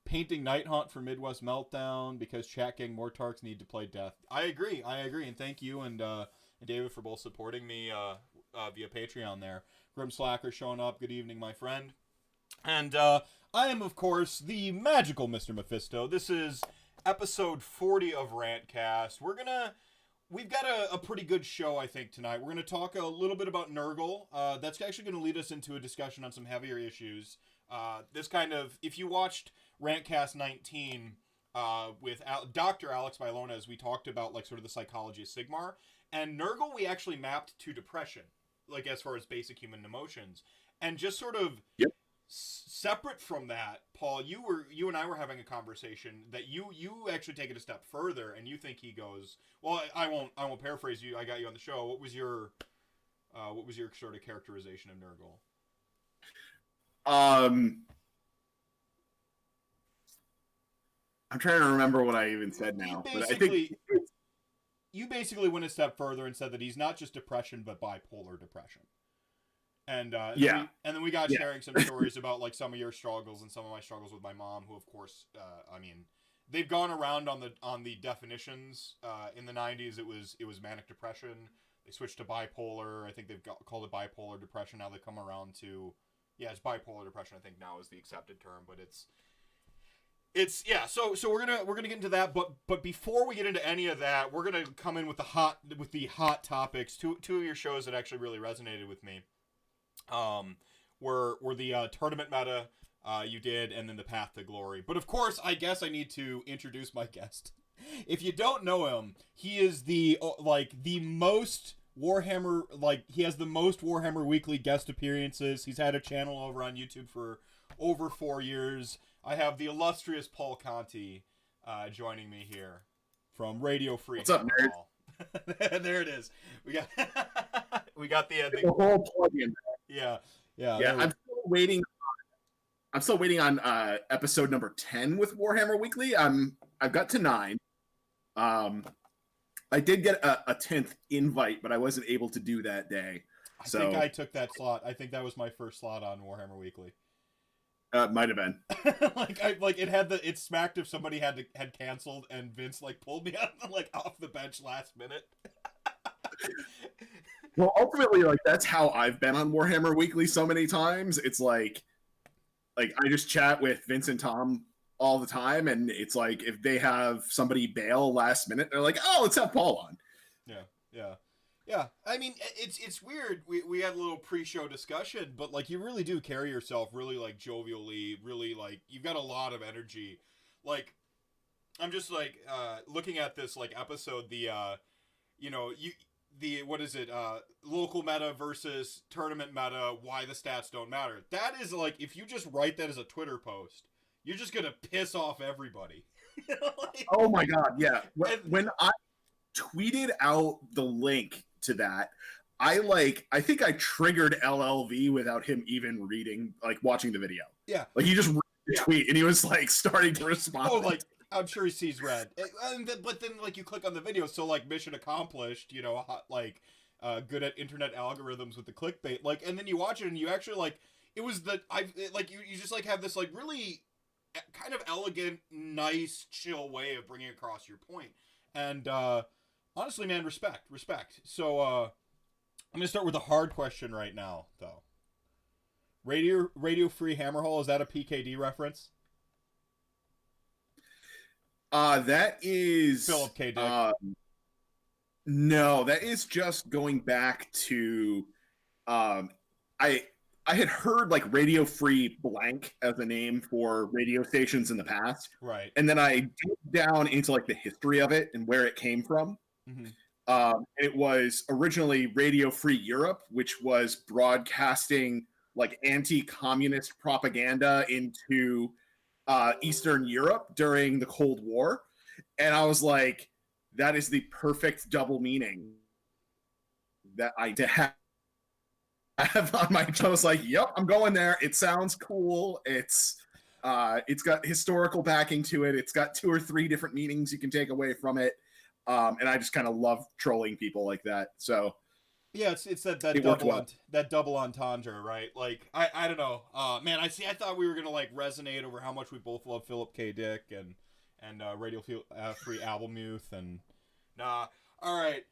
painting Night Haunt for Midwest Meltdown because chat gang Mortarks need to play Death. I agree, and thank you and David for both supporting me via Patreon there. Grim Slacker showing up. Good evening, my friend. And I am, of course, the magical Mr. Mephisto. This is episode 40 of RantCast. We've got a pretty good show, I think, tonight. We're going to talk a little bit about Nurgle. That's actually going to lead us into a discussion on some heavier issues. If you watched RantCast 19 with Dr. Alex Bailones, we talked about, like, sort of the psychology of Sigmar. And Nurgle we actually mapped to depression, like, as far as basic human emotions. And just sort of... Yep. Separate from that, Paul, you and I were having a conversation that you actually take it a step further, and you think he goes. Well, I won't paraphrase you. I got you on the show. What was your sort of characterization of Nurgle? I'm trying to remember what I even said now, but I think you basically went a step further and said that he's not just depression, but bipolar depression. And then we got sharing some stories about, like, some of your struggles and some of my struggles with my mom, who, of course, they've gone around on the definitions. In the 90s, it was manic depression. They switched to bipolar. I think they've called it bipolar depression. Now they come around to, it's bipolar depression. I think now is the accepted term, but it's So we're gonna get into that. But before we get into any of that, we're gonna come in with the hot topics. Two of your shows that actually really resonated with me. Were the tournament meta you did, and then the Path to Glory. But of course, I guess I need to introduce my guest. If you don't know him, he is the most Warhammer, he has the most Warhammer Weekly guest appearances. He's had a channel over on YouTube for over 4 years. I have the illustrious Paul Conti joining me here from Radio Free. What's up, nerd? There it is. We got the whole plug-in. Yeah. I'm still waiting on episode number 10 with Warhammer Weekly. I've got to 9. I did get a 10th invite, but I wasn't able to do that day. I think I took that slot. I think that was my first slot on Warhammer Weekly. Might have been. It smacked if somebody had canceled, and Vince pulled me out off the bench last minute. Well, ultimately, that's how I've been on Warhammer Weekly so many times. It's like I just chat with Vince and Tom all the time, and it's like if they have somebody bail last minute, they're like, "Oh, let's have Paul on." Yeah. I mean, it's weird. We had a little pre-show discussion, but you really do carry yourself really jovially, really you've got a lot of energy. I'm just looking at this episode, what is it? Local meta versus tournament meta. Why the stats don't matter. That is if you just write that as a Twitter post, you're just gonna piss off everybody. Oh my god, yeah. When I tweeted out the link to that, I think I triggered LLV without him even reading, watching the video. Yeah. He just read the tweet and he was starting to respond. Oh, I'm sure he sees red. But then, you click on the video, so, mission accomplished, good at internet algorithms with the clickbait. And then you watch it, and you actually, it was you just, have this, really kind of elegant, nice, chill way of bringing across your point. And, honestly, man, respect. So, I'm going to start with a hard question right now, though. Radio Free Hammerhal, is that a PKD reference? That is Philip K. Dick. No, that is just going back to I had heard Radio Free blank as a name for radio stations in the past. Right. And then I dug down into the history of it and where it came from. Mm-hmm. It was originally Radio Free Europe, which was broadcasting anti-communist propaganda into Eastern Europe during the Cold War. And I was like, that is the perfect double meaning that I have on my show. I was like, yep, I'm going there. It sounds cool. It's got historical backing to it. It's got 2 or 3 different meanings you can take away from it. And I just kind of love trolling people like that. So Yeah, it's that It worked double well. that double entendre, right? Like I don't know. Man, I thought we were gonna like resonate over how much we both love Philip K. Dick and Free Album Youth and nah. All right.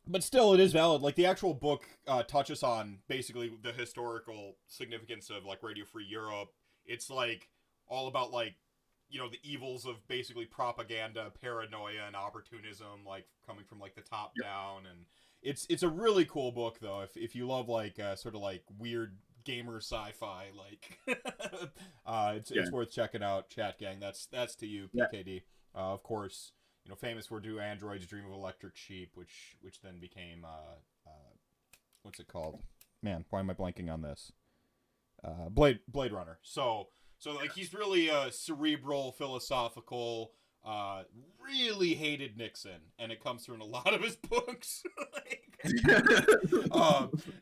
But still, it is valid. Like the actual book touches on basically the historical significance of like Radio Free Europe. It's like all about like the evils of basically propaganda, paranoia, and opportunism, like coming from like the top down. And it's a really cool book though. If you love like sort of like weird gamer sci-fi, like Yeah, it's worth checking out. Chat gang, that's to you, yeah. PKD. Of course, famous for Do Androids Dream of Electric Sheep, which then became what's it called? Man, why am I blanking on this? Blade Runner. So like he's really cerebral, philosophical. Really hated Nixon, and it comes through in a lot of his books.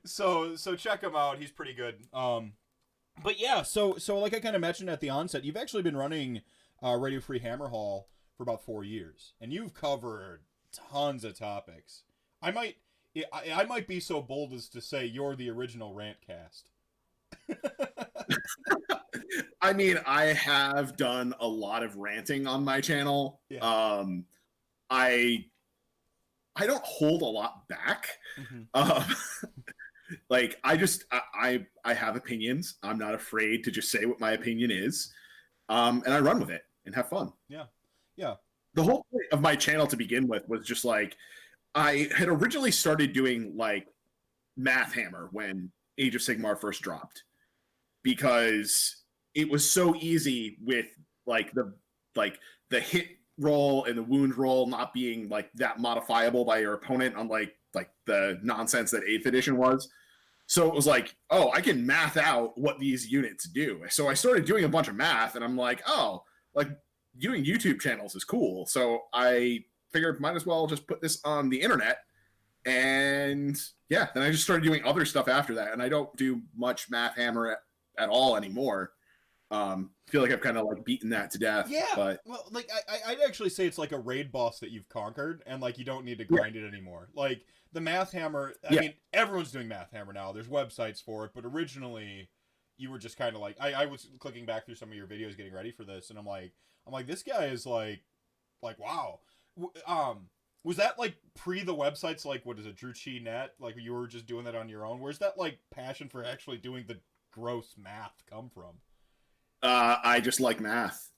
So check him out. He's pretty good. But yeah, so like I kind of mentioned at the onset, you've actually been running Radio Free Hammerhal for about 4 years, and you've covered tons of topics. I might be so bold as to say you're the original RantCast. I mean, I have done a lot of ranting on my channel. Yeah. I don't hold a lot back. Mm-hmm. Like I have opinions. I'm not afraid to just say what my opinion is, and I run with it and have fun. Yeah. The whole point of my channel to begin with was just like I had originally started doing like Math Hammer when Age of Sigmar first dropped, because it was so easy with like the hit roll and the wound roll not being like that modifiable by your opponent, unlike like the nonsense that 8th edition was. So it was like, oh, I can math out what these units do. So I started doing a bunch of math, and I'm like, oh, like doing YouTube channels is cool. So I figured might as well just put this on the internet. And yeah, then I just started doing other stuff after that. And I don't do much Math Hammer at all anymore. Feel like I've kind of like beaten that to death. Yeah. But well, like I'd actually say it's like a raid boss that you've conquered, and like you don't need to grind it anymore. Like the Math Hammer, I mean, everyone's doing Math Hammer now. There's websites for it, but originally you were just kind of like I was clicking back through some of your videos getting ready for this, and I'm like this guy is like wow. Was that like pre the websites, like what is it, Drew Chi Net? Like you were just doing that on your own? Where's that like passion for actually doing the gross math come from? I just like math.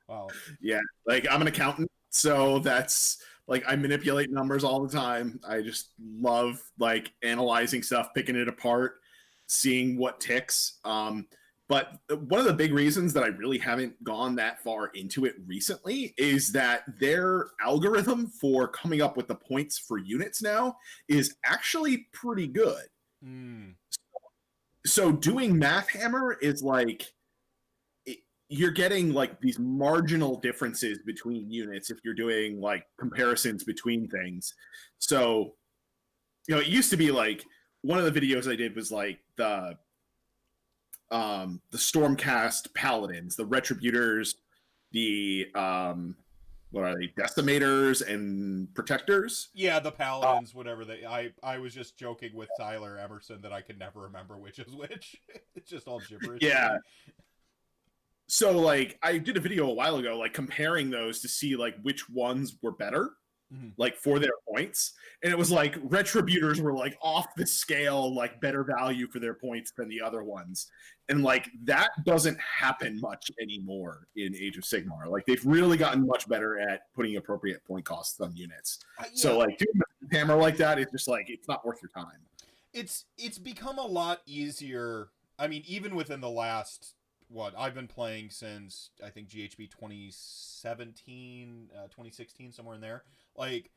Wow. Yeah, like I'm an accountant, so that's like I manipulate numbers all the time. I just love like analyzing stuff, picking it apart, seeing what ticks. But one of the big reasons that I really haven't gone that far into it recently is that their algorithm for coming up with the points for units now is actually pretty good. So doing Math Hammer is like you're getting like these marginal differences between units if you're doing like comparisons between things. So, it used to be like one of the videos I did was like the Stormcast Paladins, the Retributors, the what are they, Decimators and Protectors? Yeah, the Paladins, whatever they. I was just joking with Tyler Emerson that I could never remember which is which. It's just all gibberish. Yeah. So like I did a video a while ago, like comparing those to see like which ones were better, like for their points. And it was like Retributors were like off the scale, like better value for their points than the other ones. And like that doesn't happen much anymore in Age of Sigmar. Like they've really gotten much better at putting appropriate point costs on units. Yeah. So like doing a hammer like that, it's just like it's not worth your time. It's become a lot easier. I mean, even within the last I've been playing since I think GHB 2017, 2016, somewhere in there. Like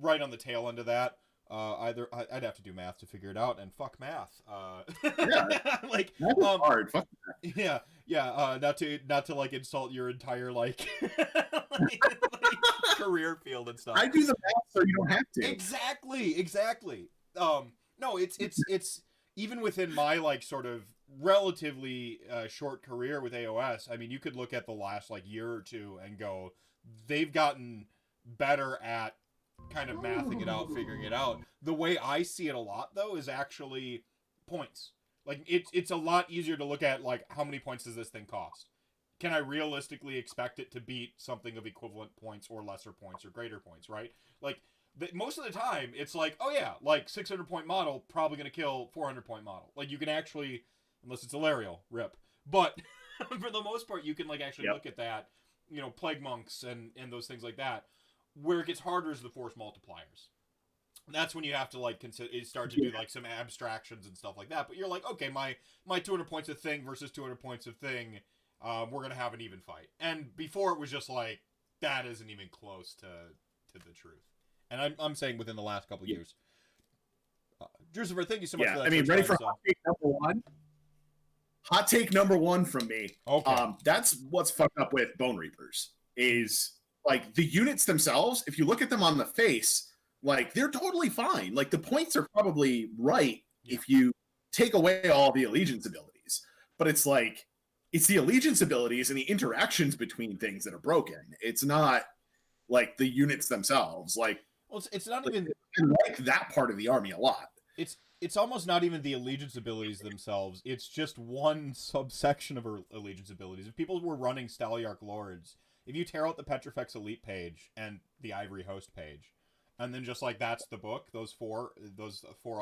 right on the tail end of that. I'd have to do math to figure it out, and fuck math. Yeah, like hard. Fuck that. Yeah. Not to like insult your entire like, career field and stuff. I do the math so you don't have to. Exactly. No, it's even within my like sort of relatively short career with AOS. I mean, you could look at the last like year or two and go, they've gotten better at kind of mathing it out, figuring it out. The way I see it a lot, though, is actually points. Like, it's a lot easier to look at, like, how many points does this thing cost? Can I realistically expect it to beat something of equivalent points or lesser points or greater points, right? Like, most of the time, it's like, oh yeah, like 600-point model, probably going to kill 400-point model. Like, you can actually, unless it's Alarial, rip. But for the most part, you can, like, actually look at that, you know, Plague Monks and those things like that. Where it gets harder is the force multipliers. That's when you have to, like, start to do, like, some abstractions and stuff like that. But you're like, okay, my 200 points of thing versus 200 points of thing, we're going to have an even fight. And before it was just like, that isn't even close to the truth. And I'm saying within the last couple of years. Drusifer, thank you so much for that. I mean, ready for hot take number one? Hot take number one from me. Okay. That's what's fucked up with Bone Reapers is, like, the units themselves, if you look at them on the face, like, they're totally fine. Like, the points are probably right if you take away all the allegiance abilities. But it's like, it's the allegiance abilities and the interactions between things that are broken. It's not, like, the units themselves. Like, well, it's not even... I like that part of the army a lot. It's almost not even the allegiance abilities themselves. It's just one subsection of allegiance abilities. If people were running Staliarch Lords, if you tear out the Petrifex Elite page and the Ivory Host page, and then just like that's the book, those four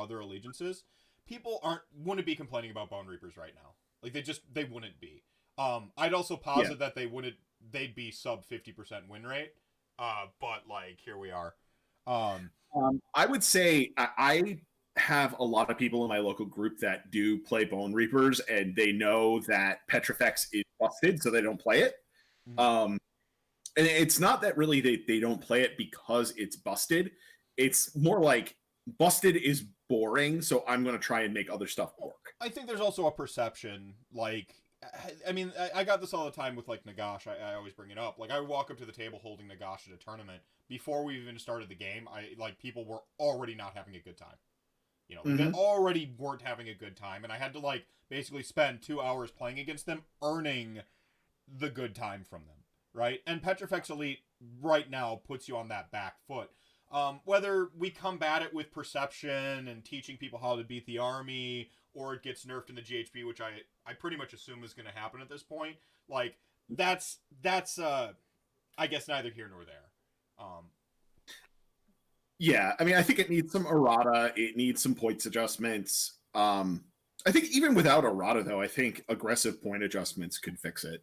other allegiances, people wouldn't be complaining about Bone Reapers right now. Like, they wouldn't be. I'd also posit that they'd be sub 50% win rate. But like, here we are. I would say I have a lot of people in my local group that do play Bone Reapers, and they know that Petrifex is busted, so they don't play it. Mm-hmm. And it's not that really they don't play it because it's busted. It's more like busted is boring, so I'm going to try and make other stuff work. I think there's also a perception, like, I mean, I got this all the time with, like, Nagash. I always bring it up. Like, I would walk up to the table holding Nagash at a tournament. Before we even started the game, people were already not having a good time. You know, they already weren't having a good time, and I had to, like, basically spend 2 hours playing against them, earning the good time from them, right? And Petrifex Elite right now puts you on that back foot. Whether we combat it with perception and teaching people how to beat the army, or it gets nerfed in the GHB, which I pretty much assume is going to happen at this point, like, that's I guess neither here nor there. Yeah, I mean, I think it needs some errata. It needs some points adjustments. I think even without errata, though, I think aggressive point adjustments could fix it.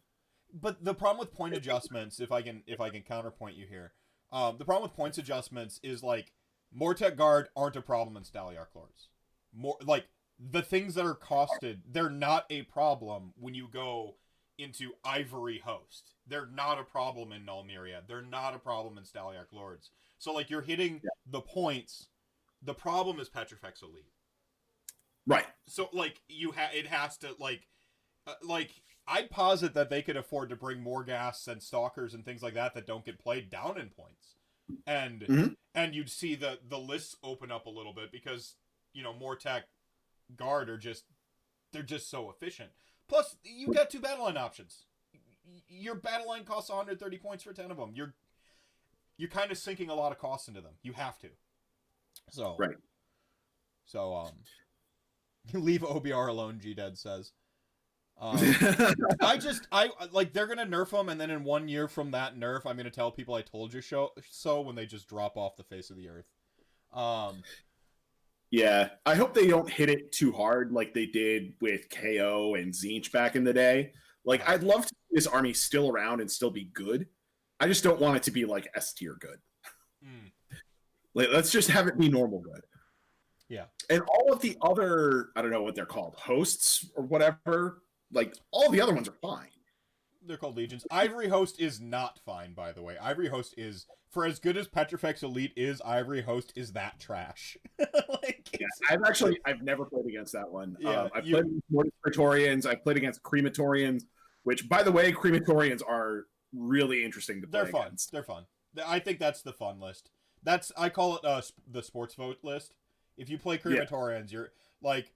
But the problem with point adjustments, if I can counterpoint you here, the problem with points adjustments is, like, Mortek Guard aren't a problem in Staliarch Lords. More like the things that are costed, they're not a problem when you go into Ivory Host. They're not a problem in Nulmeria. They're not a problem in Staliarch Lords. So, like, you're hitting the points. The problem is Petrifex Elite. Right. So, like, it has to, like, I'd posit that they could afford to bring Morghast and Stalkers and things like that don't get played down in points. And you'd see the lists open up a little bit because, you know, Mortek Guard they're just so efficient. Plus, you've got 2 battle line options. Your battle line costs 130 points for 10 of them. You're kind of sinking a lot of costs into them. You have to. So right. So leave OBR alone, G-Dead says. I like, they're gonna nerf them, and then in 1 year from that nerf, I'm gonna tell people I told you so when they just drop off the face of the earth. Yeah, I hope they don't hit it too hard like they did with KO and Tzeentch back in the day. Like, I'd love to see this army still around and still be good. I just don't want it to be like S tier good. Like, let's just have it be normal good. Yeah. And all of the other, I don't know what they're called, hosts or whatever, like, all the other ones are fine. They're called legions. Ivory Host is not fine, by the way. Ivory Host is, for as good as Petrifex Elite is, Ivory Host is that trash. I've never played against that one. Yeah, I've played against Mortis Praetorians. I've played against Crematorians, which, by the way, Crematorians are really interesting to play against. They're fun. I think that's the fun list. I call it the sports vote list. If you play Crematorians, you're like,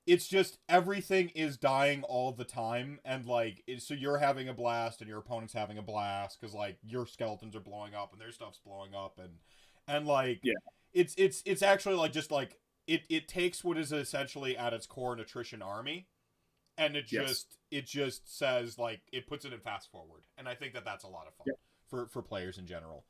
it's just everything is dying all the time, and like, so you're having a blast and your opponent's having a blast because, like, your skeletons are blowing up and their stuff's blowing up, And like, Yeah. it's actually like just like it takes what is essentially at its core an attrition army, and Yes. it just says like it puts it in fast forward, and I think that that's a lot of fun for players in general.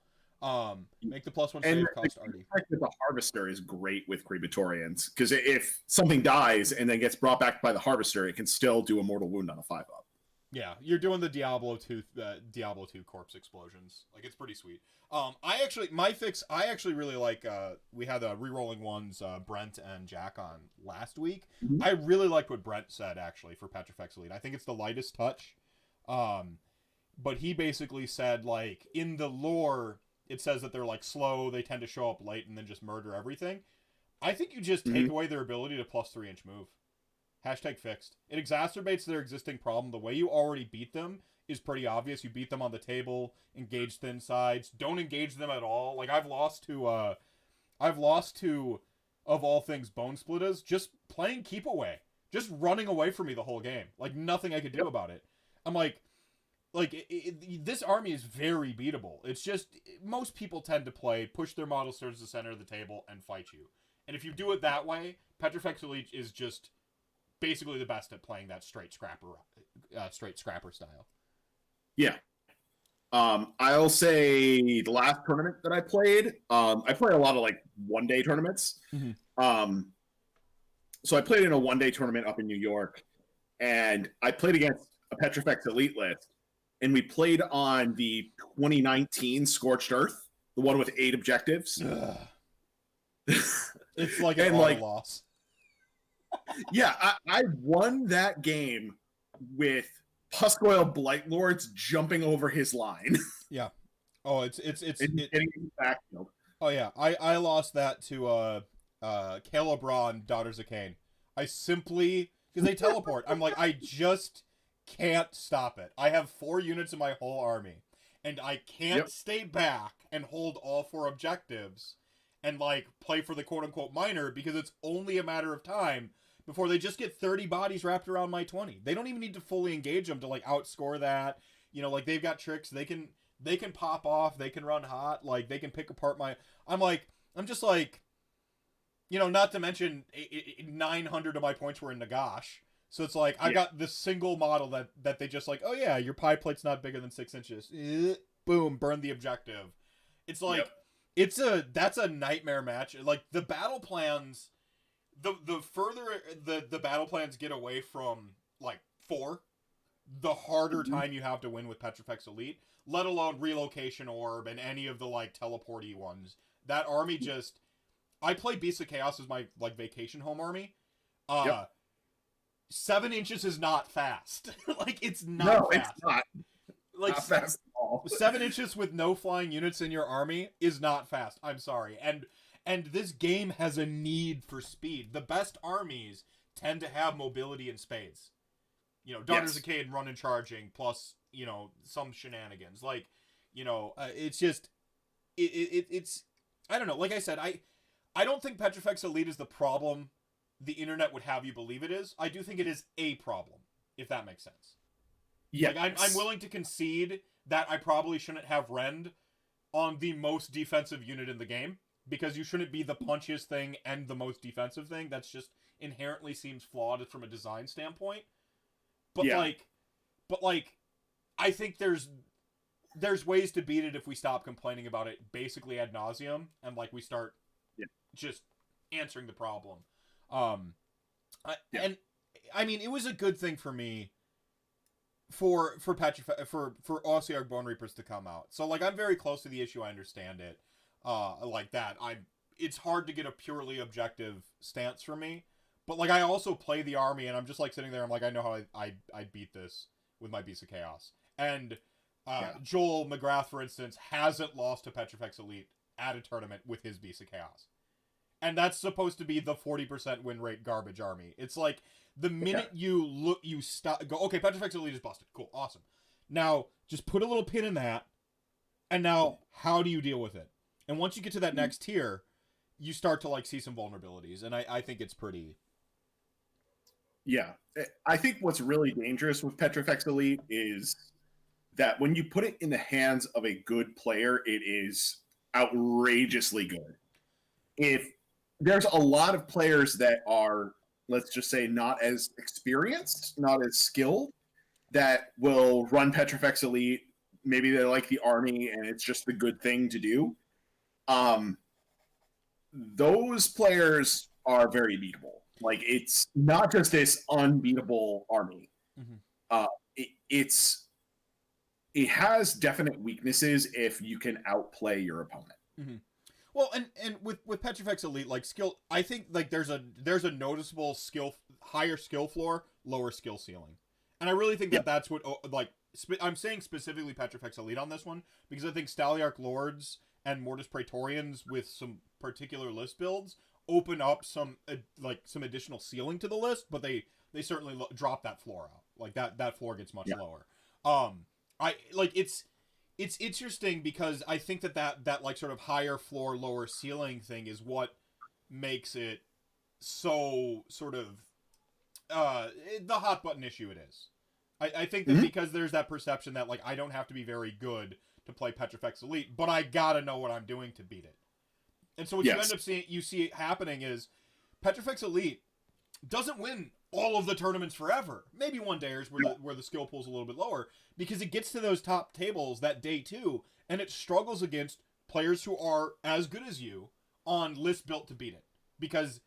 Make the +1 And save cost Artie. fact that the harvester is great with crematorians, because if something dies and then gets brought back by the harvester, it can still do a mortal wound on a 5-up. Yeah, you're doing the Diablo 2 corpse explosions. Like, it's pretty sweet. I actually really like, we had re-rolling ones, Brent and Jack on last week. Mhm. I really liked what Brent said, actually, for Petrifex Elite. I think it's the lightest touch. But he basically said, like, in the lore, it says that they're, like, slow, they tend to show up late, and then just murder everything. I think you just take away their ability to +3-inch move. Hashtag fixed. It exacerbates their existing problem. The way you already beat them is pretty obvious. You beat them on the table, engage thin sides, don't engage them at all. Like, I've lost to, of all things, Bone Splitters, just playing keep away. Just running away from me the whole game. Like, nothing I could do about it. I'm like this army is very beatable. It's just, most people tend to push their models towards the center of the table, and fight you. And if you do it that way, Petrifex Elite is just basically the best at playing that straight scrapper style. Yeah. I'll say the last tournament that I played, I play a lot of like 1-day tournaments. So I played in a 1-day tournament up in New York, and I played against a Petrifex Elite list, and we played on the 2019 Scorched Earth, the one with 8 objectives. It's like an auto loss. Yeah, I won that game with Puscoil Blightlords jumping over his line. Yeah. Oh, it's getting in the backfield. Oh yeah, I lost that to Calebron, Daughters of Cain. I simply, because they teleport, I'm like, I just can't stop it. I have 4 units in my whole army, and I can't stay back and hold all 4 objectives and like play for the quote-unquote minor, because it's only a matter of time before they just get 30 bodies wrapped around my 20. They don't even need to fully engage them to like outscore that. You know, like, they've got tricks. They can pop off. They can run hot. Like, they can pick apart my... I'm just like, you know, not to mention 900 of my points were in Nagash. So it's like, I got this single model that they just like, oh yeah, your pie plate's not bigger than 6 inches. Boom, burn the objective. It's like, that's a nightmare match. Like, the battle plans... The further the battle plans get away from like 4, the harder time you have to win with Petrifex Elite, let alone Relocation Orb and any of the like teleporty ones. That army just, I play Beasts of Chaos as my like vacation home army. 7 inches is not fast. Like, it's not fast. It's not. Like, not fast at all. 7 inches with no flying units in your army is not fast. I'm sorry. And this game has a need for speed. The best armies tend to have mobility in spades. You know, Daughters of Cain running charging, plus, you know, some shenanigans. Like, you know, it's just... It's... I don't know. Like I said, I don't think Petrifex Elite is the problem the internet would have you believe it is. I do think it is a problem, if that makes sense. Yeah. Like, I'm willing to concede that I probably shouldn't have Rend on the most defensive unit in the game, because you shouldn't be the punchiest thing and the most defensive thing. That's just inherently seems flawed from a design standpoint. But I think there's ways to beat it if we stop complaining about it basically ad nauseum, and like we start just answering the problem. And I mean, it was a good thing for me for Ossiarch Bone Reapers to come out. So like, I'm very close to the issue. I understand it. Like that, it's hard to get a purely objective stance for me, but like, I also play the army, and I'm just like sitting there, I'm like, I know how I beat this with my Beast of Chaos. And Joel McGrath, for instance, hasn't lost to Petrifex Elite at a tournament with his Beast of Chaos, and that's supposed to be the 40% win rate garbage army. It's like, the minute you stop, go, okay, Petrifex Elite is busted, cool, awesome, now just put a little pin in that, and now how do you deal with it? And once you get to that next tier, you start to like see some vulnerabilities, and I think it's pretty... Yeah. I think what's really dangerous with Petrifex Elite is that when you put it in the hands of a good player, it is outrageously good. If there's a lot of players that are, let's just say, not as experienced, not as skilled, that will run Petrifex Elite. Maybe they like the army and it's just the good thing to do. Those players are very beatable. Like, it's not just this unbeatable army. Mm-hmm. It has definite weaknesses if you can outplay your opponent. Mm-hmm. Well, and with Petrifex Elite, like, skill, I think like there's a noticeable higher skill floor, lower skill ceiling, and I really think that that's what I'm saying specifically Petrifex Elite on this one, because I think Staliarch Lords and Mortis Praetorians with some particular list builds open up some additional ceiling to the list, but they certainly drop that floor out. Like that floor gets much lower. It's interesting because I think that like sort of higher floor, lower ceiling thing is what makes it so sort of the hot button issue it is. I think that because there's that perception that like I don't have to be very good to play Petrifex Elite, but I gotta know what I'm doing to beat it. And so what you end up seeing, you see it happening is Petrifex Elite doesn't win all of the tournaments forever. Maybe one dayers where the skill pool's a little bit lower, because it gets to those top tables that day too, and it struggles against players who are as good as you on lists built to beat it. Because,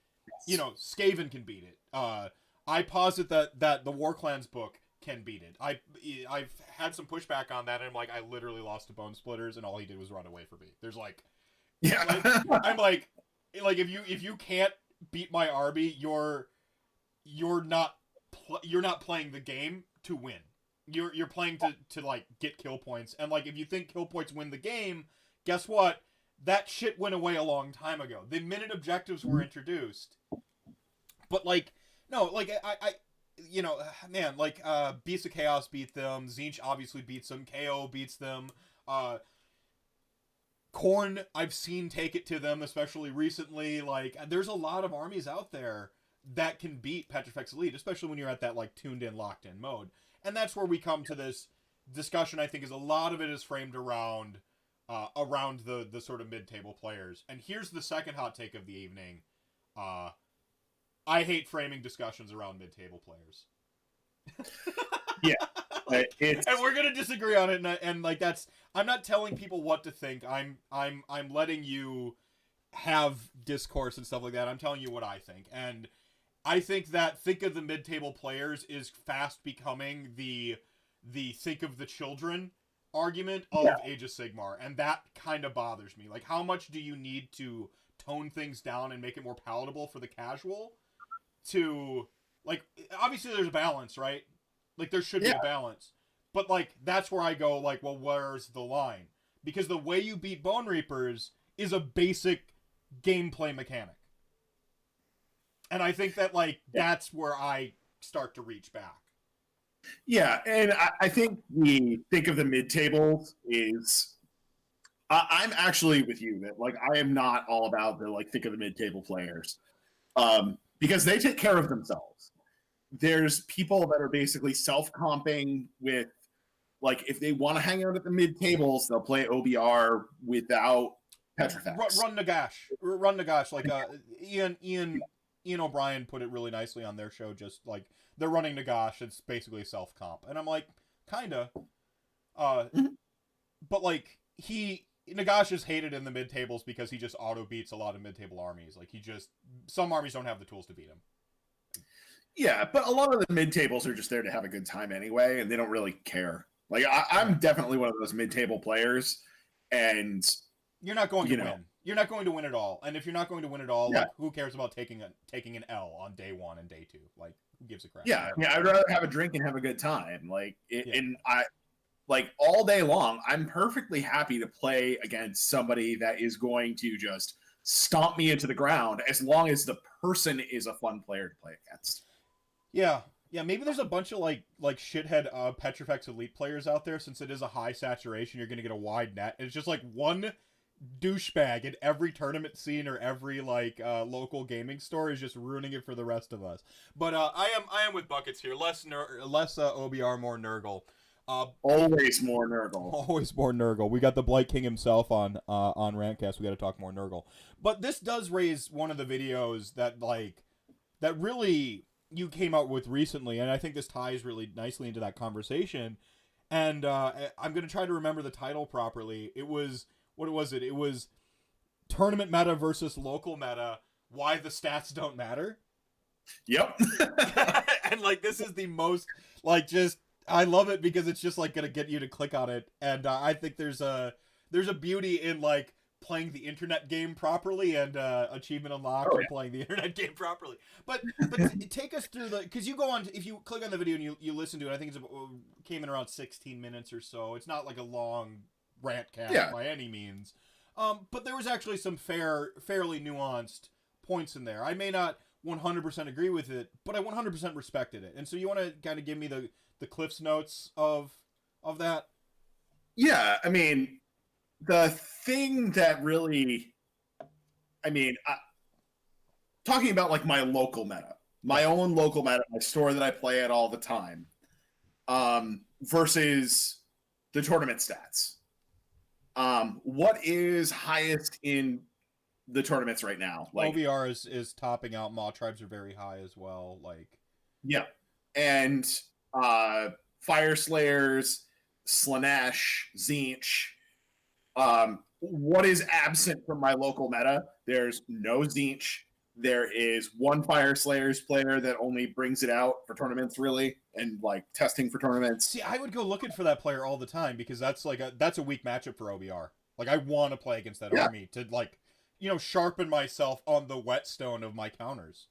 you know, Skaven can beat it. I posit that the War Clans book can beat it. I've had some pushback on that, and I'm like, I literally lost to Bone Splitters, and all he did was run away from me. There's like, I'm like if you can't beat my army, you're not playing the game to win. You're playing to like get kill points, and like if you think kill points win the game, guess what? That shit went away a long time ago. The minute objectives were introduced, but like no, like I you know, man, like Beasts of Chaos beat them. Tzeentch obviously beats them. KO beats them. Khorne, I've seen take it to them, especially recently. Like, there's a lot of armies out there that can beat Petrifex Elite, especially when you're at that like tuned in, locked in mode. And that's where we come to this discussion. I think is a lot of it is framed around the sort of mid-table players. And here's the second hot take of the evening. I hate framing discussions around mid-table players. Yeah. And we're gonna disagree on it, and like that's, I'm not telling people what to think. I'm letting you have discourse and stuff like that. I'm telling you what I think, and I think that think of the mid-table players is fast becoming the think of the children argument of Age of Sigmar, and that kind of bothers me. Like, how much do you need to tone things down and make it more palatable for the casual? To like, obviously there's a balance, right? Like, there should be a balance. But, like, that's where I go, like, well, where's the line? Because the way you beat Bone Reapers is a basic gameplay mechanic. And I think that, like, that's where I start to reach back. Yeah, and I think the think of the mid-tables is... I'm actually with you, that, like, I am not all about the, like, think of the mid-table players. Because they take care of themselves. There's people that are basically self-comping with, like, if they want to hang out at the mid-tables, they'll play OBR without Petrifex. Run Nagash. Like, Ian O'Brien put it really nicely on their show, just, like, they're running Nagash, it's basically a self-comp. And I'm like, kinda. But, like, Nagash is hated in the mid-tables because he just auto-beats a lot of mid-table armies. Like, some armies don't have the tools to beat him. Yeah, but a lot of the mid-tables are just there to have a good time anyway, and they don't really care. Like, I'm definitely one of those mid-table players, and... You're not going to win. You're not going to win at all. And if you're not going to win at all, like, who cares about taking an L on day one and day two? Like, who gives a crap? Yeah, I'd rather have a drink and have a good time. Like, and like, all day long, I'm perfectly happy to play against somebody that is going to just stomp me into the ground, as long as the person is a fun player to play against. Yeah, maybe there's a bunch of like shithead Petrifex Elite players out there. Since it is a high saturation, you're gonna get a wide net. It's just like one douchebag in every tournament scene or every like local gaming store is just ruining it for the rest of us. But I am with buckets here. Less OBR, more Nurgle. Always more Nurgle. Always more Nurgle. We got the Blight King himself on RantCast. We got to talk more Nurgle. But this does raise one of the videos that really you came out with recently, and I think this ties really nicely into that conversation. And I'm gonna try to remember the title properly. It was, what was it? It was Tournament Meta versus Local Meta. Why the stats don't matter. Yep. And like, this is the most like, just, I love it because it's just like gonna get you to click on it, and I think there's a beauty in like playing the internet game properly, and achievement unlocked for playing the internet game properly. But take us through because you go on, if you click on the video and you listen to it, I think it came in around 16 minutes or so. It's not like a long RantCast by any means, but there was actually some fairly nuanced points in there. I may not 100% agree with it, but I 100% respected it. And so you want to kind of give me the Cliff's Notes of that? Yeah, I mean, the thing that really, talking about like my local meta, my own local meta, my store that I play at all the time, versus the tournament stats. What is highest in the tournaments right now? Like, OVR is topping out. Maw tribes are very high as well. Like, yeah, and Fire Slayers, Slanesh, Tzeentch. What is absent from my local meta? There's no Tzeentch. There is one Fire Slayers player that only brings it out for tournaments, really, and like testing for tournaments. See, I would go looking for that player all the time because that's a weak matchup for OBR. Like, I want to play against that army to, like, sharpen myself on the whetstone of my counters.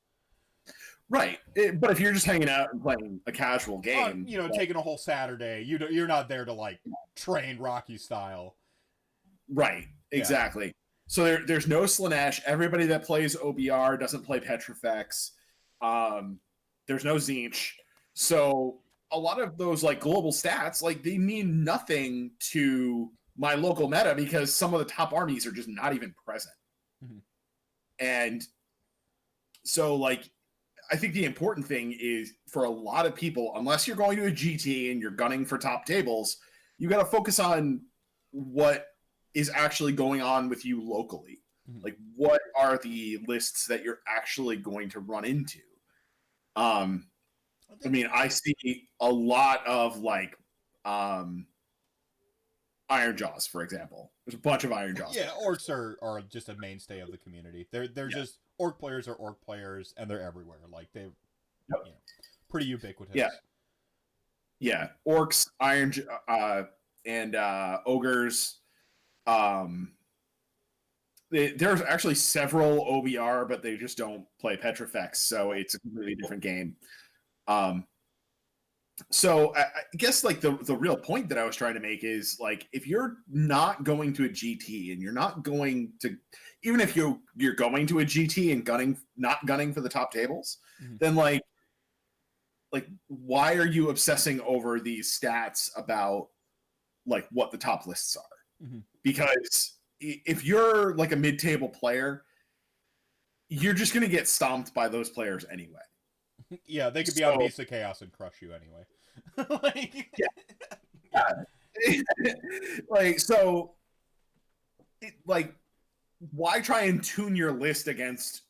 Right, but if you're just hanging out and playing a casual game, taking a whole Saturday, you're not there to like train Rocky style. Right, exactly. Yeah. So there's no Slanesh. Everybody that plays OBR doesn't play Petrifex. There's no Tzeentch. So a lot of those like global stats, like, they mean nothing to my local meta because some of the top armies are just not even present. Mm-hmm. And so, like, I think the important thing is for a lot of people, unless you're going to a GT and you're gunning for top tables, you got to focus on what is actually going on with you locally. Mm-hmm. Like, what are the lists that you're actually going to run into? I see a lot of like Iron Jaws, for example. There's a bunch of Iron Jaws. Yeah, orcs are just a mainstay of the community. They're just, orc players are orc players, and they're everywhere. Like, they're pretty ubiquitous. Yeah, orcs, and ogres. There's actually several OBR, but they just don't play Petrifex, so it's a completely different game. So I guess like the real point that I was trying to make is, like, if you're not going to a GT and you're not going to, even if you're going to a GT and not gunning for the top tables, mm-hmm. then like why are you obsessing over these stats about like what the top lists are? Mm-hmm. Because if you're like a mid-table player, you're just going to get stomped by those players anyway. Yeah, they could be on Beast of Chaos and crush you anyway. Why try and tune your list against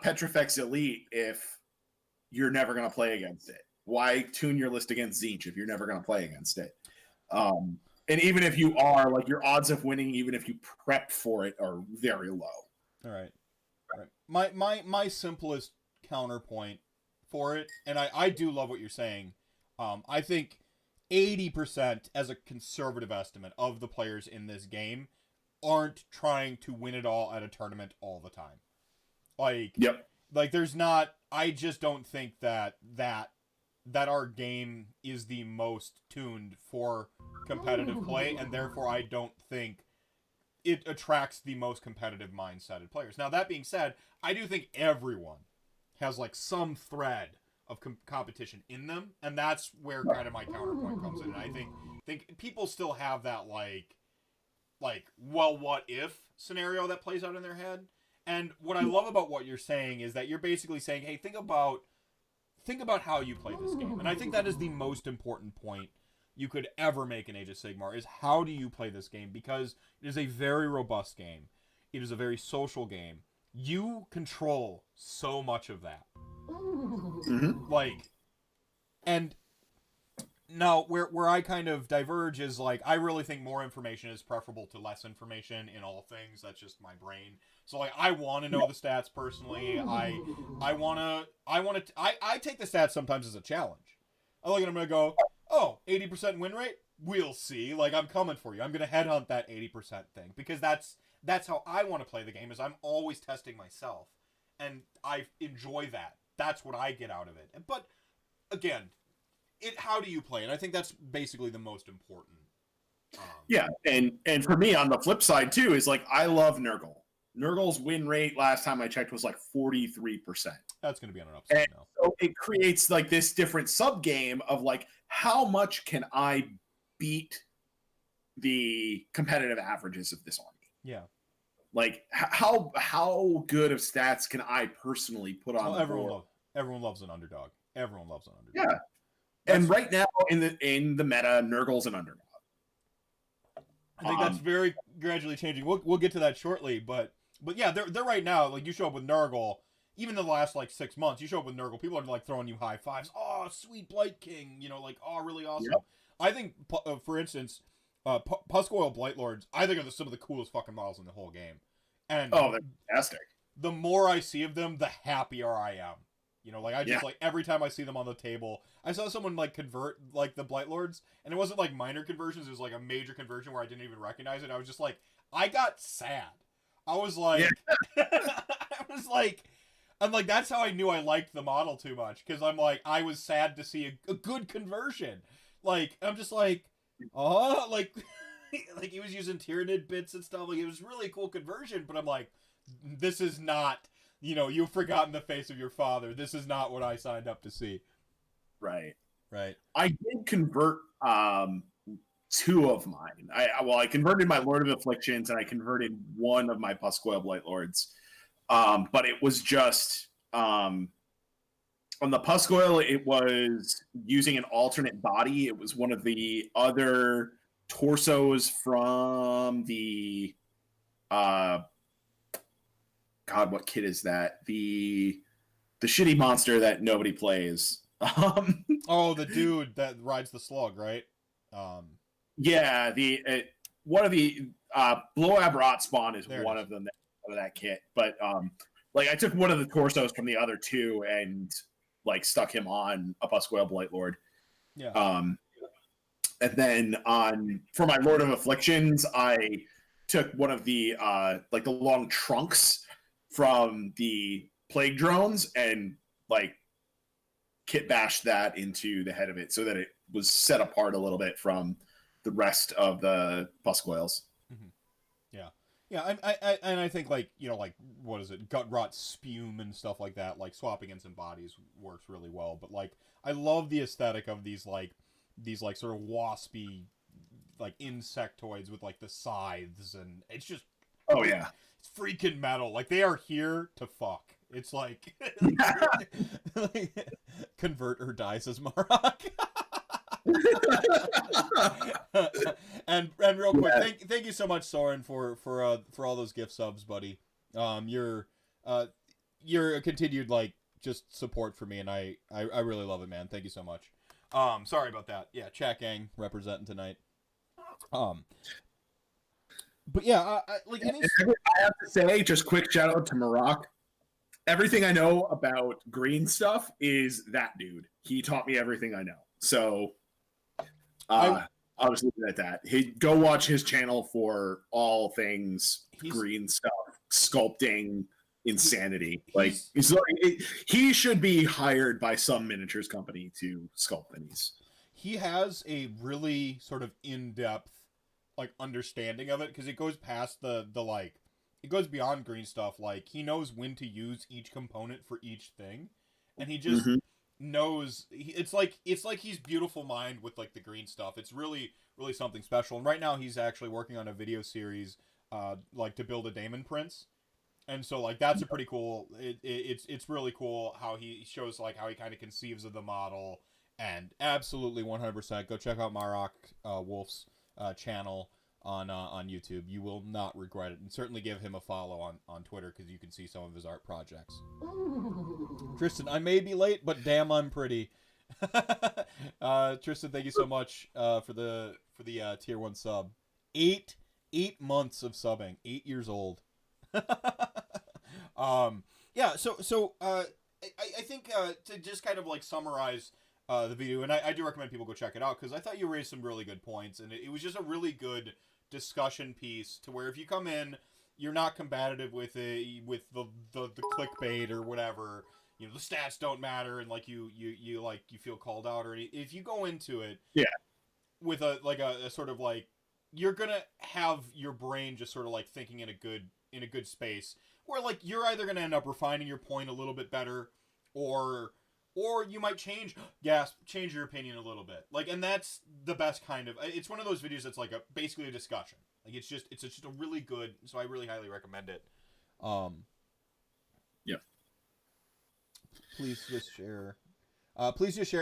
Petrifex Elite if you're never going to play against it? Why tune your list against Tzeentch if you're never going to play against it? And even if you are, like, your odds of winning, even if you prep for it, are very low. All right. My simplest counterpoint for it, and I do love what you're saying. I think 80%, as a conservative estimate, of the players in this game aren't trying to win it all at a tournament all the time. Like, there's not. I just don't think that our game is the most tuned for competitive play, and therefore I don't think it attracts the most competitive mindseted players. Now, that being said, I do think everyone has like some thread of competition in them, and that's where kind of my counterpoint comes in. And I think people still have that like well, what if scenario that plays out in their head. And what I love about what you're saying is that you're basically saying, hey, think about how you play this game. And I think that is the most important point you could ever make in Age of Sigmar is how do you play this game, because it is a very robust game. It is a very social game. You control so much of that. Like, and now where I kind of diverge is like, I really think more information is preferable to less information in all things. That's just my brain. So like, I want to know the stats personally. I take the stats sometimes as a challenge. I look at them and I go, oh, 80% win rate? We'll see. Like, I'm coming for you. I'm going to headhunt that 80% thing. Because that's how I want to play the game, is I'm always testing myself. And I enjoy that. That's what I get out of it. But, again, how do you play it? I think that's basically the most important. Yeah, and for me, on the flip side, too, is, like, I love Nurgle. Nurgle's win rate, last time I checked, was, like, 43%. That's going to be on an upside now. So it creates, like, this different sub-game of, like, how much can I beat the competitive averages of this army? Yeah. Like, how good of stats can I personally put on the board? Everyone loves an underdog. Everyone loves an underdog. Yeah. And right now, in the meta, Nurgle's an underdog. I think that's very gradually changing. We'll get to that shortly, but yeah, they're right now, like, you show up with Nurgle, even in the last, like, 6 months, you show up with Nurgle, people are, like, throwing you high fives. Oh, sweet Blight King, you know, like, oh, really awesome. Yep. I think, for instance, Puscoil Blightlords, I think are some of the coolest fucking models in the whole game. And they're fantastic. The more I see of them, the happier I am. You know, like, I just, like, every time I see them on the table, I saw someone, like, convert, like, the Blightlords, and it wasn't, like, minor conversions, it was, like, a major conversion where I didn't even recognize it. I was just, like, I got sad. I was, like, I'm like, that's how I knew I liked the model too much, because I'm, like, I was sad to see a good conversion. Like, I'm just, like, like, like, he was using Tyranid bits and stuff, like, it was really cool conversion, but I'm, like, this is not... You know, you've forgotten the face of your father. This is not what I signed up to see. Right. I did convert 2 of mine. I converted my Lord of Afflictions, and I converted 1 of my Puscoil Blightlords. But it was just on the Puscoil, it was using an alternate body. It was one of the other torsos from the God, what kit is that? The shitty monster that nobody plays. The dude that rides the slug, right? Yeah, one of the Bloab Rot Spawn is one of them of that kit. But like, I took one of the torsos from the other 2 and, like, stuck him on a Puscoil Blightlord. Yeah. And then for my Lord of Afflictions, I took one of the like, the long trunks from the plague drones and, like, kit bashed that into the head of it so that it was set apart a little bit from the rest of the Puscoils. Mm-hmm. Yeah, I think, like, you know, like, what is it, gut rot spume and stuff like that, like, swapping in some bodies works really well. But, like, I love the aesthetic of these sort of waspy, like, insectoids with, like, the scythes, and it's just it's freaking metal. Like, they are here to fuck. It's like, convert or die, says Marok. and real quick, thank you so much, Soren, for all those gift subs, buddy. You're a continued, like, just support for me, and I really love it, man. Thank you so much. Sorry about that. Yeah, Chat Gang representing tonight. But yeah, I have to say, just quick shout out to Marok. Everything I know about green stuff is that dude. He taught me everything I know. So I'll just leave it at that. Go watch his channel for all things green stuff, sculpting insanity. He should be hired by some miniatures company to sculpt minis. He has a really sort of in-depth, like, understanding of it, because it goes past the like, it goes beyond green stuff. Like, he knows when to use each component for each thing, and he just knows. It's like he's beautiful mind with, like, the green stuff. It's really, really something special. And right now he's actually working on a video series, like, to build a Daemon Prince, and so, like, that's a pretty cool. It's really cool how he shows, like, how he kind of conceives of the model, And absolutely 100% go check out Marok Wolf's channel on YouTube. You will not regret it. And certainly give him a follow on Twitter because you can see some of his art projects. Ooh. Tristan, I may be late, but damn, I'm pretty. Tristan, thank you so much for the tier 1 sub. 8 months of subbing. 8 years old. Yeah, so I think to just kind of like summarize the video, and I do recommend people go check it out because I thought you raised some really good points, and it was just a really good discussion piece to where if you come in, you're not combative with the clickbait or whatever, you know, the stats don't matter, and like you feel called out, or if you go into it, yeah, with a sort of like, you're gonna have your brain just sort of like thinking in a good space where like you're either gonna end up refining your point a little bit better, or you might change your opinion a little bit. Like, and that's the best kind of, it's one of those videos that's like basically a discussion. Like it's just a really good, so I really highly recommend it. Yeah. Please just share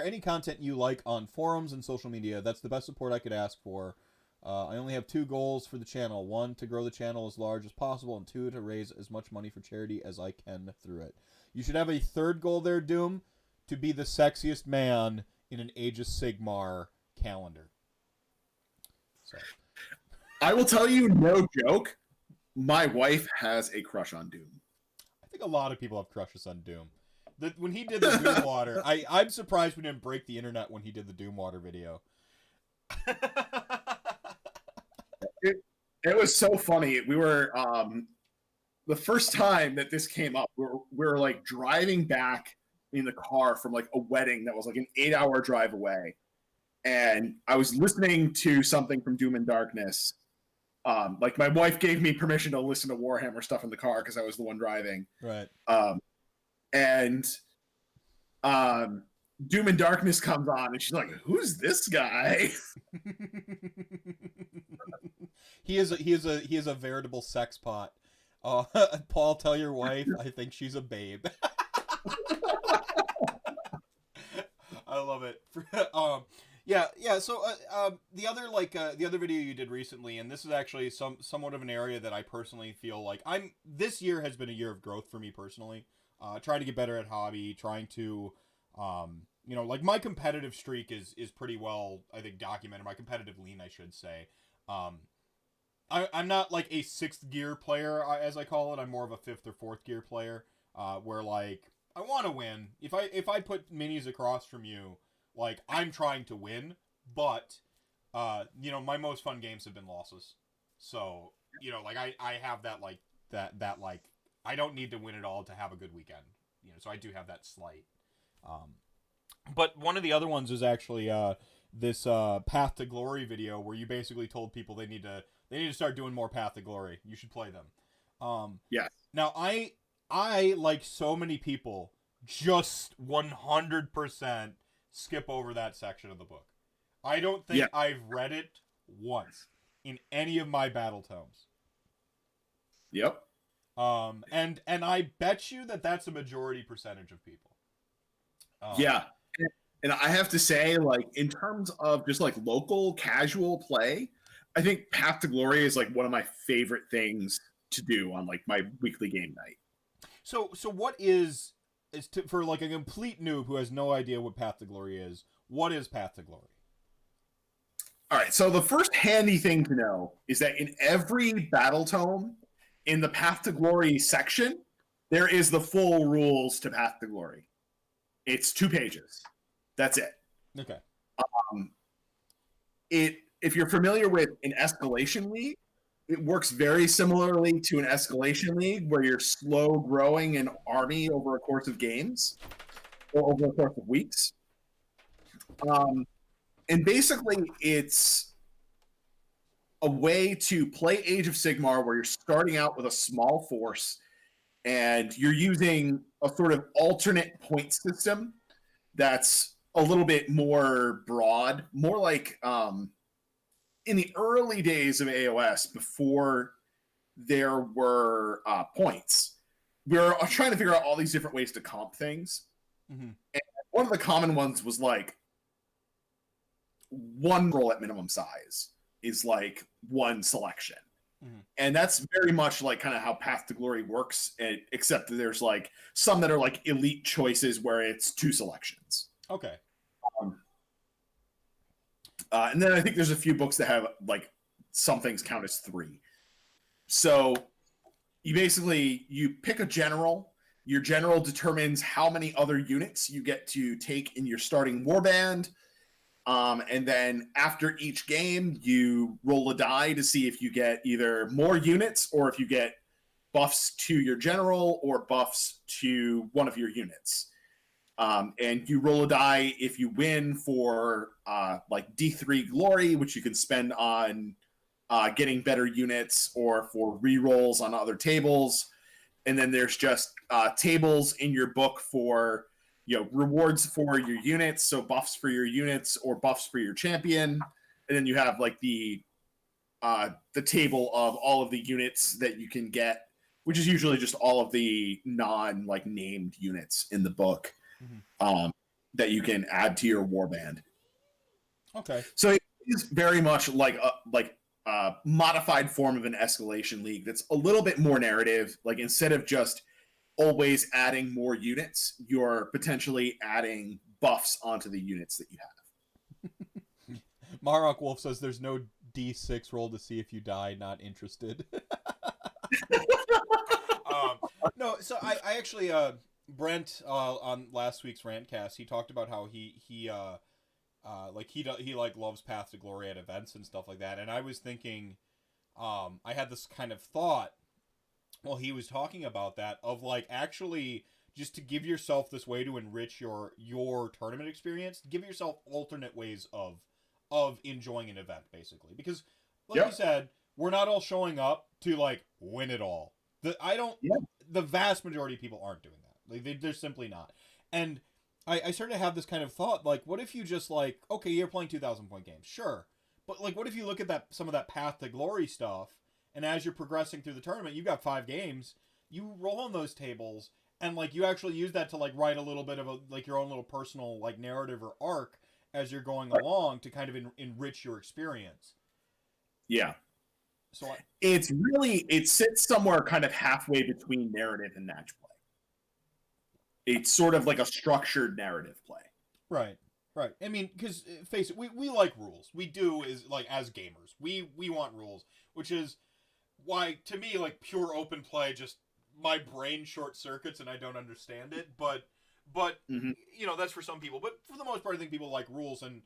any content you like on forums and social media. That's the best support I could ask for. I only have 2 goals for the channel. 1, to grow the channel as large as possible, and 2, to raise as much money for charity as I can through it. You should have a 3rd goal there, Doom, to be the sexiest man in an Age of Sigmar calendar. So, I will tell you, no joke, my wife has a crush on Doom. I think a lot of people have crushes on Doom. When he did the Doom Water, I'm surprised we didn't break the internet when he did the Doom Water video. It was so funny. We were the first time that this came up, we were like driving back in the car from like a wedding that was like an 8-hour drive away, and I was listening to something from Doom and Darkness. Like my wife gave me permission to listen to Warhammer stuff in the car because I was the one driving. Right. And Doom and Darkness comes on, and she's like, "Who's this guy?" He is a veritable sex pot. Paul, tell your wife I think she's a babe. I love it. Yeah. So the other video you did recently, and this is actually somewhat of an area that I personally feel like this year has been a year of growth for me personally. Trying to get better at hobby, trying to like my competitive streak is pretty well, I think, documented. My competitive lean, I should say. I'm not like a 6th gear player, as I call it. I'm more of a 5th or 4th gear player, where like I want to win. If I put minis across from you, like I'm trying to win, but my most fun games have been losses. So like I have that like that like I don't need to win it all to have a good weekend. So I do have that slight. But one of the other ones is actually this Path to Glory video where you basically told people they need to start doing more Path to Glory. You should play them. Yeah. Now I like so many people just 100% skip over that section of the book. I don't think I've read it once in any of my battle tomes. Yep. And I bet you that's a majority percentage of people. Yeah. And I have to say, like, in terms of just like local casual play, I think Path to Glory is like one of my favorite things to do on like my weekly game night. So what for like a complete noob who has no idea what Path to Glory is, what is Path to Glory? All right, so the first handy thing to know is that in every battle tome, in the Path to Glory section, there is the full rules to Path to Glory. It's 2 pages. That's it. Okay. If you're familiar with an escalation league, it works very similarly to an escalation league where you're slow growing an army over a course of games or over a course of weeks. And basically, it's a way to play Age of Sigmar where you're starting out with a small force and you're using a sort of alternate point system that's a little bit more broad, more like in the early days of AOS, before there were points. We were trying to figure out all these different ways to comp things. Mm-hmm. And one of the common ones was like one roll at minimum size is like one selection. Mm-hmm. And that's very much like kind of how Path to Glory works, except that there's like some that are like elite choices where it's 2 selections. Okay. And then I think there's a few books that have like some things count as 3. So you pick a general. Your general determines how many other units you get to take in your starting warband. And then after each game, you roll a die to see if you get either more units or if you get buffs to your general or buffs to one of your units. And you roll a die if you win for like D3 glory, which you can spend on getting better units or for rerolls on other tables. And then there's just tables in your book for rewards for your units, so buffs for your units or buffs for your champion. And then you have like the table of all of the units that you can get, which is usually just all of the non like named units in the book. Mm-hmm. That you can add to your warband. Okay. So it is very much like a modified form of an escalation league that's a little bit more narrative. Like instead of just always adding more units, you're potentially adding buffs onto the units that you have. Marok Wolf says there's no D6 roll to see if you die. Not interested. No, so I actually Brent on last week's RantCast, he talked about how he loves Path to Glory at events and stuff like that, and I was thinking, I had this kind of thought while he was talking about that of like actually just to give yourself this way to enrich your tournament experience, give yourself alternate ways of enjoying an event, basically, because like you said, we're not all showing up to like win it all. The vast majority of people aren't doing that. Like they're simply not. And I started to have this kind of thought, like, what if you just like, okay, you're playing 2,000 point games, sure, but like, what if you look at some of that Path to Glory stuff, and as you're progressing through the tournament, you've got 5 games, you roll on those tables, and like you actually use that to like write a little bit of your own little personal like narrative or arc as you're going along to kind of enrich your experience. Yeah. So it sits somewhere kind of halfway between narrative and match play. It's sort of like a structured narrative play. Right. I mean, because face it, we like rules. We do, is like, as gamers, we want rules, which is why to me like pure open play, just my brain short circuits and I don't understand it. But Mm-hmm. That's for some people. But for the most part, I think people like rules and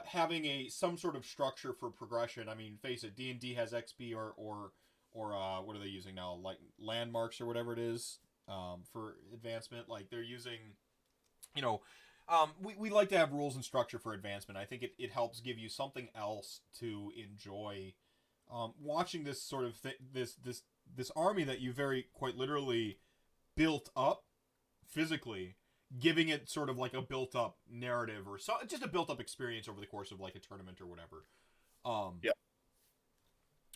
having some sort of structure for progression. I mean, face it, D&D has XP or what are they using now? Like landmarks or whatever it is for advancement. Like they're using, we like to have rules and structure for advancement. I think it helps give you something else to enjoy. Watching this sort of this army that you very quite literally built up physically, giving it sort of like a built-up narrative or just a built-up experience over the course of like a tournament or whatever.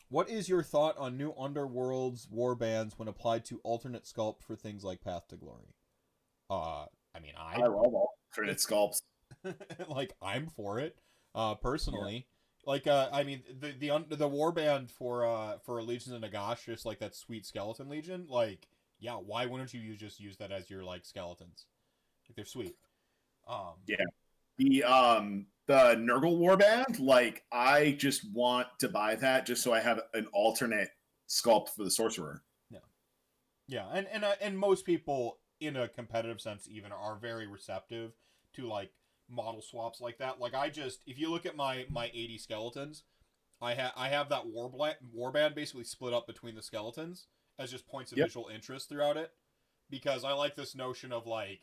What is your thought on new Underworlds warbands when applied to alternate sculpt for things like Path to Glory? I mean, I love alternate sculpts. like, I'm for it, personally. Yeah. Like, I mean, the warband for Legions of Nagash, just like that sweet skeleton legion, like, yeah, why wouldn't you just use that as your like skeletons? Like, they're sweet. The Nurgle warband, like, I just want to buy that just so I have an alternate sculpt for the sorcerer. Yeah, and most people in a competitive sense even are very receptive to like model swaps like that. Like, if you look at my 80 skeletons, I have that warband basically split up between the skeletons as just points of visual interest throughout it, because I like this notion of like,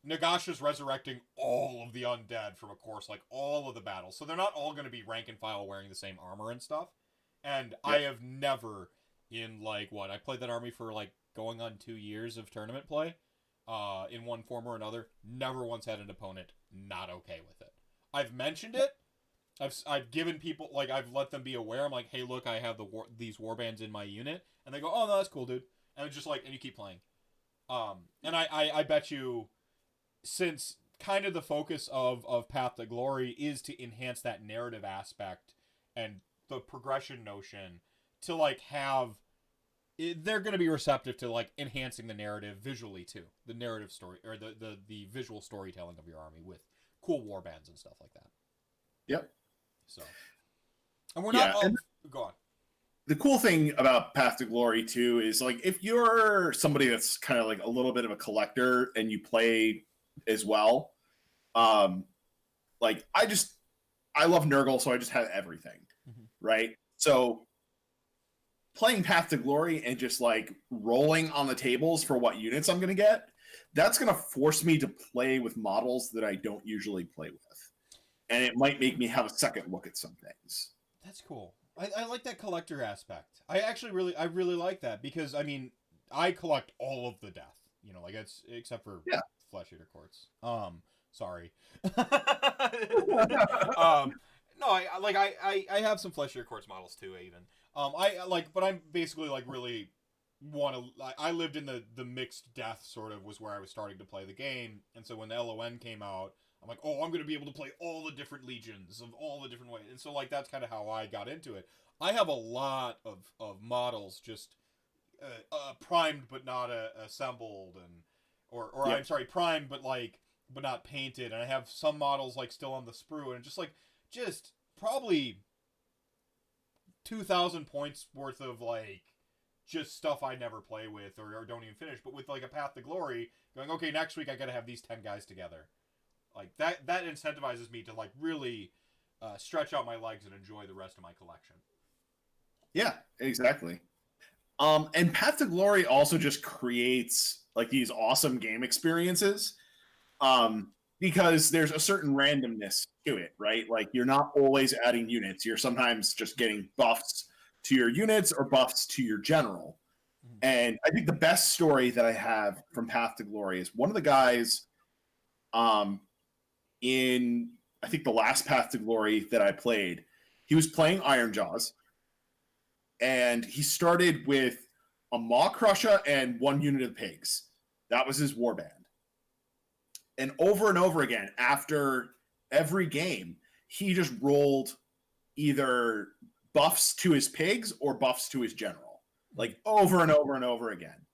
Nagash is resurrecting all of the undead from a course, like all of the battles. So they're not all going to be rank and file wearing the same armor and stuff. And I have never, in like, I played that army for like going on 2 years of tournament play, in one form or another, never once had an opponent not okay with it. I've mentioned it. I've given people, like, I've let them be aware. I'm like, hey, look, I have these warbands in my unit. And they go, oh, no, that's cool, dude. And it's just like, and you keep playing. And I bet you, since kind of the focus of Path to Glory is to enhance that narrative aspect and the progression notion to like have they're going to be receptive to like enhancing the narrative visually too, the narrative story or the visual storytelling of your army with cool war bands and stuff like that. Yep. So, and we're not. And go on. the cool thing about Path to Glory too is like if you're somebody that's kind of like a little bit of a collector and you play as well, like I love Nurgle, so I just have everything, right? So playing Path to Glory and just like rolling on the tables for what units I'm going to get, that's going to force me to play with models that I don't usually play with. And it might make me have a second look at some things. That's cool. I like that collector aspect. I really like that because I mean, I collect all of the death, you know, like it's except for Flesh Eater Quartz. Sorry. No, I have some Flesh Eater Quartz models too, even. But I'm basically like really I lived in the mixed death sort of was where I was starting to play the game, and so when the LON came out, I'm like, oh, I'm going to be able to play all the different legions of all the different ways, and so like that's kind of how I got into it. I have a lot of models just primed but not assembled, and or I'm sorry, primed but not painted, and I have some models like still on the sprue, and just probably 2,000 points worth of like just stuff I never play with or don't even finish, but with like a Path to Glory going, okay, next week I gotta have these 10 guys together. Like that incentivizes me to like really stretch out my legs and enjoy the rest of my collection. Yeah, exactly. And Path to Glory also just creates like these awesome game experiences. Because there's a certain randomness to it, right? Like you're not always adding units. You're sometimes just getting buffs to your units or buffs to your general. And I think the best story that I have from Path to Glory is one of the guys in, I think the last Path to Glory that I played, he was playing Iron Jaws. And he started with a Maw Crusher and one unit of pigs. That was his warband. And over again, after every game, he just rolled either buffs to his pigs or buffs to his general, like over and over again.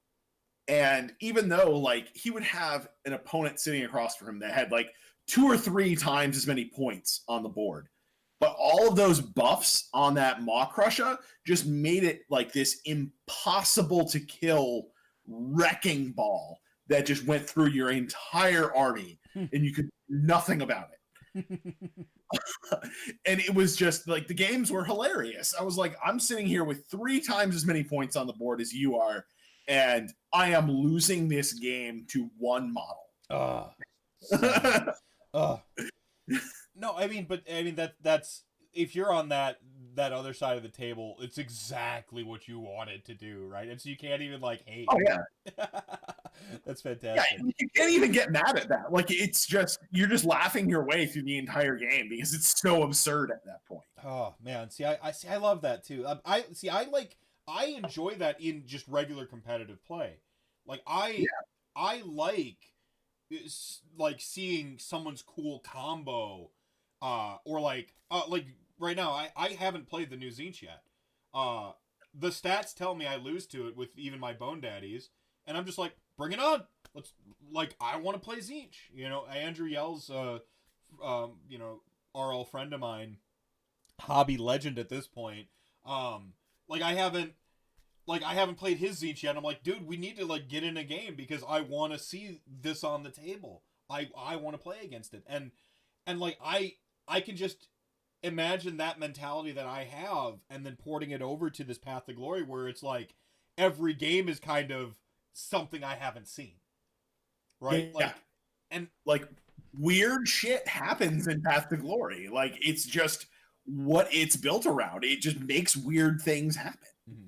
And even though like he would have an opponent sitting across from him that had like 2 or 3 times as many points on the board, but all of those buffs on that Maw Crusher just made it like this impossible to kill wrecking ball that just went through your entire army and you could do nothing about it. And it was just like the games were hilarious. I was like, I'm sitting here with 3 times as many points on the board as you are, and I am losing this game to one model. No, I mean that's if you're on that other side of the table, it's exactly what you wanted to do, right? And so you can't even like hate. Oh yeah. That's fantastic. Yeah, you can't even get mad at that. Like it's just you're just laughing your way through the entire game because it's so absurd at that point. Oh man, see, I love that too. I enjoy that in just regular competitive play. Like I like seeing someone's cool combo, or like right now I haven't played the new Zinch yet. The stats tell me I lose to it with even my Bone Daddies, and I'm just like, bring it on. Let's I want to play Zinch. You know, Andrew Yell's RL friend of mine, hobby legend at this point. I haven't played his Zinch yet. I'm like, dude, we need to like get in a game because I want to see this on the table. I want to play against it, and like I can just imagine that mentality that I have, and then porting it over to this Path to Glory where it's like every game is kind of something I haven't seen, right? Yeah. And like weird shit happens in Path to Glory. Like it's just what it's built around. It just makes weird things happen. Mm-hmm.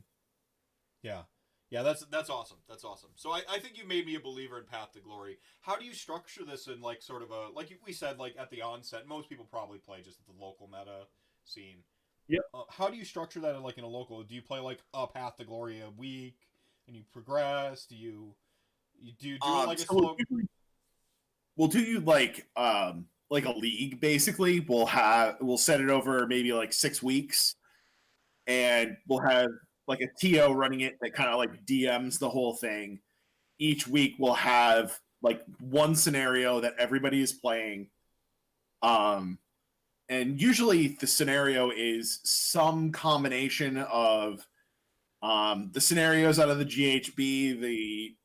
Yeah, that's awesome. That's awesome. So I think you made me a believer in Path to Glory. How do you structure this in like sort of a, like we said, like at the onset, most people probably play just at the local meta scene. Yep. How do you structure that in a local? Do you play like a Path to Glory a week and you progress? Do you do it like a slow? we'll do like a league basically. We'll set it over maybe like 6 weeks, and we'll have like a TO running it that kind of like DMs the whole thing. Each week we'll have like one scenario that everybody is playing. And usually the scenario is some combination of the scenarios out of the GHB, the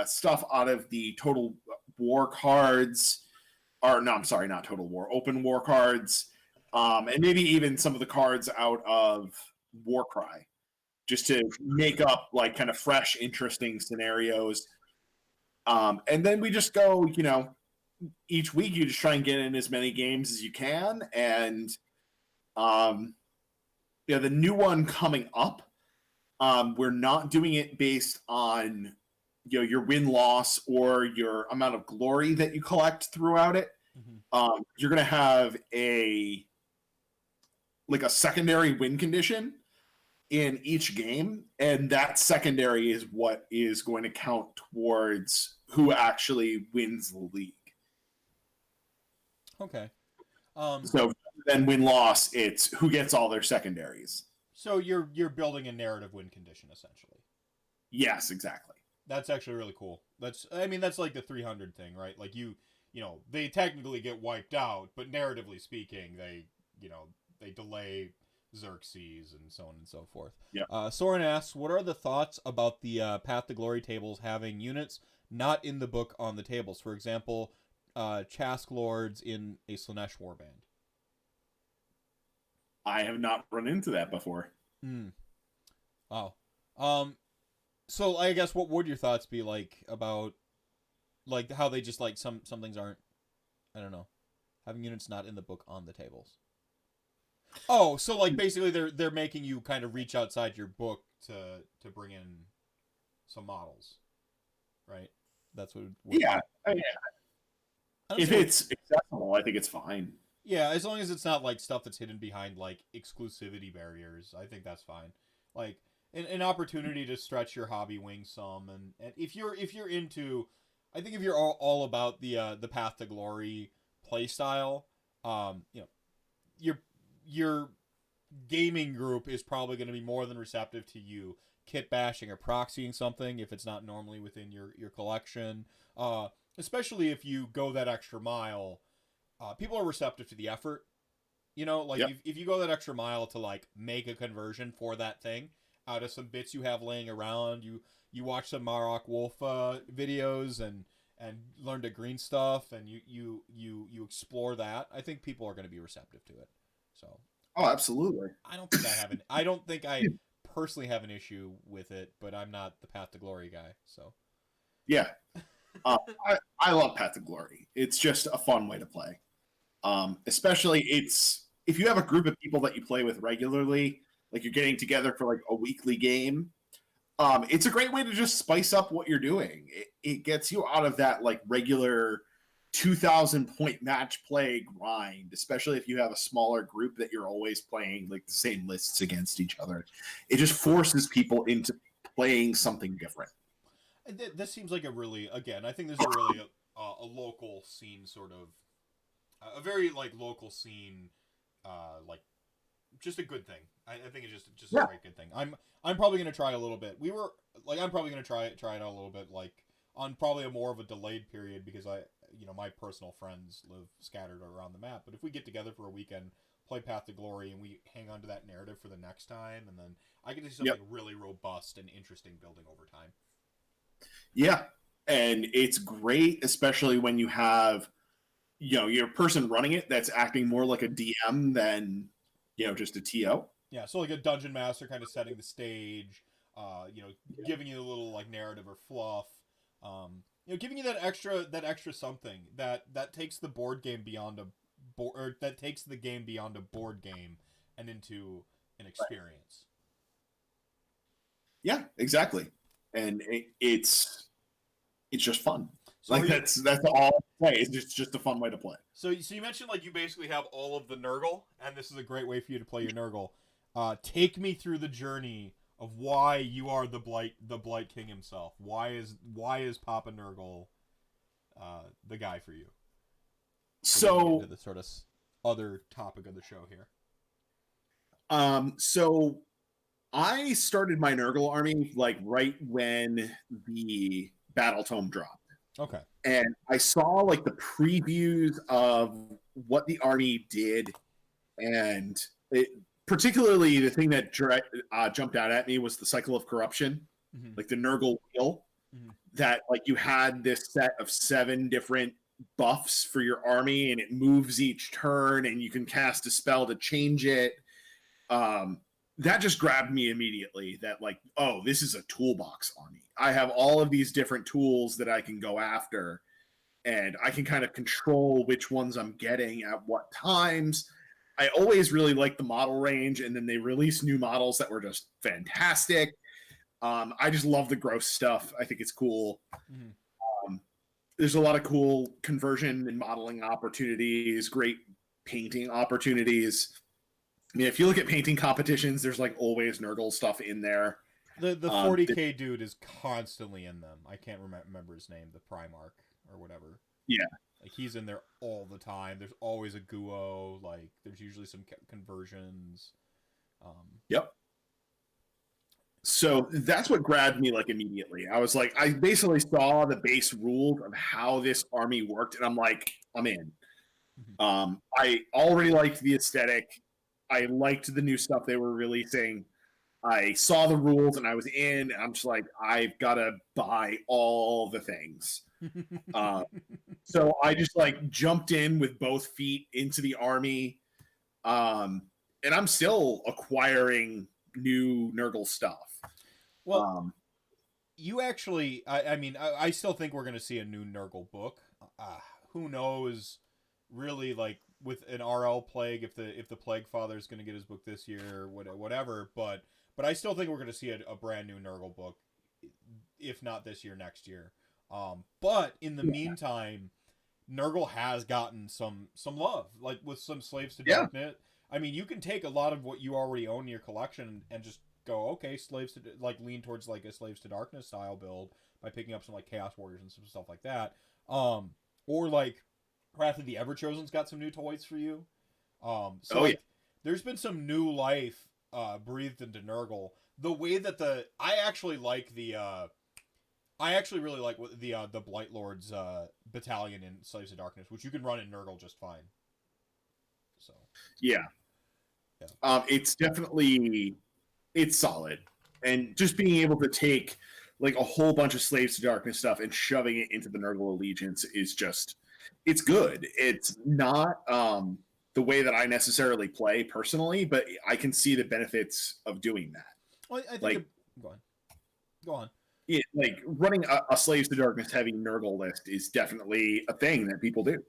stuff out of the Total War cards, or no, I'm sorry, not Total War, Open War cards, and maybe even some of the cards out of Warcry, just to make up like kind of fresh, interesting scenarios. And then we just go, each week you just try and get in as many games as you can. And the new one coming up, we're not doing it based on your win-loss or your amount of glory that you collect throughout it. Mm-hmm. You're going to have a secondary win condition in each game, and that secondary is what is going to count towards who actually wins the league. Okay. So then win-loss, it's who gets all their secondaries. So you're building a narrative win condition essentially. Yes, exactly. That's actually really cool. That's like the 300 thing, right? Like they technically get wiped out, but narratively speaking, they delay Xerxes and so on and so forth. Yeah. Soren asks, what are the thoughts about the Path to Glory tables having units not in the book on the tables? For example, Chask Lords in a Slaanesh warband. I have not run into that before. Oh. So I guess what would your thoughts be like about like how they just like some things aren't, I don't know, having units not in the book on the tables? Oh, so like basically they're making you kind of reach outside your book to bring in some models, right? That's what. Yeah. If it's accessible, I think it's fine. Yeah, as long as it's not like stuff that's hidden behind like exclusivity barriers, I think that's fine. Like an opportunity to stretch your hobby wing some, and if you're into, I think if you're all about the Path to Glory play style, your gaming group is probably going to be more than receptive to you kit bashing or proxying something if it's not normally within your collection. Especially if you go that extra mile, people are receptive to the effort. Yep. If you go that extra mile to like make a conversion for that thing out of some bits you have laying around, you watch some Marok Wolf videos and learn to green stuff, and you explore that. I think people are going to be receptive to it. So. Oh, absolutely. I don't think I personally have an issue with it, but I'm not the Path to Glory guy. So. Yeah. I love Path to Glory. It's just a fun way to play. Especially if you have a group of people that you play with regularly, like you're getting together for like a weekly game. It's a great way to just spice up what you're doing. It gets you out of that like regular 2,000 point match play grind, especially if you have a smaller group that you're always playing like the same lists against each other. It just forces people into playing something different. This seems like I think this is really a local scene sort of, a very like local scene, like just a good thing. I think it's just a great good thing. I'm probably gonna try a little bit. I'm probably gonna try it out a little bit, like on probably a more of a delayed period because my personal friends live scattered around the map. But if we get together for a weekend, play Path to Glory, and we hang on to that narrative for the next time, and then I get to see something really robust and interesting building over time. Yeah, and it's great, especially when you have, your person running it that's acting more like a DM than, just a TO. Yeah, so like a dungeon master kind of setting the stage, giving you a little like narrative or fluff, giving you that extra something that takes the board game beyond that takes the game beyond a board game and into an experience. Yeah, exactly, and it's just fun. So like that's all I say. It's just a fun way to play. So you mentioned like you basically have all of the Nurgle, and this is a great way for you to play your Nurgle. Take me through the journey of why you are the Blight King himself. Why is Papa Nurgle the guy for you? So into the sort of other topic of the show here. So I started my Nurgle army like right when the Battle Tome dropped. Okay. And I saw like the previews of what the army did, and particularly the thing that jumped out at me was the cycle of corruption, like the Nurgle wheel. That like you had this set of 7 different buffs for your army, and it moves each turn, and you can cast a spell to change it. That just grabbed me immediately. That like, oh, this is a toolbox army. I have all of these different tools that I can go after, and I can kind of control which ones I'm getting at what times. I always really liked the model range, and then they released new models that were just fantastic. I just love the gross stuff. I think it's cool. There's a lot of cool conversion and modeling opportunities, great painting opportunities. I mean, if you look at painting competitions, there's like always Nurgle stuff in there. The 40K dude is constantly in them. I can't remember his name, the Primarch or whatever. Yeah. Like, he's in there all the time. There's always a Guo. Like, there's usually some conversions. Yep. So that's what grabbed me like immediately. I was like, I basically saw the base rules of how this army worked, and I'm like, I'm in. I already liked the aesthetic. I liked the new stuff they were releasing. I saw the rules and I was in, and I'm just like, I've got to buy all the things. So I just like jumped in with both feet into the army. And I'm still acquiring new Nurgle stuff. Well, you actually, I mean, I still think we're going to see a new Nurgle book. Who knows, really, like, with an RL Plague, if the Plague Father is going to get his book this year, whatever, but I still think we're going to see a brand new Nurgle book, if not this year, next year. But in the meantime, Nurgle has gotten some love, like with some Slaves to Darkness. I mean, you can take a lot of what you already own in your collection and just go, okay, Slaves to, like, lean towards like a Slaves to Darkness style build by picking up some like Chaos Warriors and some stuff like that. Or like Wrath of the Everchosen's got some new toys for you. There's been some new life breathed into Nurgle. The way that I actually really like the Blight Lords battalion in Slaves of Darkness, which you can run in Nurgle just fine. So yeah. It's definitely solid, and just being able to take like a whole bunch of Slaves to Darkness stuff and shoving it into the Nurgle Allegiance is just, it's good. It's not the way that I necessarily play personally, but I can see the benefits of doing that. Well, I think go on. Yeah, like running a Slaves to Darkness heavy Nurgle list is definitely a thing that people do.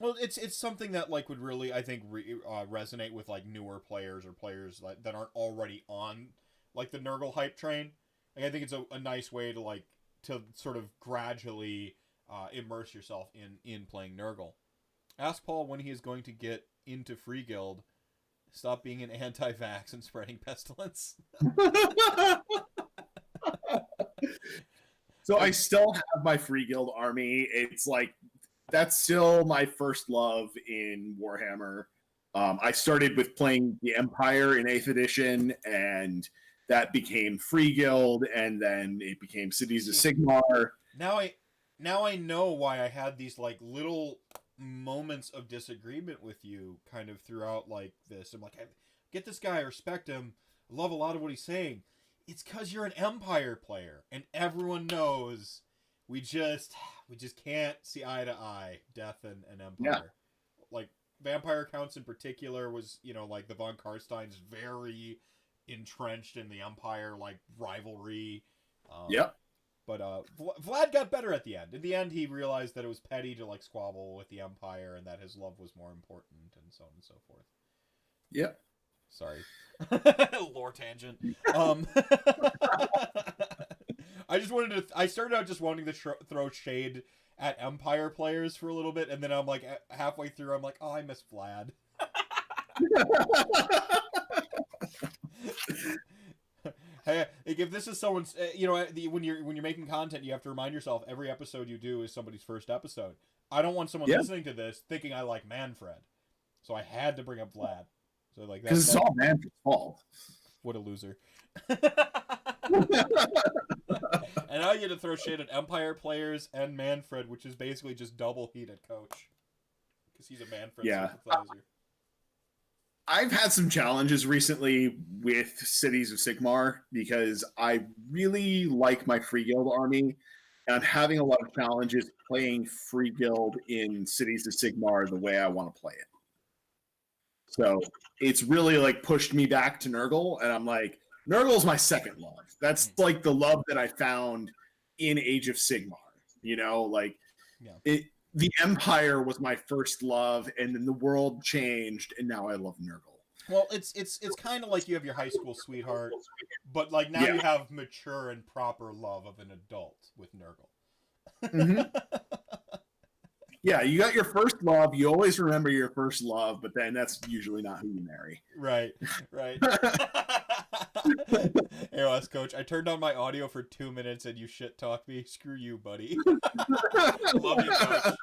Well, it's something that like would really, I think, resonate with like newer players or players that aren't already on like the Nurgle hype train. Like, I think it's a nice way to sort of gradually immerse yourself in playing Nurgle. Ask Paul when he is going to get into Free Guild. Stop being an anti-vax and spreading pestilence. So I still have my Free Guild army. It's like, that's still my first love in Warhammer. I started with playing the Empire in 8th edition, and that became Free Guild, and then it became Cities of Sigmar. Now I know why I had these like little moments of disagreement with you kind of throughout like this. I'm like, I get this guy, I respect him, I love a lot of what he's saying. It's because you're an Empire player, and everyone knows we just can't see eye to eye, Death and Empire. Yeah. Like, Vampire Counts in particular was, like the Von Karstein's very entrenched in the Empire, like, rivalry. Yep. But Vlad got better at the end. In the end, he realized that it was petty to, like, squabble with the Empire, and that his love was more important, and so on and so forth. Yep. Sorry. Lore tangent. I started out just wanting to throw shade at Empire players for a little bit, and then I'm like, halfway through, I'm like, oh, I miss Vlad. Hey, like, if this is someone's, when you're making content, you have to remind yourself every episode you do is somebody's first episode. I don't want someone Yeah. listening to this thinking I like Manfred. So I had to bring up Vlad. So like Because it's all Manfred's fault. What a loser. And now you get to throw shade at Empire players and Manfred, which is basically just double heat at coach. Because he's a Manfred sympathizer. I've had some challenges recently with Cities of Sigmar because I really like my Free Guild army. And I'm having a lot of challenges playing Free Guild in Cities of Sigmar the way I want to play it. So it's really like pushed me back to Nurgle, and I'm like, Nurgle's my second love. That's like the love that I found in Age of Sigmar. You know, like the Empire was my first love, and then the world changed, and now I love Nurgle. Well, it's kind of like you have your high school sweetheart, but like now you have mature and proper love of an adult with Nurgle. Mm-hmm. Yeah, you got your first love. You always remember your first love, but then that's usually not who you marry. Right. AOS coach, I turned on my audio for 2 minutes and you shit talk me. Screw you, buddy. Love you, coach.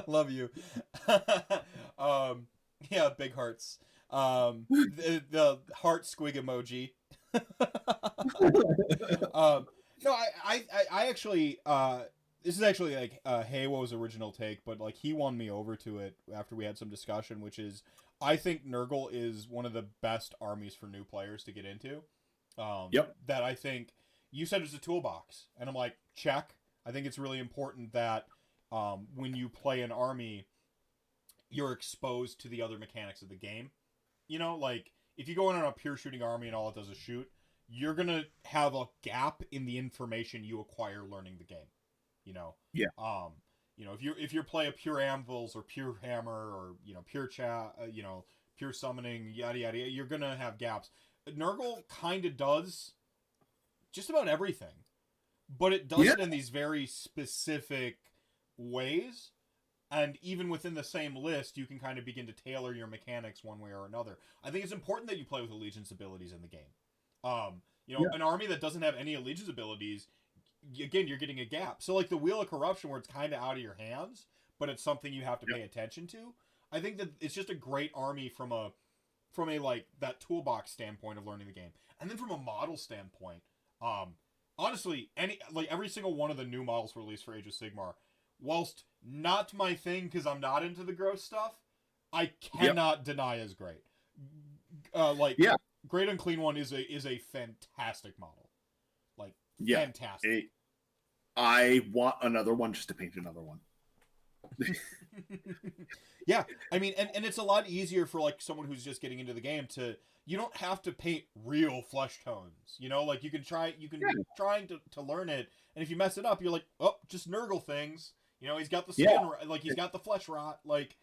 Love you. Yeah, big hearts. The heart squig emoji. No, I actually this is actually like Haywo's original take, but like he won me over to it after we had some discussion, which is I think Nurgle is one of the best armies for new players to get into. That I think you said it's a toolbox, and I'm like, check. I think it's really important that when you play an army, you're exposed to the other mechanics of the game. You know, like if you go in on a pure shooting army and all it does is shoot, you're gonna have a gap in the information you acquire learning the game. You know, you know, if you play a pure anvils or pure hammer or pure pure summoning, yada yada, you're gonna have gaps. Nurgle kind of does just about everything, but it does it in these very specific ways. And even within the same list, you can kind of begin to tailor your mechanics one way or another. I think it's important that you play with allegiance abilities in the game. An army that doesn't have any allegiance abilities, again, you're getting a gap. So like the Wheel of Corruption, where it's kind of out of your hands, but it's something you have to pay attention to. I think that it's just a great army from a like that toolbox standpoint of learning the game, and then from a model standpoint. Honestly, every single one of the new models released for Age of Sigmar, whilst not my thing because I'm not into the gross stuff, I cannot deny is great. Great Unclean One is a fantastic model. Like fantastic. I want another one just to paint another one. Yeah, I mean, and it's a lot easier for like someone who's just getting into the game you don't have to paint real flesh tones, like you can be trying to learn it, and if you mess it up, you're like, oh, just Nurgle things, he's got the skin, like he's got the flesh rot, like,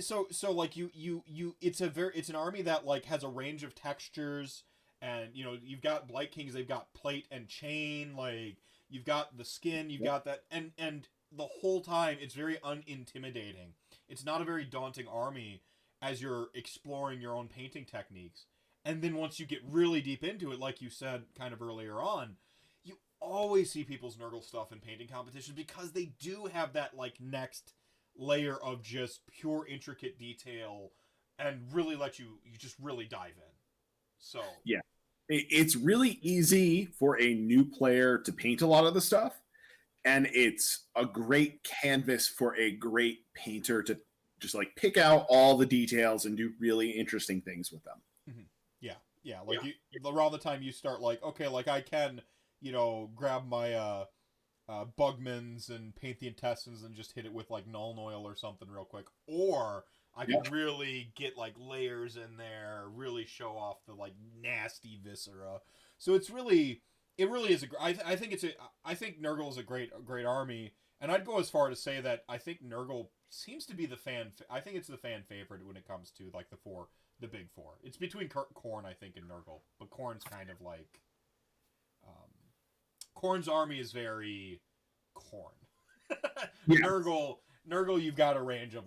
so like it's an army that like has a range of textures, and you've got Blight Kings, they've got plate and chain, like you've got the skin, you've got that, and the whole time it's very unintimidating. It's not a very daunting army as you're exploring your own painting techniques. And then once you get really deep into it, like you said kind of earlier on, you always see people's Nurgle stuff in painting competitions because they do have that like next layer of just pure intricate detail and really let you just really dive in. So yeah, it's really easy for a new player to paint a lot of the stuff. And it's a great canvas for a great painter to just like pick out all the details and do really interesting things with them. Mm-hmm. Yeah. Like around the time you start like, okay, like I can, grab my Bugmans and paint the intestines and just hit it with like Nuln Oil or something real quick. Or I can really get like layers in there, really show off the like nasty viscera. So it really is I think Nurgle is a great army, and I'd go as far to say that I think Nurgle seems to be I think it's the fan favorite when it comes to like the big four. It's between Khorne, I think, and Nurgle, but Khorne's kind of like Khorne's army is very Khorne. Yes. Nurgle, you've got a range of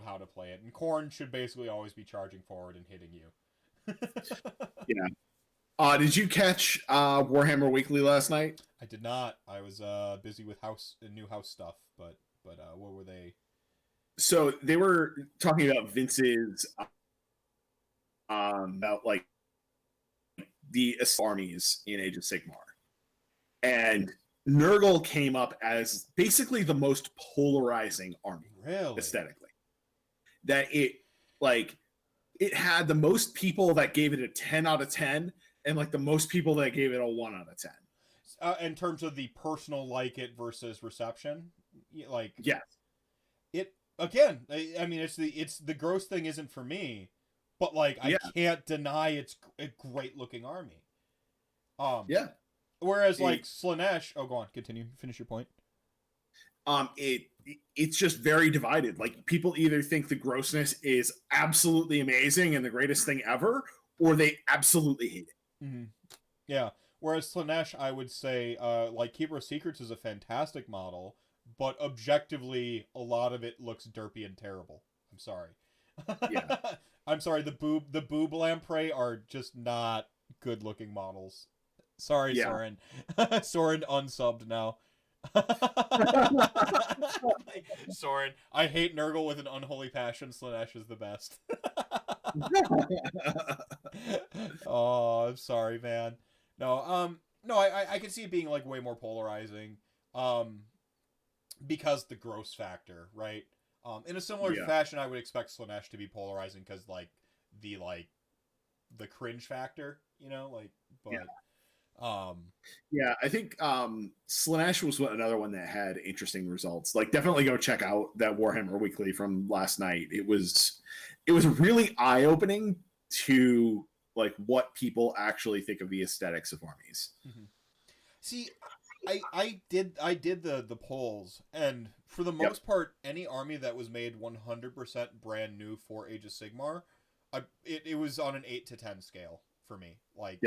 how to play it, and Khorne should basically always be charging forward and hitting you. Yeah. Did you catch Warhammer Weekly last night? I did not. I was busy with new house stuff, but what were they? So they were talking about Vince's about like the armies in Age of Sigmar, and Nurgle came up as basically the most polarizing army, Really? aesthetically. That it had the most people that gave it a 10 out of 10, and like the most people that gave it a 1 out of 10. In terms of the personal like it versus reception, like yes, it again. I mean, it's the gross thing isn't for me, but like I can't deny it's a great looking army. Yeah. Whereas like Slaanesh, go on, continue, finish your point. It's just very divided. Like people either think the grossness is absolutely amazing and the greatest thing ever, or they absolutely hate it. Mm-hmm. Yeah. Whereas Slaanesh, I would say, like Keeper of Secrets is a fantastic model, but objectively, a lot of it looks derpy and terrible. I'm sorry. Yeah. I'm sorry. The boob lamprey are just not good looking models. Sorry, Yeah. Soren. Soren unsubbed now. Soren, I hate Nurgle with an unholy passion. Slaanesh is the best. Oh, I'm sorry, man. No, I can see it being like way more polarizing, because the gross factor, right? In a similar fashion, I would expect Slaanesh to be polarizing because the cringe factor, but. Yeah, I think Slaanesh was another one that had interesting results. Like, definitely go check out that Warhammer Weekly from last night. It was really eye opening to like what people actually think of the aesthetics of armies. Mm-hmm. See, I did the polls, and for the most part, any army that was made 100% brand new for Age of Sigmar, it was on an 8 to 10 scale for me. Like,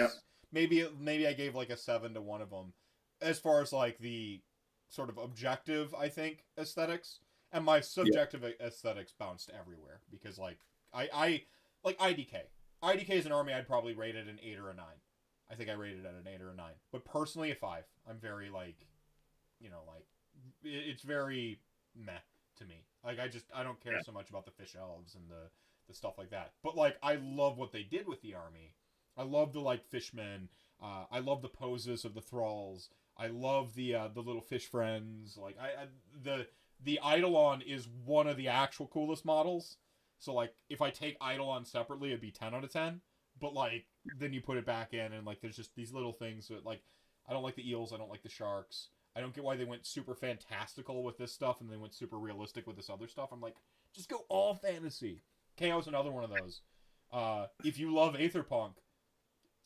maybe I gave like a 7 to one of them, as far as like the sort of objective, I think, aesthetics, and my subjective aesthetics bounced everywhere because like I like IDK. IDK is an army I'd probably rate it an 8 or a 9. I think I rated it at an 8 or a 9. But personally, a 5. I'm very, it's very meh to me. Like, I don't care so much about the fish elves and the stuff like that. But, like, I love what they did with the army. I love the, like, fishmen. I love the poses of the thralls. I love the little fish friends. Like, the Eidolon is one of the actual coolest models. So, like, if I take Eidolon separately, it'd be 10 out of 10. But, like, then you put it back in, and, like, there's just these little things that, like, I don't like the eels, I don't like the sharks. I don't get why they went super fantastical with this stuff, and they went super realistic with this other stuff. I'm like, just go all fantasy. KO's another one of those. If you love Aetherpunk,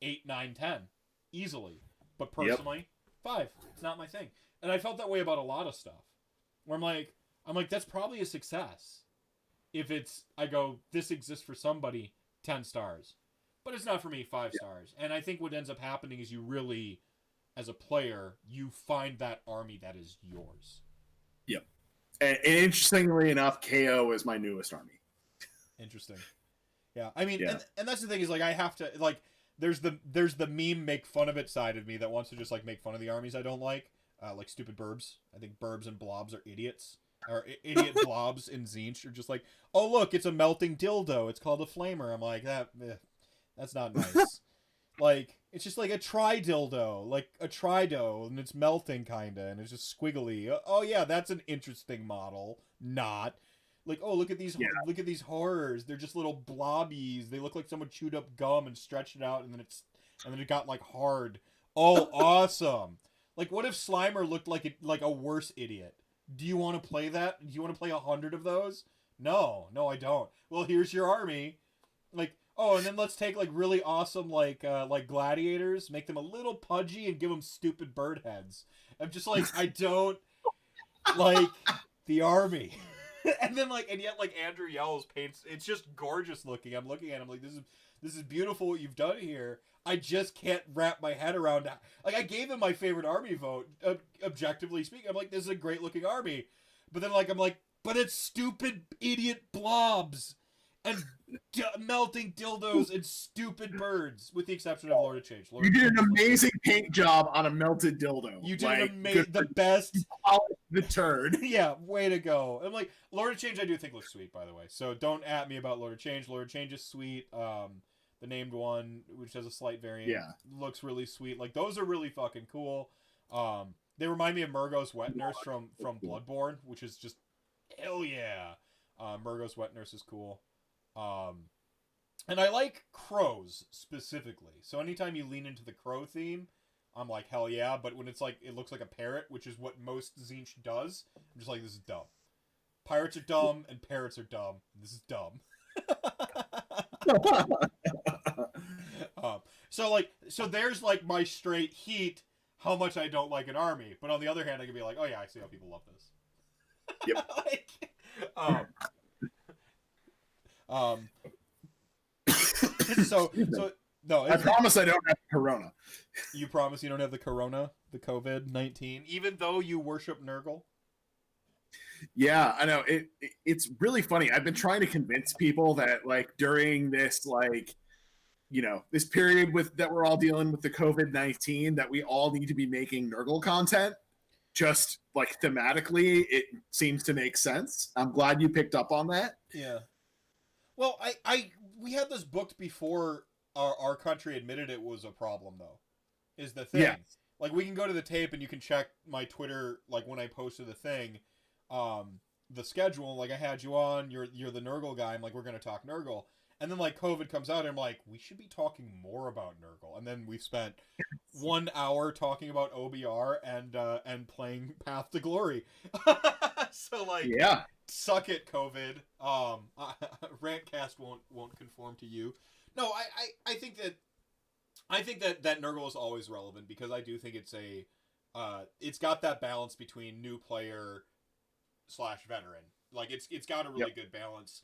8, 9, 10. Easily. But personally, 5. It's not my thing. And I felt that way about a lot of stuff. Where I'm like, that's probably a success. If I go, this exists for somebody, 10 stars. But it's not for me, 5 stars. And I think what ends up happening is you really, as a player, you find that army that is yours. Yep. And interestingly enough, KO is my newest army. Interesting. Yeah. I mean, and that's the thing is, like, I have to, like, there's the meme make fun of it side of me that wants to just, like, make fun of the armies I don't like stupid burbs. I think burbs and blobs are idiots. Or idiot blobs in Tzeentch are just like, oh, look, it's a melting dildo. It's called a flamer. I'm like, that's not nice. Like, it's just like a tri-dildo, like a trido, and it's melting, kind of, and it's just squiggly. Oh, yeah, that's an interesting model. Not. Like, oh, look at these horrors. They're just little blobbies. They look like someone chewed up gum and stretched it out, and then it got, like, hard. Oh, awesome. Like, what if Slimer looked like a worse idiot? Do you want to play that? Do you want to play 100 of those? No, I don't. Well, here's your army. Like, oh, and then let's take, like, really awesome, like gladiators, make them a little pudgy, and give them stupid bird heads. I'm just like, I don't like the army. And yet, Andrew Yells paints, it's just gorgeous looking. I'm looking at him like, this is beautiful what you've done here. I just can't wrap my head around that. Like, I gave him my favorite army vote, objectively speaking. I'm like, this is a great looking army. But then, I'm like, but it's stupid idiot blobs. And melting dildos and stupid birds, with the exception of Lord of Change. You did an amazing paint job on a melted dildo. You did the best. The turd. Yeah, way to go. And like Lord of Change, I do think looks sweet, by the way. So don't at me about Lord of Change. Lord of Change is sweet. The named one, which has a slight variant, looks really sweet. Like those are really fucking cool. They remind me of Murgo's Wet Nurse from Bloodborne, which is just hell yeah. Murgo's Wet Nurse is cool. And I like crows specifically. So anytime you lean into the crow theme, I'm like, hell yeah. But when it's like, it looks like a parrot, which is what most Tzeentch does, I'm just like, this is dumb. Pirates are dumb, and parrots are dumb. This is dumb. So there's like my straight heat, how much I don't like an army. But on the other hand, I can be like, oh yeah, I see how people love this. Yep. No. I promise I don't have corona. You promise you don't have the corona, the COVID-19, even though you worship Nurgle? Yeah, I know. It's really funny. I've been trying to convince people that like during this this period that we're all dealing with the COVID-19, that we all need to be making Nurgle content. Just like thematically, it seems to make sense. I'm glad you picked up on that. Yeah. Well, we had this booked before our country admitted it was a problem, though, is the thing. Yeah. Like, we can go to the tape and you can check my Twitter, like, when I posted the thing, the schedule, like, I had you on, you're the Nurgle guy, I'm like, we're going to talk Nurgle. And then, like, COVID comes out, and I'm like, we should be talking more about Nurgle. And then we've spent 1 hour talking about OBR and playing Path to Glory. So, like, yeah. Suck it, COVID. RantCast won't conform to you. No, I think that Nurgle is always relevant, because I do think it's got that balance between new player / veteran. Like it's got a really good balance.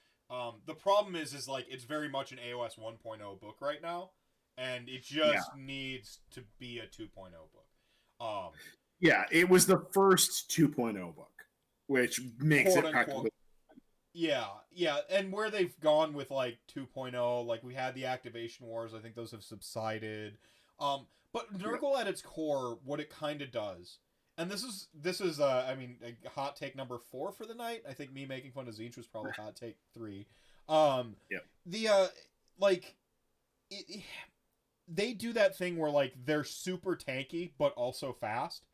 The problem is like it's very much an AOS 1.0 book right now, and it just needs to be a 2.0 book. Yeah, it was the first 2.0 book, which makes it practically. Yeah, and where they've gone with like 2.0, like we had the activation wars, I think those have subsided. But Nurgle at its core, what it kind of does, and this is I mean, a hot take number 4 for the night. I think me making fun of Tzeentch was probably hot take 3. They do that thing where like they're super tanky but also fast.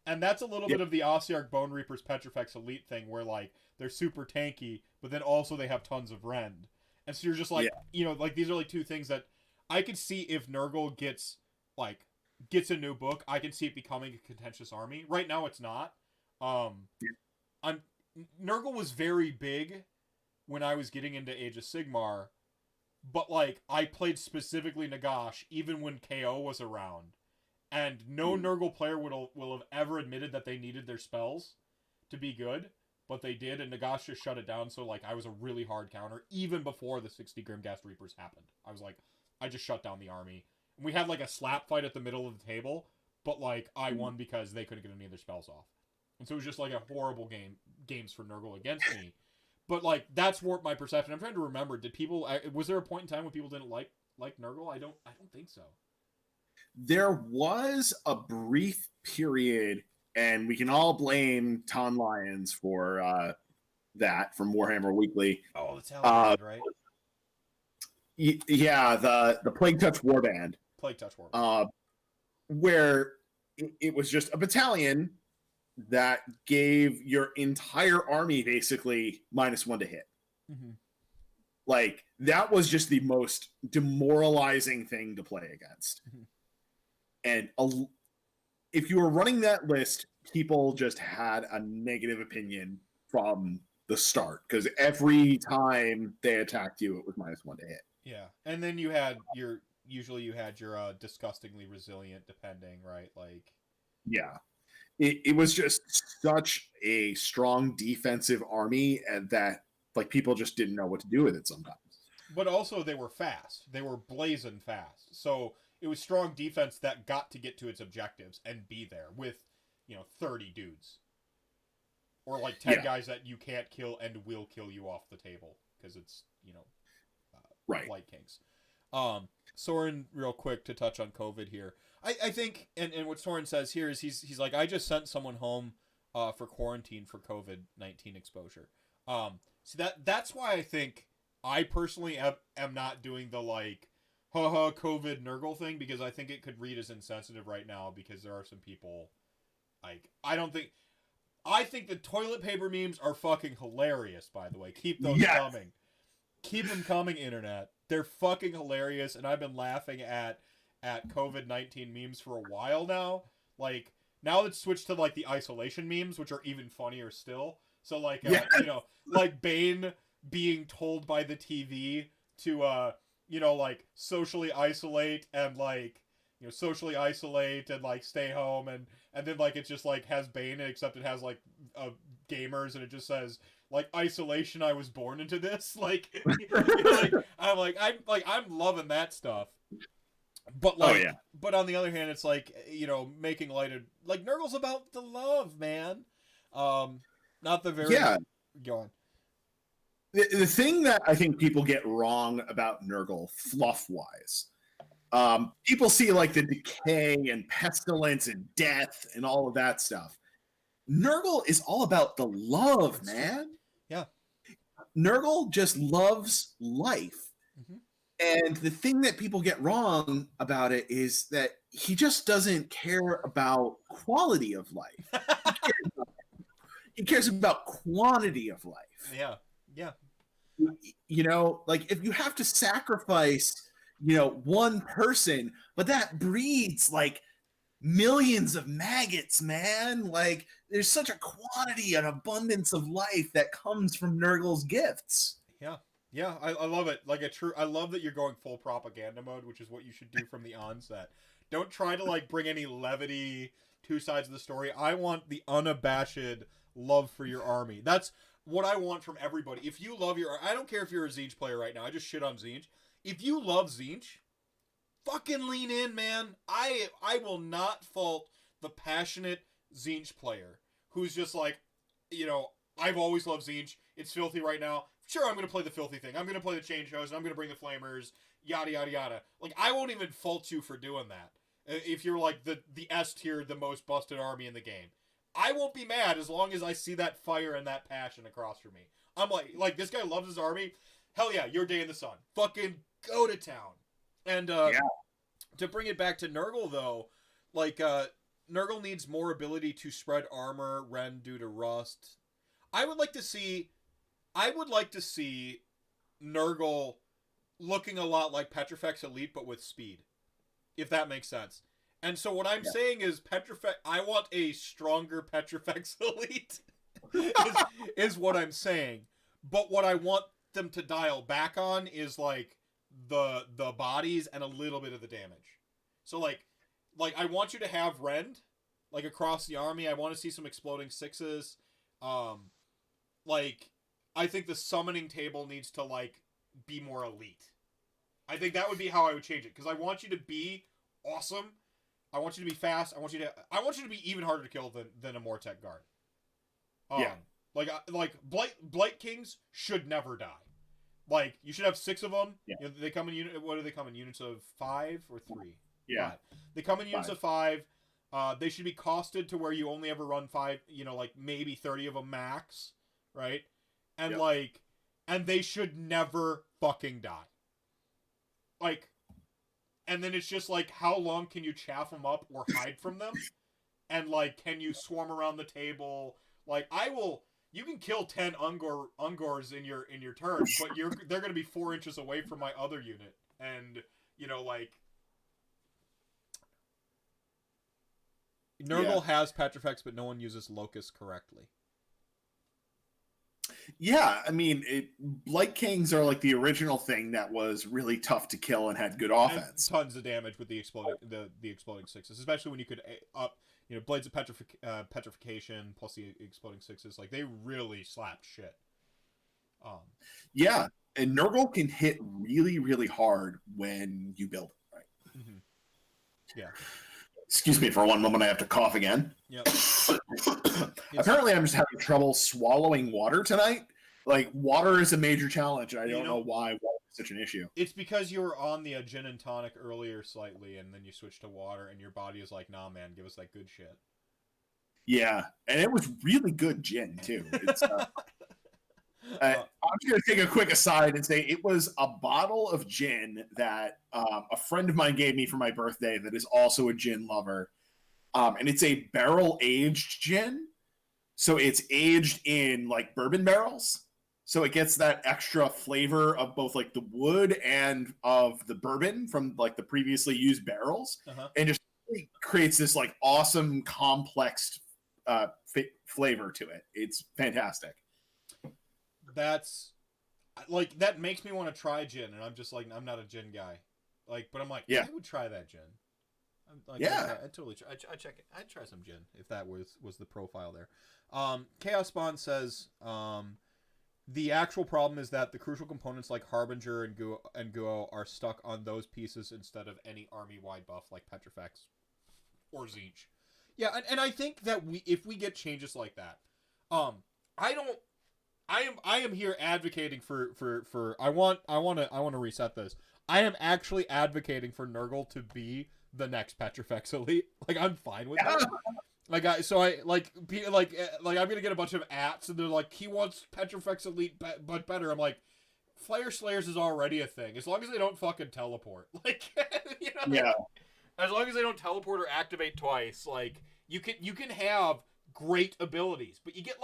And that's a little bit of the Ossiarch Bone Reapers Petrifex Elite thing, where like they're super tanky, but then also they have tons of rend. And so you're just like, like these are like two things that I could see if Nurgle gets a new book, I can see it becoming a contentious army. Right now it's not. Nurgle was very big when I was getting into Age of Sigmar, but like I played specifically Nagash even when KO was around. And no Nurgle player will have ever admitted that they needed their spells to be good, but they did, and Nagash just shut it down, so like I was a really hard counter, even before the 60 Grimghast Reapers happened. I was like, I just shut down the army. And we had like a slap fight at the middle of the table, but like I won because they couldn't get any of their spells off. And so it was just like a horrible games for Nurgle against me. But like that's warped my perception. I'm trying to remember, was there a point in time when people didn't like Nurgle? I don't think so. There was a brief period, and we can all blame Ton Lions for that from Warhammer Weekly. Oh, the Talon, right? Yeah, the Plague Touch Warband. Plague Touch Warband. Where it was just a battalion that gave your entire army basically -1 to hit. Mm-hmm. Like, that was just the most demoralizing thing to play against. Mm-hmm. And if you were running that list, people just had a negative opinion from the start, because every time they attacked you, it was -1 to hit. Yeah, and then you had your disgustingly resilient, depending, right? Like, yeah, it was just such a strong defensive army, and that like people just didn't know what to do with it sometimes. But also they were fast. They were blazing fast. So it was strong defense that got to get to its objectives and be there with, 30 dudes. Or like 10 guys that you can't kill and will kill you off the table. Because it's, Right. Blight Kings. Soren, real quick to touch on COVID here. I think, and what Soren says here is he's like, I just sent someone home for quarantine for COVID-19 exposure. So that's why I think I personally am not doing the like, haha, COVID Nurgle thing, because I think it could read as insensitive right now, because there are some people, like, I think the toilet paper memes are fucking hilarious, by the way. Keep those coming. Keep them coming, internet. They're fucking hilarious, and I've been laughing at COVID-19 memes for a while now. Like, now it's switched to, like, the isolation memes, which are even funnier still. So, like, you know, like Bane being told by the TV to, you know, like, socially isolate and, like, stay home, and then, like, it just, like, has Bane, except it has, like, gamers, and it just says, like, isolation, I was born into this. Like, you know, I'm loving that stuff. But, like, but on the other hand, it's like, you know, making light of, like, Nurgle's about the love, man. Not the very... Yeah. Go on. The thing that I think people get wrong about Nurgle, fluff-wise, people see, like, the decay and pestilence and death and all of that stuff. Nurgle is all about the love, man. Yeah. Nurgle just loves life. Mm-hmm. And the thing that people get wrong about it is that he just doesn't care about quality of life. He cares about quantity of life. Yeah. Yeah. You know, like, if you have to sacrifice, you know, one person, but that breeds, like, millions of maggots, man. Like, there's such a quantity and abundance of life that comes from Nurgle's gifts. Yeah. Yeah, I love it. Like, I love that you're going full propaganda mode, which is what you should do from the onset. Don't try to, like, bring any levity, two sides of the story. I want the unabashed love for your army. That's what I want from everybody. If you love your... I don't care if you're a Tzeentch player right now. I just shit on Tzeentch. If you love Tzeentch, fucking lean in, man. I will not fault the passionate Tzeentch player who's just like, you know, I've always loved Tzeentch. It's filthy right now. Sure, I'm going to play the filthy thing. I'm going to play the chain shows, and I'm going to bring the flamers, yada, yada, yada. Like, I won't even fault you for doing that. If you're, like, the S tier, the most busted army in the game. I won't be mad as long as I see that fire and that passion across from me. I'm like, this guy loves his army. Hell yeah, your day in the sun. Fucking go to town. And, to bring it back to Nurgle, though, like, Nurgle needs more ability to spread armor, rend due to rust. I would like to see Nurgle looking a lot like Petrifex Elite, but with speed, if that makes sense. And so what I'm saying is I want a stronger Petrifex Elite, is what I'm saying. But what I want them to dial back on is, like, the bodies and a little bit of the damage. So, like I want you to have rend, like, across the army. I want to see some exploding sixes. Like, I think the summoning table needs to, like, be more elite. I think that would be how I would change it, because I want you to be awesome. I want you to be fast. I want you to be even harder to kill than a Mortek guard. Like Blight Kings should never die. Like, you should have 6 of them. Yeah. You know, they come in what do they come in, units of 5 or 3? Yeah. 5. They come in units of 5. They should be costed to where you only ever run 5, you know, like maybe 30 of them max, right? And and they should never fucking die. Like, and then it's just like, how long can you chaff them up or hide from them? And, like, can you swarm around the table? Like, you can kill 10 Ungors in your turn, but they're going to be 4 inches away from my other unit. And, you know, like, Nurgle has Petrifex, but no one uses Locust correctly. Yeah, I mean, Blight Kings are like the original thing that was really tough to kill and had good offense. And tons of damage with the exploding sixes, especially when you could up, you know, Blades of Petrification plus the exploding sixes. Like, they really slapped shit. Yeah, and Nurgle can hit really, really hard when you build it right. Mm-hmm. Yeah. Excuse me for one moment, I have to cough again. Yep. Apparently, I'm just having trouble swallowing water tonight. Like, water is a major challenge, and I don't know why water such an issue. It's because you were on the gin and tonic earlier slightly, and then you switched to water, and your body is like, nah, man, give us that good shit. Yeah, and it was really good gin too. It's, I'm just going to take a quick aside and say it was a bottle of gin that a friend of mine gave me for my birthday that is also a gin lover. And it's a barrel-aged gin. So it's aged in, like, bourbon barrels. So it gets that extra flavor of both, like, the wood and of the bourbon from, like, the previously used barrels. And just creates this, like, awesome, complex flavor to it. It's fantastic. That's like, that makes me want to try gin, and I'm just like, I'm not a gin guy, like, but I'm like, yeah, I would try that gin. I'm like, yeah, I'd totally try. I'd check it. I'd try some gin if that was the profile there. Chaos Spawn says the actual problem is that the crucial components like Harbinger and Guo are stuck on those pieces instead of any army wide buff like Petrifex or Tzeentch. Yeah, and I think that if we get changes like that, I am here advocating for I want to reset this. I am actually advocating for Nurgle to be the next Petrifex elite. Like, I'm fine with that. Like, I'm gonna get a bunch of ats and they're like, he wants Petrifex elite but better. I'm like, Flare Slayers is already a thing as long as they don't fucking teleport. Like, you know, yeah. As long as they don't teleport or activate twice, like, you can have great abilities, but you get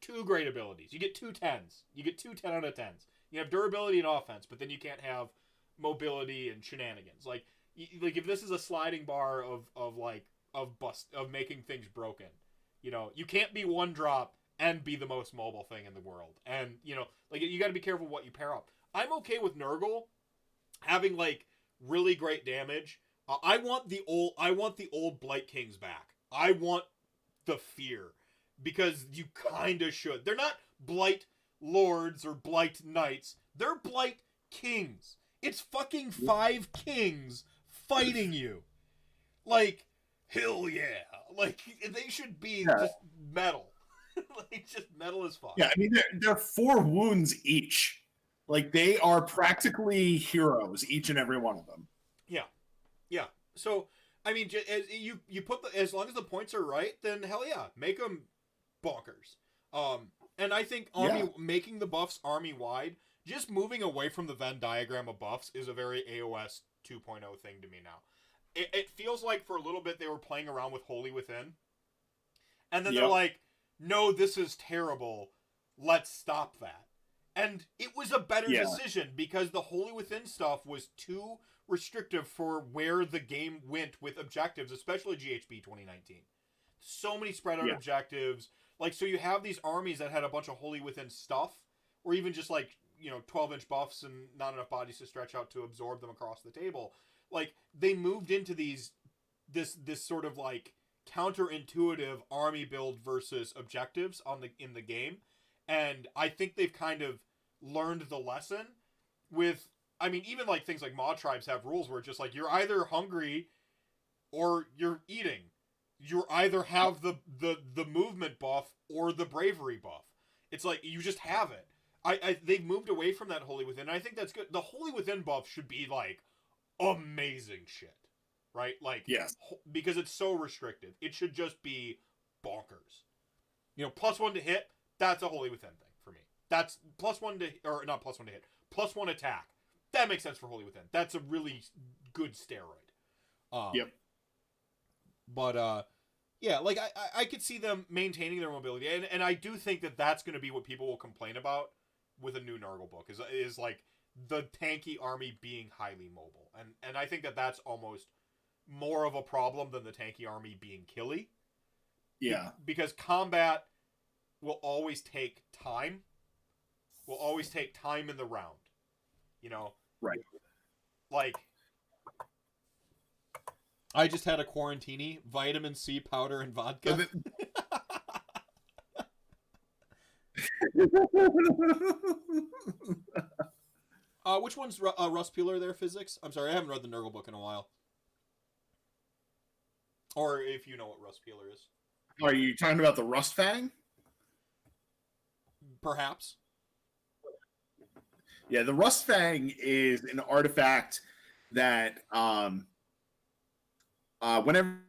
2 great abilities. You get 2 10s. You get 2 10 out of 10s. You have durability and offense, but then you can't have mobility and shenanigans. Like if this is a sliding bar of making things broken, you know, you can't be 1 drop and be the most mobile thing in the world. And, you know, like, you got to be careful what you pair up. I'm okay with Nurgle having, like, really great damage. I want the old Blight Kings back. I want the fear. Because you kind of should. They're not Blight Lords or Blight Knights. They're Blight Kings. It's fucking 5 kings fighting you. Like, hell yeah. Like, they should be just metal. Like, just metal as fuck. Yeah, I mean, they're 4 wounds each. Like, they are practically heroes, each and every one of them. Yeah. Yeah. So, I mean, you put as long as the points are right, then hell yeah. Make them bonkers. And I think making the buffs army wide, just moving away from the Venn diagram of buffs is a very AOS 2.0 thing to me now. It feels like for a little bit they were playing around with Holy Within, and then they're like, no, this is terrible, let's stop that. And it was a better decision, because the Holy Within stuff was too restrictive for where the game went with objectives, especially GHB 2019. So many spread out objectives. Like, so you have these armies that had a bunch of Holy Within stuff, or even just, like, you know, 12-inch buffs and not enough bodies to stretch out to absorb them across the table. Like, they moved into this sort of, like, counterintuitive army build versus objectives in the game. And I think they've kind of learned the lesson with, I mean, even, like, things like mod tribes have rules where it's just like, you're either hungry or you're eating. You either have the movement buff or the bravery buff. It's like, you just have it. They've moved away from that Holy Within, and I think that's good. The Holy Within buff should be, like, amazing shit. Right? Like, yes. Because it's so restrictive. It should just be bonkers. You know, +1 to hit, that's a Holy Within thing for me. That's +1 to, or not +1 to hit, +1 attack. That makes sense for Holy Within. That's a really good steroid. Yep. But, yeah, like, I could see them maintaining their mobility, and I do think that that's going to be what people will complain about with a new Nurgle book, is like, the tanky army being highly mobile. And I think that that's almost more of a problem than the tanky army being killy. Yeah. Because combat will always take time. Will always take time in the round. You know? Right. Like, I just had a quarantini, vitamin C powder and vodka. Which one's Russ Peeler there, physics? I'm sorry, I haven't read the Nurgle book in a while. Or if you know what Russ Peeler is. Are you talking about the Rust Fang? Perhaps. Yeah, the Rust Fang is an artifact that whenever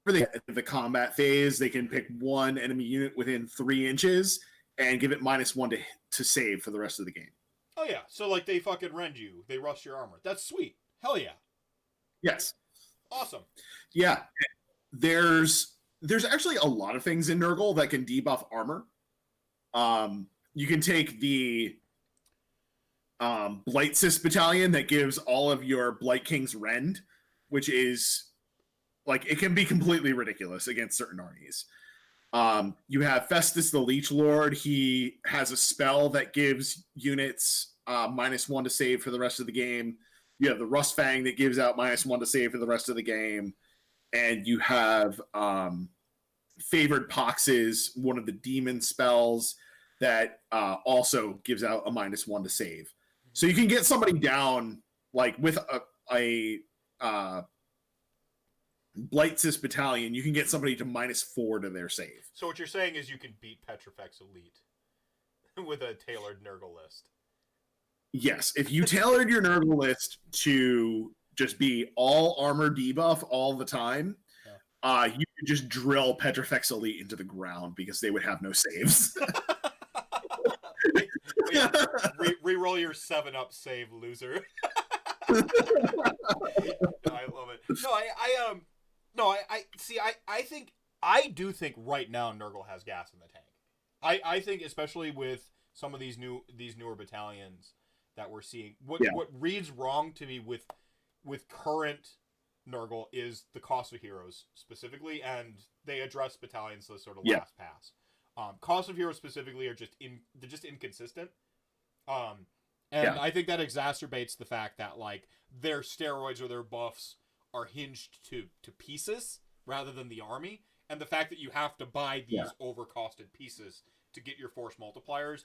they at the combat phase, they can pick one enemy unit within 3 inches and give it -1 to save for the rest of the game. Oh yeah, so like they fucking rend you, they rust your armor. That's sweet. Hell yeah. Yes. Awesome. Yeah. There's actually a lot of things in Nurgle that can debuff armor. You can take the Blight Sis Battalion that gives all of your Blight Kings rend, which is like, it can be completely ridiculous against certain armies. You have Festus the Leech Lord. He has a spell that gives units -1 to save for the rest of the game. You have the Rust Fang that gives out -1 to save for the rest of the game. And you have Favored Poxes, one of the demon spells that also gives out a -1 to save. So you can get somebody down like with a Blight Sis Battalion, you can get somebody to -4 to their save. So what you're saying is you can beat Petrifex Elite with a tailored Nurgle list. Yes, if you tailored your Nurgle list to just be all armor debuff all the time, you could just drill Petrifex Elite into the ground because they would have no saves. Reroll your 7-up save, loser. I love it. I do think right now Nurgle has gas in the tank. I think especially with some of these newer battalions that we're seeing. What reads wrong to me with current Nurgle is the cost of heroes specifically, and they address battalions as sort of last pass. Cost of heroes specifically are they're just inconsistent. I think that exacerbates the fact that like their steroids or their buffs are hinged to pieces rather than the army, and the fact that you have to buy these overcosted pieces to get your force multipliers,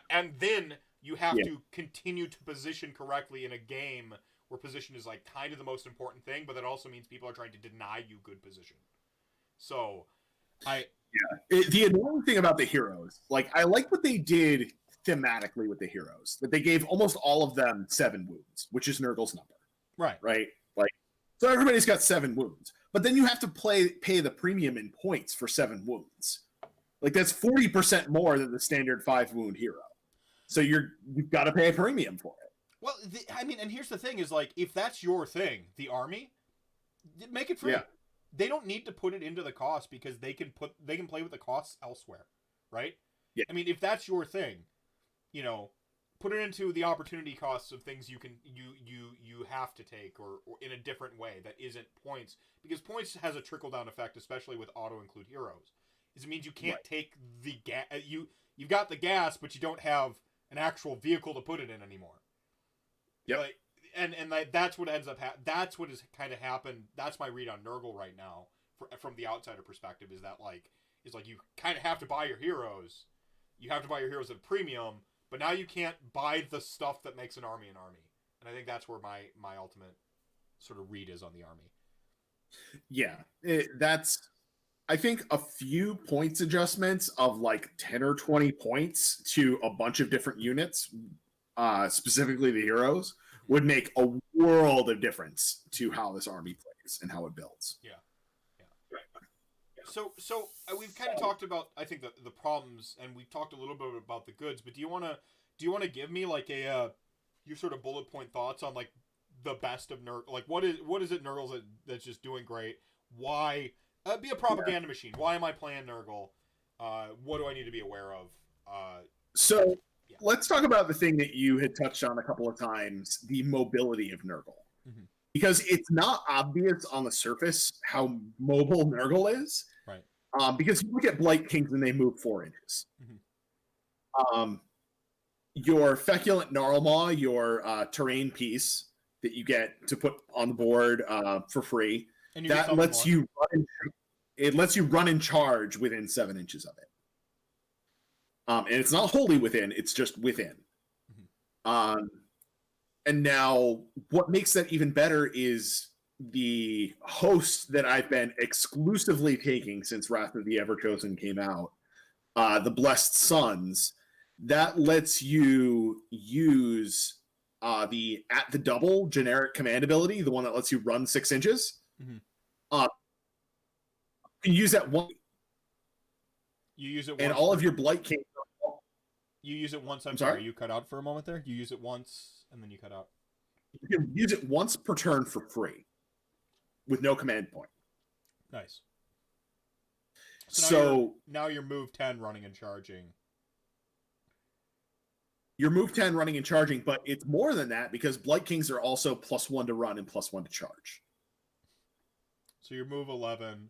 and then you have to continue to position correctly in a game where position is like kind of the most important thing, but that also means people are trying to deny you good position. So, the annoying thing about the heroes, like I like what they did thematically with the heroes, that they gave almost all of them 7 wounds, which is Nurgle's number. Right. Like, so everybody's got 7 wounds, but then you have to pay the premium in points for 7 wounds. Like that's 40% more than the standard 5 wound hero. So you've got to pay a premium for it. Well, and here's the thing: is like if that's your thing, the army, make it free. Yeah. They don't need to put it into the cost because they can play with the costs elsewhere, right? Yeah. I mean, if that's your thing, put it into the opportunity costs of things you have to take or in a different way that isn't points, because points has a trickle down effect, especially with auto include heroes. It means you can't take the gas. You've got the gas, but you don't have an actual vehicle to put it in anymore. Yeah. Like, and that's what ends up that's what has kind of happened. That's my read on Nurgle right now from the outsider perspective, is that like you kind of have to buy your heroes. You have to buy your heroes at a premium, but now you can't buy the stuff that makes an army. And I think that's where my ultimate sort of read is on the army. Yeah. That's, I think, a few points adjustments of like 10 or 20 points to a bunch of different units, specifically the heroes, would make a world of difference to how this army plays and how it builds. Yeah. So we've kind of talked about, I think, the problems, and we've talked a little bit about the goods. But do you want to give me like your sort of bullet point thoughts on like the best of Nurgle? Like what is it Nurgle's that's just doing great? Why be a propaganda machine? Why am I playing Nurgle? What do I need to be aware of? Let's talk about the thing that you had touched on a couple of times, the mobility of Nurgle. Mm-hmm. Because it's not obvious on the surface how mobile Nurgle is. Right. Because you look at Blight Kings and they move 4 inches. Mm-hmm. Your Feculent Gnarlmaw, your terrain piece that you get to put on the board for free, that lets you run and charge within 7 inches of it. And it's not wholly within, it's just within. Mm-hmm. And now what makes that even better is the host that I've been exclusively taking since Wrath of the Everchosen came out, the Blessed Sons, that lets you use the at the double generic command ability, the one that lets you run 6 inches. Mm-hmm. You can use that one. You use it once. And all of your Blight King. You use it once. I'm sorry? sorry. You cut out for a moment there. You use it once, and then you cut out. You can use it once per turn for free, with no command point. Nice. So now you're move 10 running and charging. Your move 10 running and charging, but it's more than that because Blight Kings are also +1 to run and +1 to charge. So your move 11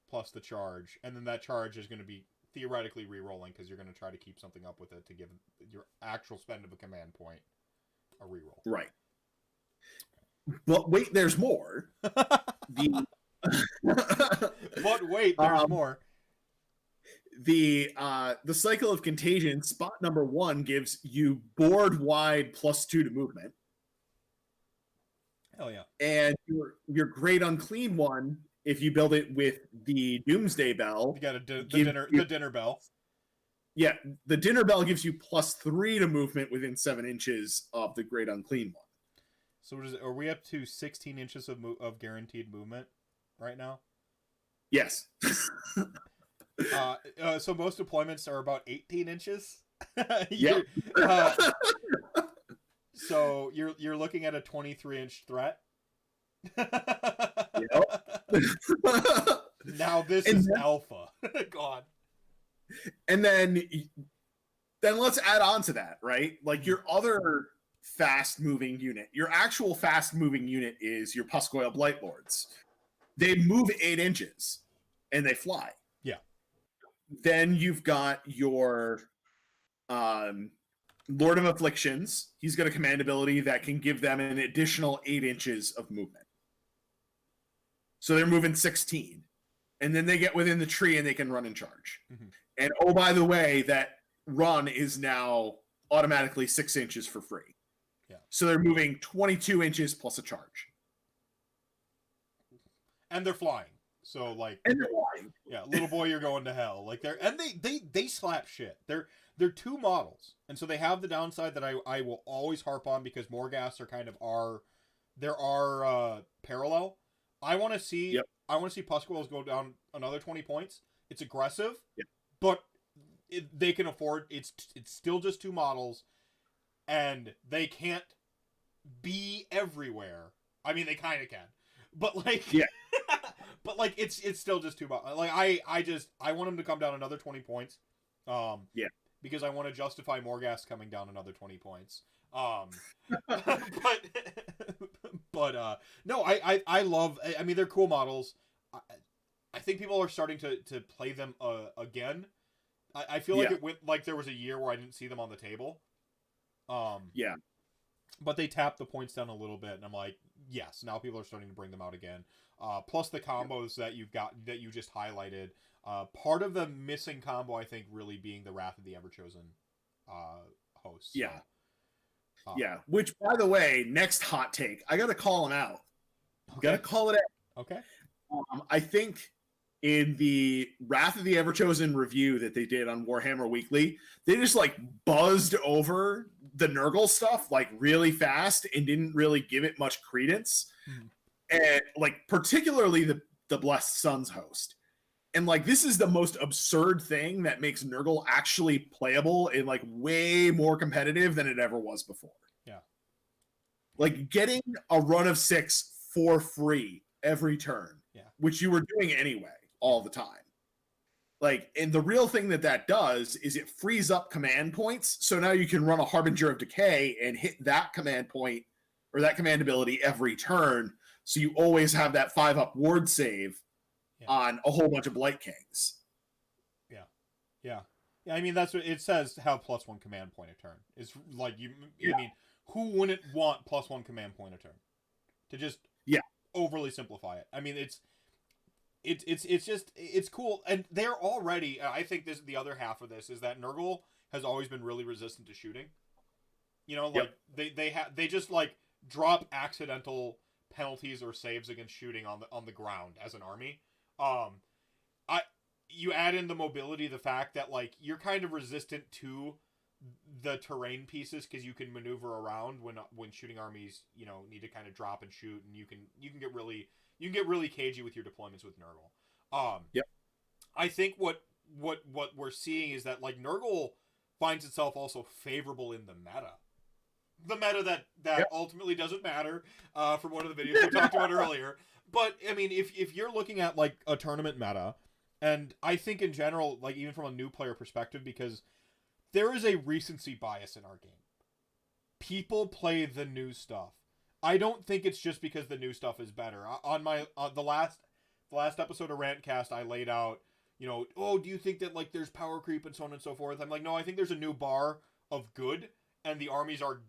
plus the charge, and then that charge is going to be theoretically re-rolling because you're going to try to keep something up with it to give your actual spend of a command point a re-roll. Right. But wait, there's more. But wait, there's more. The cycle of contagion, spot number 1 gives you board wide +2 to movement. Hell yeah. And your great unclean one, if you build it with the Doomsday Bell, you got the dinner bell. Yeah, the dinner bell gives you +3 to movement within 7 inches of the great unclean one. So are we up to 16 inches of guaranteed movement right now? Yes. So most deployments are about 18 inches. Yeah. So you're looking at a 23-inch threat. Now this is alpha. God. And then let's add on to that, right? Like your other fast-moving unit, your actual fast-moving unit is your Puscoil Blightlords. They move 8 inches and they fly. Yeah. Then you've got your Lord of Afflictions. He's got a command ability that can give them an additional 8 inches of movement. So they're moving 16. And then they get within the tree and they can run and charge. Mm-hmm. And oh, by the way, that run is now automatically 6 inches for free. Yeah. So they're moving 22 inches plus a charge. And they're flying. So like, and they're flying. Yeah, little boy, you're going to hell. Like they slap shit. They're 2 models, and so they have the downside that I will always harp on because Morghast are kind of parallel. I want to see Puscoils go down another 20 points. It's aggressive, but they can afford. It's still just 2 models, and they can't be everywhere. I mean, they kind of can, but like but like it's still just 2 models. Like I want them to come down another 20 points. Because I want to justify Morghast coming down another 20 points. But no, I love. I mean, they're cool models. I think people are starting to play them again. I feel like it went like there was a year where I didn't see them on the table. But they tapped the points down a little bit, and I'm like, yes, now people are starting to bring them out again. Plus the combos that you've got that you just highlighted. Part of the missing combo, I think, really being the Wrath of the Everchosen host. Yeah. Which, by the way, next hot take, I got to call him out. Okay. Got to call it out. Okay. I think in the Wrath of the Everchosen review that they did on Warhammer Weekly, they just like buzzed over the Nurgle stuff like really fast and didn't really give it much credence. And like particularly the Blessed Sons host. And like this is the most absurd thing that makes Nurgle actually playable and like way more competitive than it ever was before. Yeah. Like getting a run of 6 for free every turn. Yeah. Which you were doing anyway all the time. Like, and the real thing that does is it frees up command points. So now you can run a Harbinger of Decay and hit that command point or that command ability every turn. So you always have that 5-up ward save on a whole bunch of Blight Kings. Yeah. I mean, that's what it says. Have +1 command point a turn. It's like I mean, who wouldn't want +1 command point a turn? To just overly simplify it. I mean, it's cool, and they're already. I think this the other half of this is that Nurgle has always been really resistant to shooting. You know, like they just like drop accidental penalties or saves against shooting on the ground as an army. You add in the mobility, the fact that like you're kind of resistant to the terrain pieces, because you can maneuver around when shooting armies, need to kind of drop and shoot, and you can get really cagey with your deployments with Nurgle. Yep. I think what we're seeing is that like Nurgle finds itself also favorable in the meta. The meta that Yep. ultimately doesn't matter, from one of the videos we talked about earlier. But I mean, if you're looking at like a tournament meta, and I think in general, like even from a new player perspective, because there is a recency bias in our game. People play the new stuff. I don't think it's just because the new stuff is better. On the last episode of RantCast, I laid out, do you think that like there's power creep and so on and so forth? I'm like, no, I think there's a new bar of good, and the armies are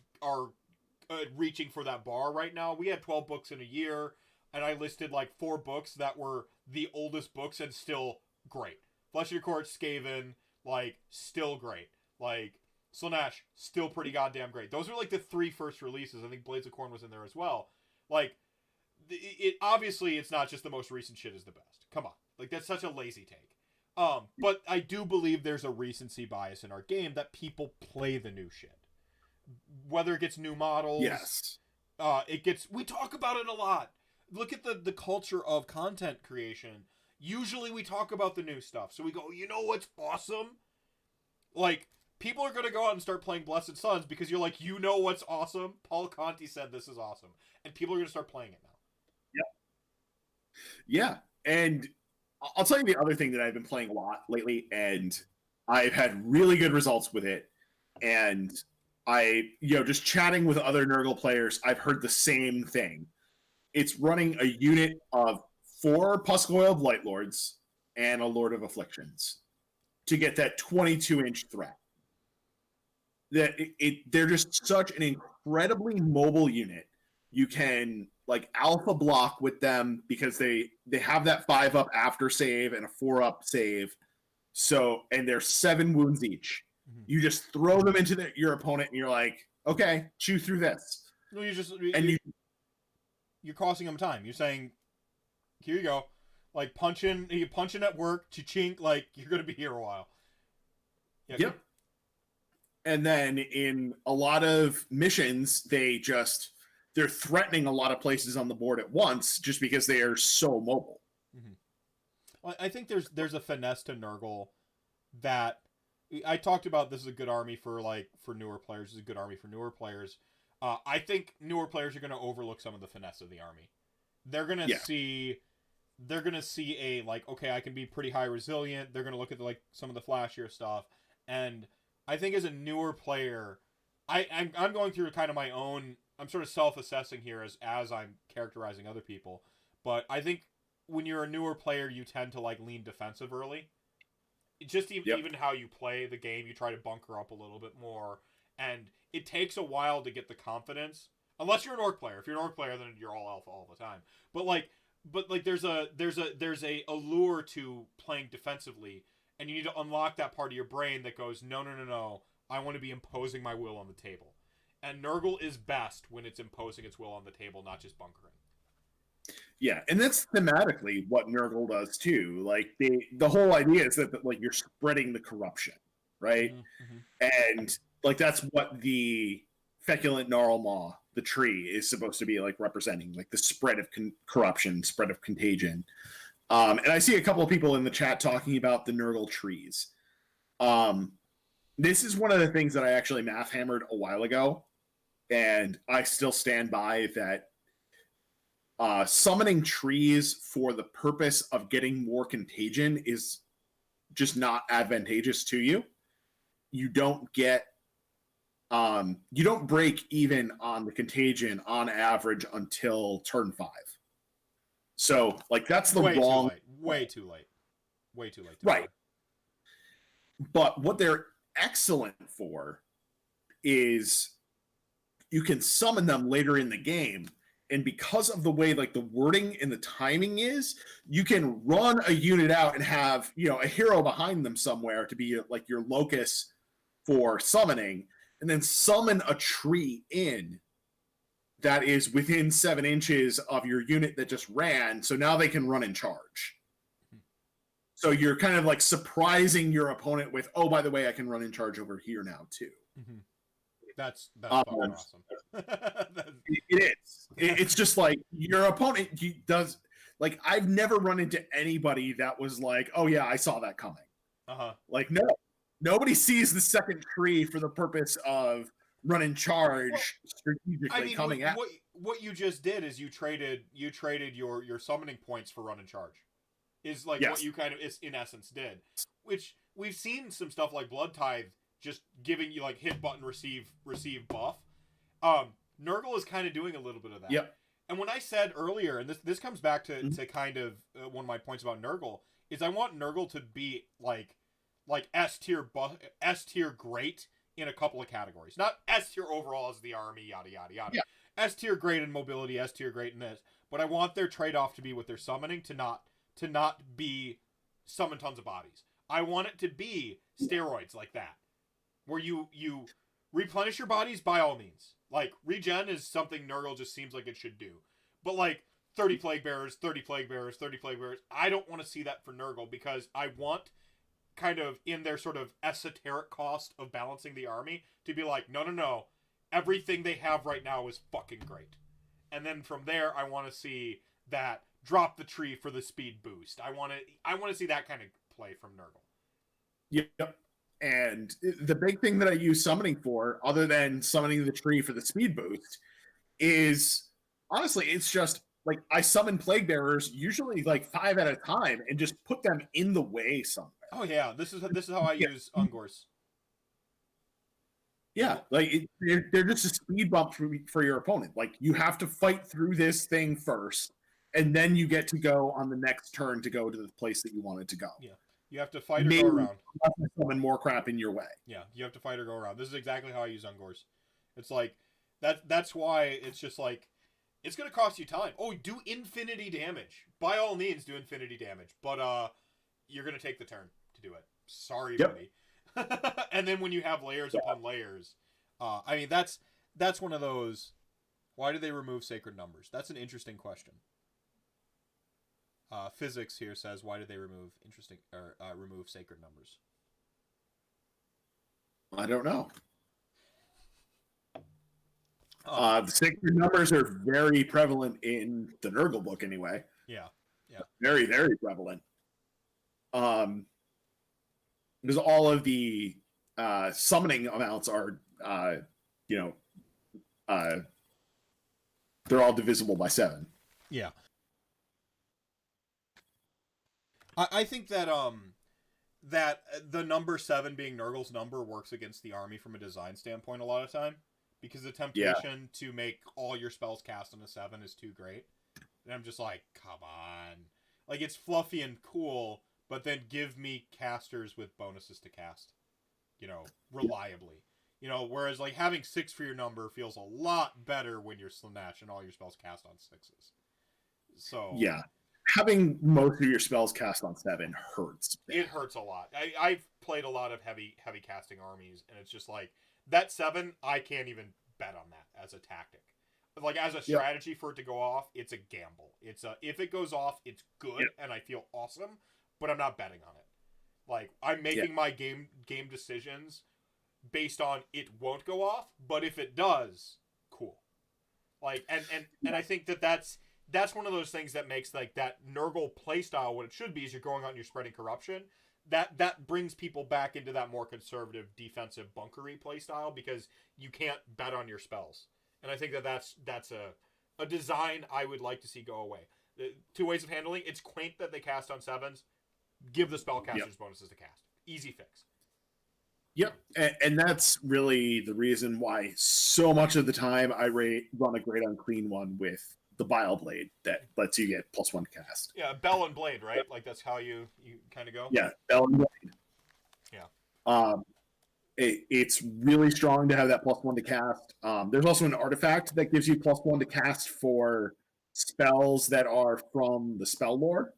reaching for that bar right now. We had 12 books in a year, and I listed like 4 books that were the oldest books and still great. Flesh of Your Court, Skaven, like still great. Like Slaanesh, still pretty goddamn great. Those are like the 3 first releases. I think Blades of Corn was in there as well. Like, it obviously it's not just the most recent shit is the best. Come on, like that's such a lazy take. But I do believe there's a recency bias in our game that people play the new shit, whether it gets new models. Yes. We talk about it a lot. Look at the culture of content creation. Usually we talk about the new stuff. So we go, what's awesome? Like, people are going to go out and start playing Blessed Sons because you're like, what's awesome? Paul Conti said this is awesome. And people are going to start playing it now. Yeah. And I'll tell you the other thing that I've been playing a lot lately, and I've had really good results with it. And just chatting with other Nurgle players, I've heard the same thing. It's running a unit of 4 Pusk-Oiled Light Lords and a Lord of Afflictions to get that 22-inch threat. That they're just such an incredibly mobile unit. You can like alpha block with them because they have that 5-up after save and a 4-up save. So, and they're 7 wounds each. Mm-hmm. You just throw them into your opponent, and you're like, okay, chew through this. No, you're costing them time. You're saying, here you go, like you punching at work, cha-chink, like you're gonna be here a while. Yeah, yep. And then in a lot of missions, they're threatening a lot of places on the board at once just because they are so mobile. Mm-hmm. Well, I think there's a finesse to Nurgle that I talked about. This is a good army for newer players. This is a good army for newer players. I think newer players are going to overlook some of the finesse of the army. They're going to see a like, okay, I can be pretty high resilient. They're going to look at some of the flashier stuff. And I think as a newer player, I'm going through kind of my own, I'm sort of self-assessing here as I'm characterizing other people. But I think when you're a newer player, you tend to lean defensive early. Just even how you play the game, you try to bunker up a little bit more. And it takes a while to get the confidence, unless you're an orc player. If you're an orc player, then you're all alpha all the time. But there's a allure to playing defensively, and you need to unlock that part of your brain that goes, no, I want to be imposing my will on the table. And Nurgle is best when it's imposing its will on the table, not just bunkering. Yeah, and that's thematically what Nurgle does too. Like the whole idea is that you're spreading the corruption, right? Mm-hmm. And that's what the feculent gnarl maw, the tree, is supposed to be representing, the spread of corruption, spread of contagion. And I see a couple of people in the chat talking about the Nurgle trees. This is one of the things that I actually math hammered a while ago, and I still stand by that. Summoning trees for the purpose of getting more contagion is just not advantageous to you. You don't break even on the contagion on average until turn 5. So that's the wrong. Way too late. Right. But what they're excellent for is you can summon them later in the game. And because of the way the wording and the timing is, you can run a unit out and have, a hero behind them somewhere to be your locus for summoning, and then summon a tree in that is within 7 inches of your unit that just ran. So now they can run in charge. So you're kind of surprising your opponent with, oh, by the way, I can run in charge over here now too. Mm-hmm. That's Um, fucking awesome. it is. It's just like your opponent does. Like I've never run into anybody that was like, "Oh yeah, I saw that coming." Like no, nobody sees the second tree for the purpose of running charge strategically coming at. What you just did is you traded your summoning points for run and charge. Is like what Yes. you kind of is in essence did, which we've seen some stuff like Blood Tithe just giving you like hit button receive buff. Nurgle is kind of doing a little bit of that. Yep. And when I said earlier, and this comes back to kind of one of my points about Nurgle, is I want Nurgle to be like S tier great in a couple of categories. Not S tier overall as the army, yada yada yada. Yeah. S tier great in mobility, S tier great in this. But I want their trade off to be with their summoning to not be summon tons of bodies. I want it to be steroids like that, where you replenish your bodies by all means. Like regen is something Nurgle just seems like it should do, but like 30 plague bearers, 30 plague bearers, 30 plague bearers. I don't want to see that for Nurgle because I want kind of in their sort of esoteric cost of balancing the army to be like, no, everything they have right now is fucking great, and then from there I want to see that drop the tree for the speed boost. I want to see that kind of play from Nurgle. Yep. And the big thing that I use summoning for, other than summoning the tree for the speed boost, is honestly, it's just like I summon plague bearers, usually like 5 at a time, and just put them in the way somewhere. Oh yeah, this is how I use Ungors. Yeah, like they're just a speed bump for your opponent. Like you have to fight through this thing first, and then you get to go on the next turn to go to the place that you wanted to go. Yeah. You have to fight or go around. Summon more crap in your way. Yeah, you have to fight or go around. This is exactly how I use Ungors. It's like that's why it's just like it's gonna cost you time. Oh, do infinity damage. By all means, do infinity damage. But you're gonna take the turn to do it. Sorry, buddy. And then when you have layers upon layers, I mean that's one of those. Why do they remove sacred numbers? That's an interesting question. Physics here says, why did they remove sacred numbers? I don't know. The sacred numbers are very prevalent in the Nurgle book anyway. Yeah. Very, very prevalent. Because all of the summoning amounts are, they're all divisible by 7. Yeah. I think that that the number 7 being Nurgle's number works against the army from a design standpoint a lot of time, because the temptation to make all your spells cast on a 7 is too great. And I'm just like, come on. Like, it's fluffy and cool, but then give me casters with bonuses to cast, reliably. Whereas like having 6 for your number feels a lot better when you're Slanesh and all your spells cast on 6s. So yeah. Having most of your spells cast on 7 hurts. It hurts a lot. I've played a lot of heavy casting armies, and it's just like that 7. I can't even bet on that as a tactic. Like as a strategy for it to go off, it's a gamble. If it goes off, it's good, and I feel awesome, but I'm not betting on it. Like I'm making my game decisions based on it won't go off, but if it does, cool. Like and I think that's one of those things that makes like that Nurgle playstyle what it should be is you're going out and you're spreading corruption. That brings people back into that more conservative defensive bunkery playstyle because you can't bet on your spells. And I think that's a design I would like to see go away. The 2 ways of handling it's quaint that they cast on 7s. Give the spellcasters bonuses to cast. Easy fix. Yep, and that's really the reason why so much of the time I run a Great Unclean one with the Bile Blade that lets you get +1 cast. Yeah, Bell and Blade, right? Like that's how you kind of go. Yeah, Bell and Blade. Yeah. It's really strong to have that +1 to cast. There's also an artifact that gives you +1 to cast for spells that are from the spell lore.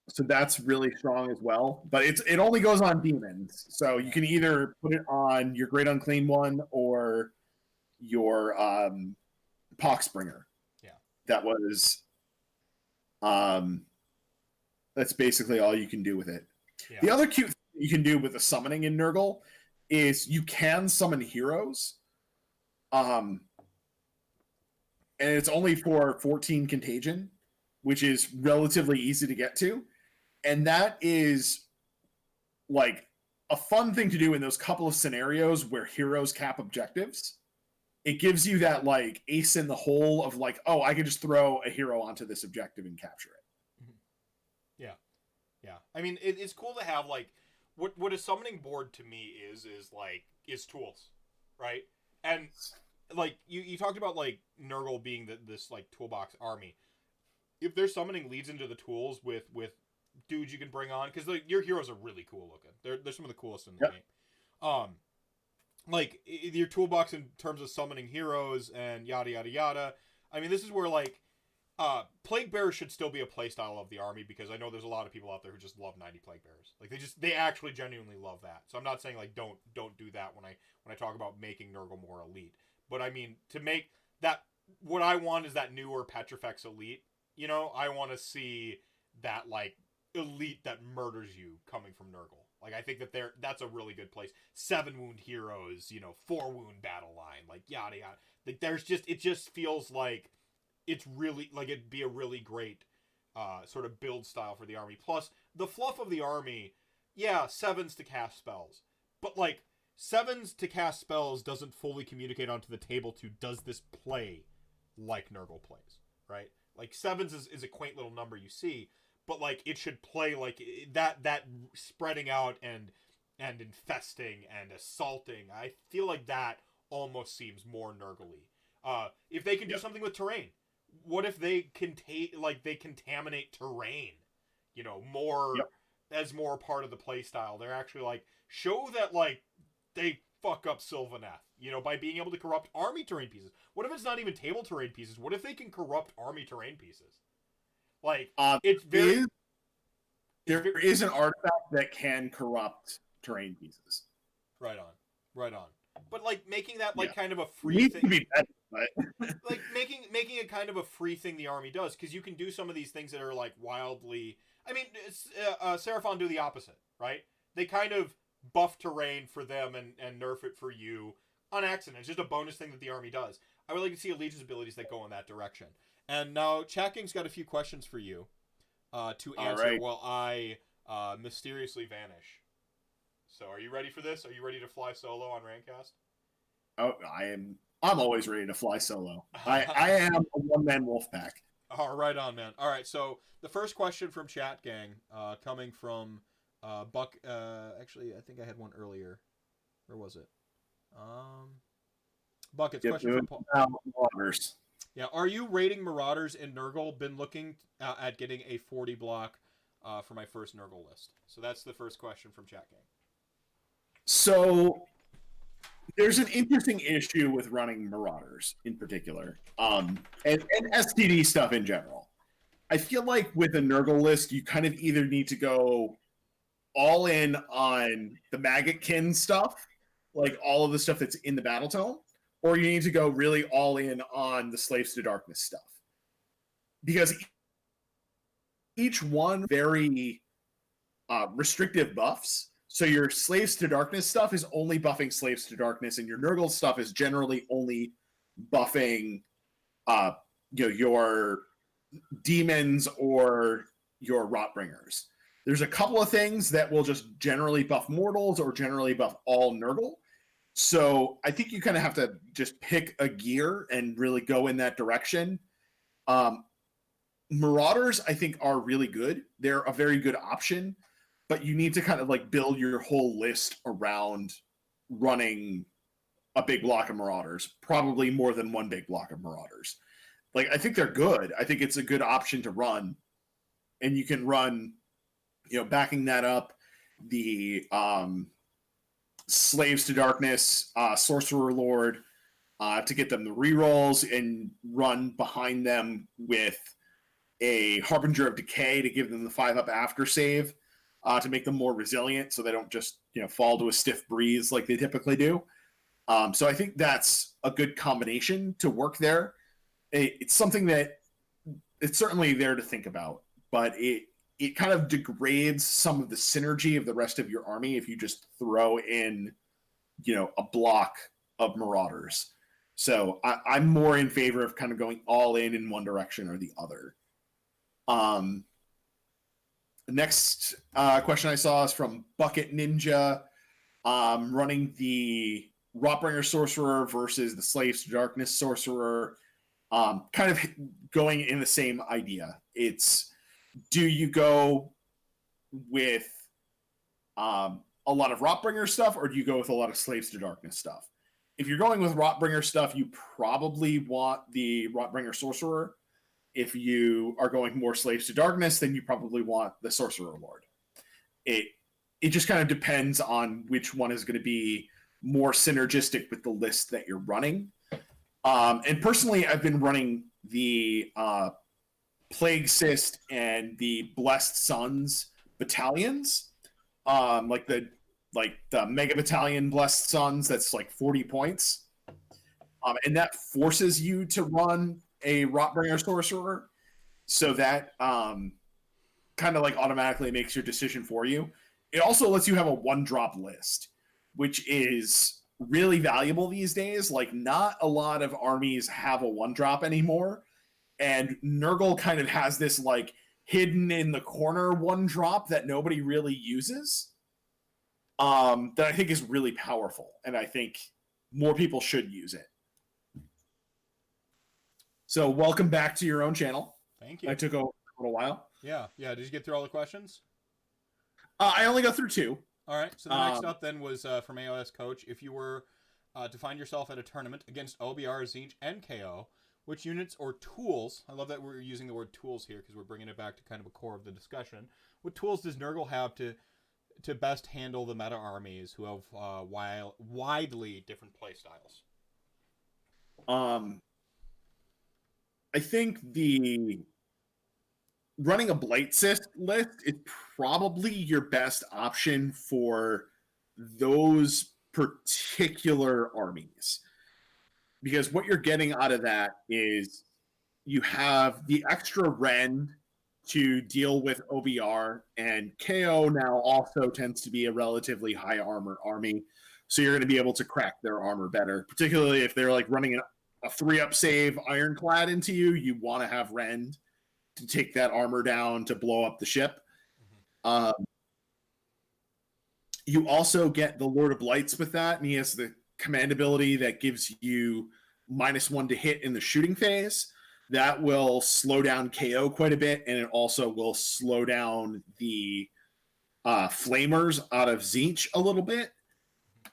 So that's really strong as well. But it only goes on demons. So you can either put it on your Great Unclean one or your Poxbringer. Yeah. That was that's basically all you can do with it. Yeah. The other cute thing you can do with the summoning in Nurgle is you can summon heroes. And it's only for 14 contagion, which is relatively easy to get to. And that is like a fun thing to do in those couple of scenarios where heroes cap objectives. It gives you that like ace in the hole of like, oh, I can just throw a hero onto this objective and capture it. Yeah. I mean, it's cool to have like what a summoning board to me is tools, right? And like you talked about like Nurgle being this like toolbox army. If their summoning leads into the tools with dudes you can bring on, because like your heroes are really cool looking. They're some of the coolest in the game. Like your toolbox in terms of summoning heroes and yada yada yada. I mean, this is where like Plague Bearers should still be a playstyle of the army, because I know there's a lot of people out there who just love 90 Plague Bearers. Like they actually genuinely love that. So I'm not saying like don't do that when I talk about making Nurgle more elite. But I mean, to make that, what I want is that newer Petrifex elite. You know, I want to see that like elite that murders you coming from Nurgle. Like, I think that's a really good place. 7 wound heroes, 4 wound battle line, like yada yada. Like it just feels like it's really like it'd be a really great sort of build style for the army. Plus the fluff of the army, yeah, 7s to cast spells, but like 7s to cast spells doesn't fully communicate onto the table to does this play like Nurgle plays, right? Like 7s is a quaint little number you see, but like it should play like that spreading out and infesting and assaulting. I feel like that almost seems more Nurgle-y. If they can do something with terrain, what if they contaminate terrain? More as more part of the play style. They're actually like show that like they fuck up Sylvaneth, by being able to corrupt army terrain pieces. What if it's not even table terrain pieces? What if they can corrupt army terrain pieces? Like, it's very... There is an artifact that can corrupt terrain pieces. Right on. But, like, making that, like, kind of a free thing... To be better, but... like, making it kind of a free thing the army does, because you can do some of these things that are, like, wildly... I mean, Seraphon do the opposite, right? They kind of buff terrain for them and nerf it for you on accident. It's just a bonus thing that the army does. I would like to see Allegion's abilities that go in that direction. And now Chatking's got a few questions for you to answer while I mysteriously vanish. So are you ready for this? Are you ready to fly solo on RantCast? Oh, I am. I'm always ready to fly solo. I am a one-man wolf pack. Oh, right on, man. All right, so the first question from Chat Gang coming from Buck. Actually, I think I had one earlier. Where was it? Bucket's question from Paul. Marauders. Yeah, are you rating Marauders in Nurgle? Been looking at getting a 40 block for my first Nurgle list. So that's the first question from Chat Gang. So there's an interesting issue with running Marauders in particular, and STD stuff in general. I feel like with a Nurgle list, you kind of either need to go all in on the Maggotkin stuff, like all of the stuff that's in the Battle Tome, or you need to go really all in on the Slaves to Darkness stuff. Because each one very restrictive buffs. So your Slaves to Darkness stuff is only buffing Slaves to Darkness, and your Nurgle stuff is generally only buffing your demons or your Rotbringers. There's a couple of things that will just generally buff mortals or generally buff all Nurgle. So I think you kind of have to just pick a gear and really go in that direction. Marauders, I think, are really good. They're a very good option, but you need to kind of like build your whole list around running a big block of Marauders, probably more than one big block of Marauders. Like, I think they're good. I think it's a good option to run. And you can run, backing that up, the Slaves to Darkness, Sorcerer Lord, to get them the rerolls, and run behind them with a Harbinger of Decay to give them the 5-up after save, to make them more resilient so they don't just fall to a stiff breeze like they typically do. So I think that's a good combination to work there. It's something that it's certainly there to think about, but it kind of degrades some of the synergy of the rest of your army if you just throw in, a block of Marauders. So I'm more in favor of kind of going all in one direction or the other. The next question I saw is from Bucket Ninja, running the Rotbringer Sorcerer versus the Slaves to Darkness Sorcerer, kind of going in the same idea. It's, do you go with a lot of Rotbringer stuff, or do you go with a lot of Slaves to Darkness stuff? If you're going with Rotbringer stuff, you probably want the Rotbringer Sorcerer. If you are going more Slaves to Darkness, then you probably want the Sorcerer Lord. It just kind of depends on which one is going to be more synergistic with the list that you're running. And personally, I've been running the Plague Cyst and the Blessed Sons battalions, like the Mega Battalion Blessed Sons. That's like 40 points, and that forces you to run a Rotbringer Sorcerer, so that kind of like automatically makes your decision for you. It also lets you have a 1-drop list, which is really valuable these days. Like, not a lot of armies have a 1-drop anymore, and Nurgle kind of has this like hidden in the corner 1-drop that nobody really uses, that I think is really powerful, and I think more people should use it. So welcome back to your own channel. Thank you. I took a little while. Yeah. Did you get through all the questions? I only got through 2. All right. So the next up then was from AOS Coach. If you were to find yourself at a tournament against OBR, Tzeentch, and KO, which units or tools, I love that we're using the word tools here because we're bringing it back to kind of a core of the discussion. What tools does Nurgle have to best handle the meta armies who have widely different play styles? I think the running a Blight Cyst list is probably your best option for those particular armies, because what you're getting out of that is you have the extra Rend to deal with OBR, and KO now also tends to be a relatively high armor army, so you're going to be able to crack their armor better, particularly if they're like running a 3-up save Ironclad into you. You want to have Rend to take that armor down to blow up the ship. You also get the Lord of Lights with that, and he has the command ability that gives you -1 to hit in the shooting phase. That will slow down KO quite a bit, and it also will slow down the Flamers out of Tzeentch a little bit.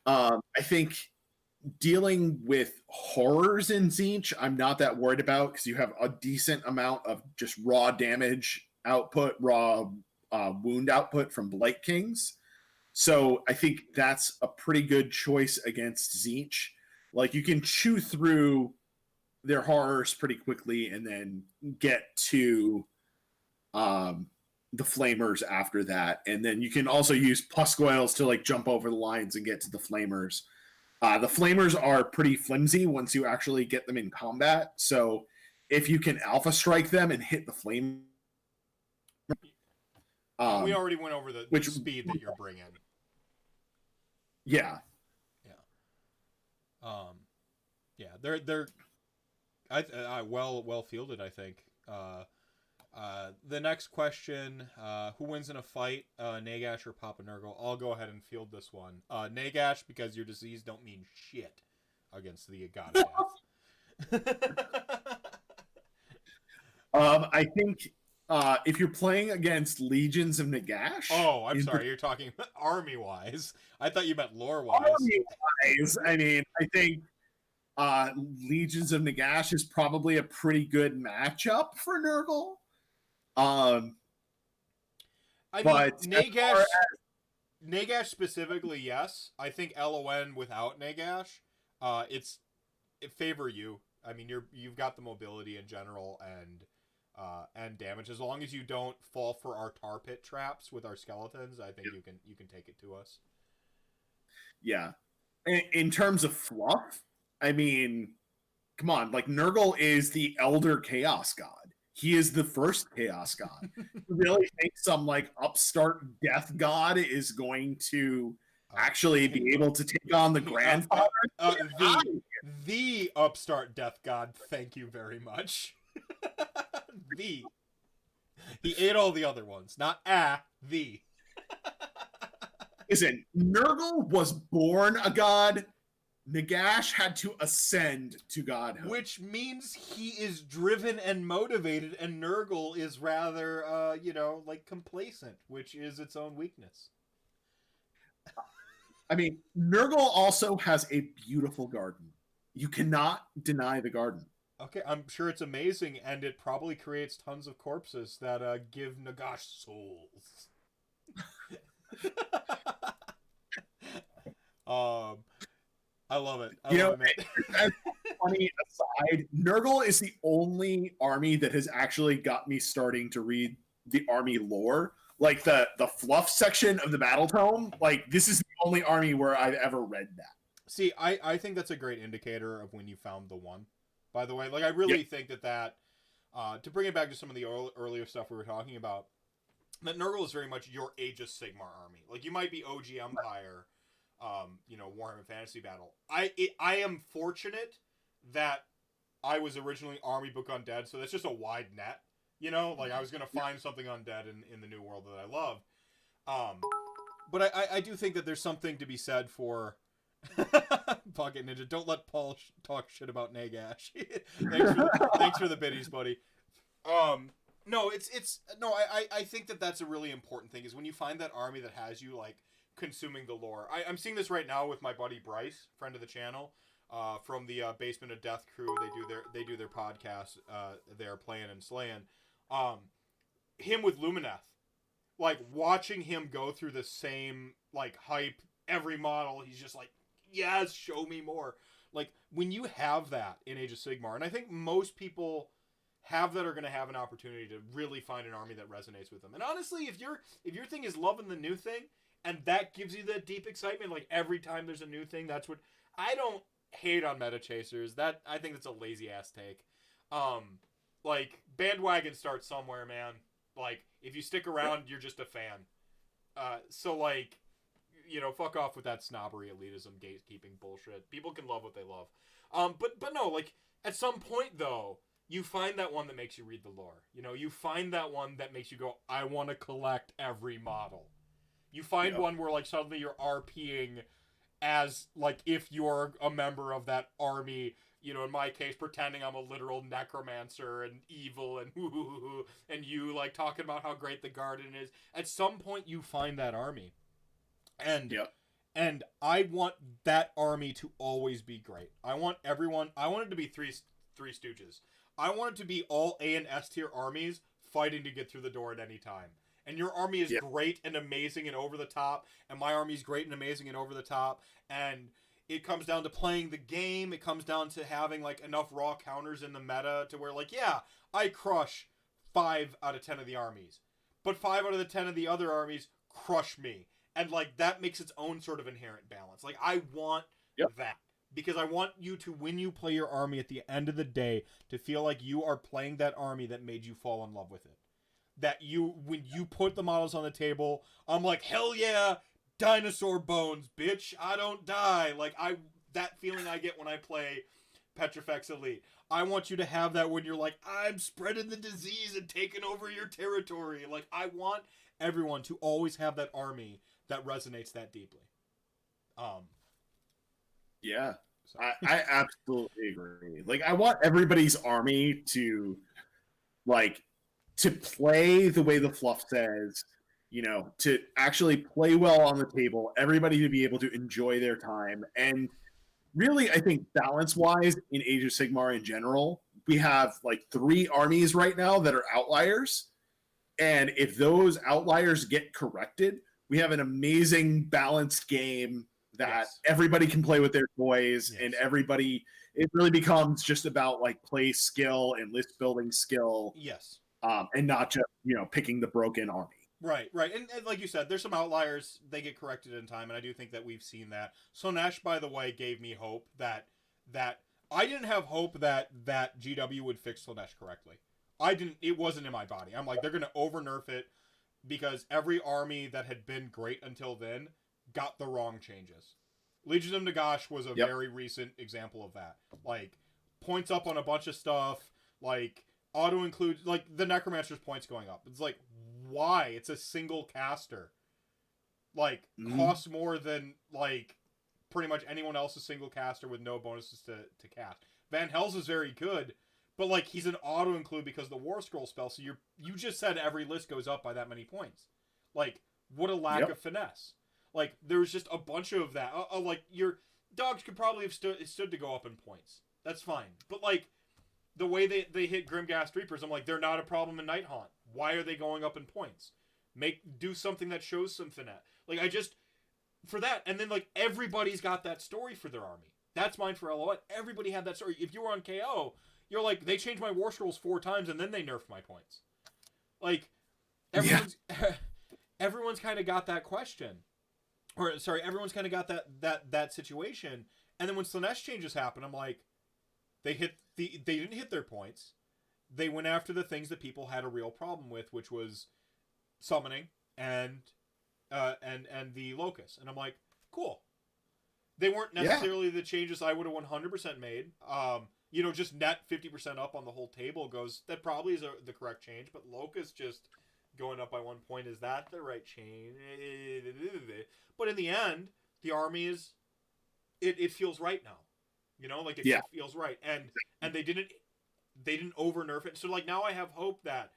I think dealing with horrors in Tzeentch, I'm not that worried about, because you have a decent amount of just raw damage output, raw wound output from Blight Kings. So I think that's a pretty good choice against Tzeentch. Like, you can chew through their horrors pretty quickly and then get to the Flamers after that. And then you can also use Puscoils to like jump over the lines and get to the Flamers. The Flamers are pretty flimsy once you actually get them in combat. So if you can Alpha Strike them and hit the Flame... we already went over the speed that you're bringing. Yeah. They're well fielded, I think. The next question, who wins in a fight, Nagash or Papa Nurgle? I'll go ahead and field this one. Nagash, because your disease don't mean shit against the God of Death. I think if you're playing against Legions of Nagash... Oh, I'm sorry, you're talking army-wise. I thought you meant lore-wise. Army-wise, I mean, I think Legions of Nagash is probably a pretty good matchup for Nurgle. Nagash specifically, yes. I think LON without Nagash, it favor you. I mean, you've got the mobility in general and damage. As long as you don't fall for our tar pit traps with our skeletons, I think you can take it to us. Yeah. In terms of fluff, I mean, come on, like Nurgle is the Elder Chaos God. He is the first Chaos God. You really think some like upstart Death God is going to actually be able to take on the grandfather? The upstart Death God. Thank you very much. The. He ate all the other ones, not the. Listen, Nurgle was born a god. Nagash had to ascend to godhood. Which means he is driven and motivated, and Nurgle is rather, like complacent, which is its own weakness. I mean, Nurgle also has a beautiful garden. You cannot deny the garden. Okay, I'm sure it's amazing, and it probably creates tons of corpses that give Nagash souls. I love it. I love it. As funny aside, Nurgle is the only army that has actually got me starting to read the army lore. Like the fluff section of the battle tome. Like, this is the only army where I've ever read that. See, I think that's a great indicator of when you found the one. By the way, like, I really think that to bring it back to some of the earlier stuff we were talking about, that Nurgle is very much your Age of Sigmar army. Like, you might be OG Empire, Warhammer Fantasy Battle. I am fortunate that I was originally Army Book Undead, so that's just a wide net. Like, I was going to find something undead in the new world that I love. But I do think that there's something to be said for... Pocket Ninja, don't let Paul talk shit about Nagash. Thanks for the biddies, buddy. No, I think that's a really important thing, is when you find that army that has you, like, consuming the lore. I'm seeing this right now with my buddy Bryce, friend of the channel, from the Basement of Death crew. They do their podcast. They're playing and slaying. Him with Lumineth, like, watching him go through the same, like, hype every model. He's just like, yes, show me more. Like, when you have that in Age of Sigmar, and I think most people have that are going to have an opportunity to really find an army that resonates with them. And honestly, if your thing is loving the new thing, and that gives you that deep excitement, like every time there's a new thing, that's what... I don't hate on meta chasers. I think that's a lazy ass take. Like, bandwagon starts somewhere, man. Like, if you stick around, you're just a fan. So, like, fuck off with that snobbery, elitism, gatekeeping bullshit. People can love what they love. But no, like, at some point, though, you find that one that makes you read the lore. You find that one that makes you go, I want to collect every model. You find one where, like, suddenly you're RPing as, like, if you're a member of that army, in my case, pretending I'm a literal necromancer and evil and you, like, talking about how great the garden is. At some point, you find that army. And I want that army to always be great. I want it to be three Stooges. I want it to be all A and S tier armies fighting to get through the door at any time. And your army is great and amazing and over the top, and my army is great and amazing and over the top, and it comes down to playing the game. It comes down to having, like, enough raw counters in the meta to where, like, yeah, I crush 5 out of 10 of the armies, but 5 out of the 10 of the other armies crush me. And, like, that makes its own sort of inherent balance. Like, I want that. Because I want you to, when you play your army at the end of the day, to feel like you are playing that army that made you fall in love with it. That when you put the models on the table, I'm like, hell yeah, dinosaur bones, bitch, I don't die. Like, that feeling I get when I play Petrifex Elite. I want you to have that when you're like, I'm spreading the disease and taking over your territory. Like, I want everyone to always have that army that resonates that deeply. Yeah, so. I absolutely agree. Like, I want everybody's army to, like, to play the way the fluff says, to actually play well on the table, everybody to be able to enjoy their time. And really, I think balance-wise in Age of Sigmar in general, we have, like, 3 armies right now that are outliers. And if those outliers get corrected, we have an amazing balanced game that everybody can play with their toys, and everybody, it really becomes just about, like, play skill and list building skill. Yes. And not just, picking the broken army. Right. And like you said, there's some outliers, they get corrected in time, and I do think that we've seen that. Sonesh, by the way, gave me hope that I didn't have hope that GW would fix Sonesh correctly. It wasn't in my body. I'm like, they're gonna over nerf it because every army that had been great until then got the wrong changes. Legion of Nagash was a very recent example of that. Like, points up on a bunch of stuff, like auto include, like the Necromancer's points going up. It's like, why? It's a single caster. Like, costs more than like pretty much anyone else's single caster with no bonuses to cast. Van Hels is very good, but like he's an auto include because of the War Scroll spell. So you just said every list goes up by that many points. Like, what a lack of finesse. Like, there's just a bunch of that. Like, your dogs could probably have stood to go up in points. That's fine. But like, the way they hit Grimghast Reapers, I'm like, they're not a problem in Night Haunt. Why are they going up in points? Do something that shows some finesse. Like, for that, and then like everybody's got that story for their army. That's mine for LOL. Everybody had that story. If you were on KO, you're like, they changed my War Scrolls 4 times and then they nerfed my points. Like, everyone's kind of got that question. Or sorry, everyone's kind of got that situation. And then when Slaanesh changes happen, I'm like, they didn't hit their points. They went after the things that people had a real problem with, which was summoning and the Locust. And I'm like, cool. They weren't necessarily the changes I would have 100% made. Just net 50% up on the whole table that probably is the correct change, but Locust just going up by 1 point, is that the right change? But in the end, the army it feels right now. Like it feels right. And they didn't over nerf it. So like now I have hope that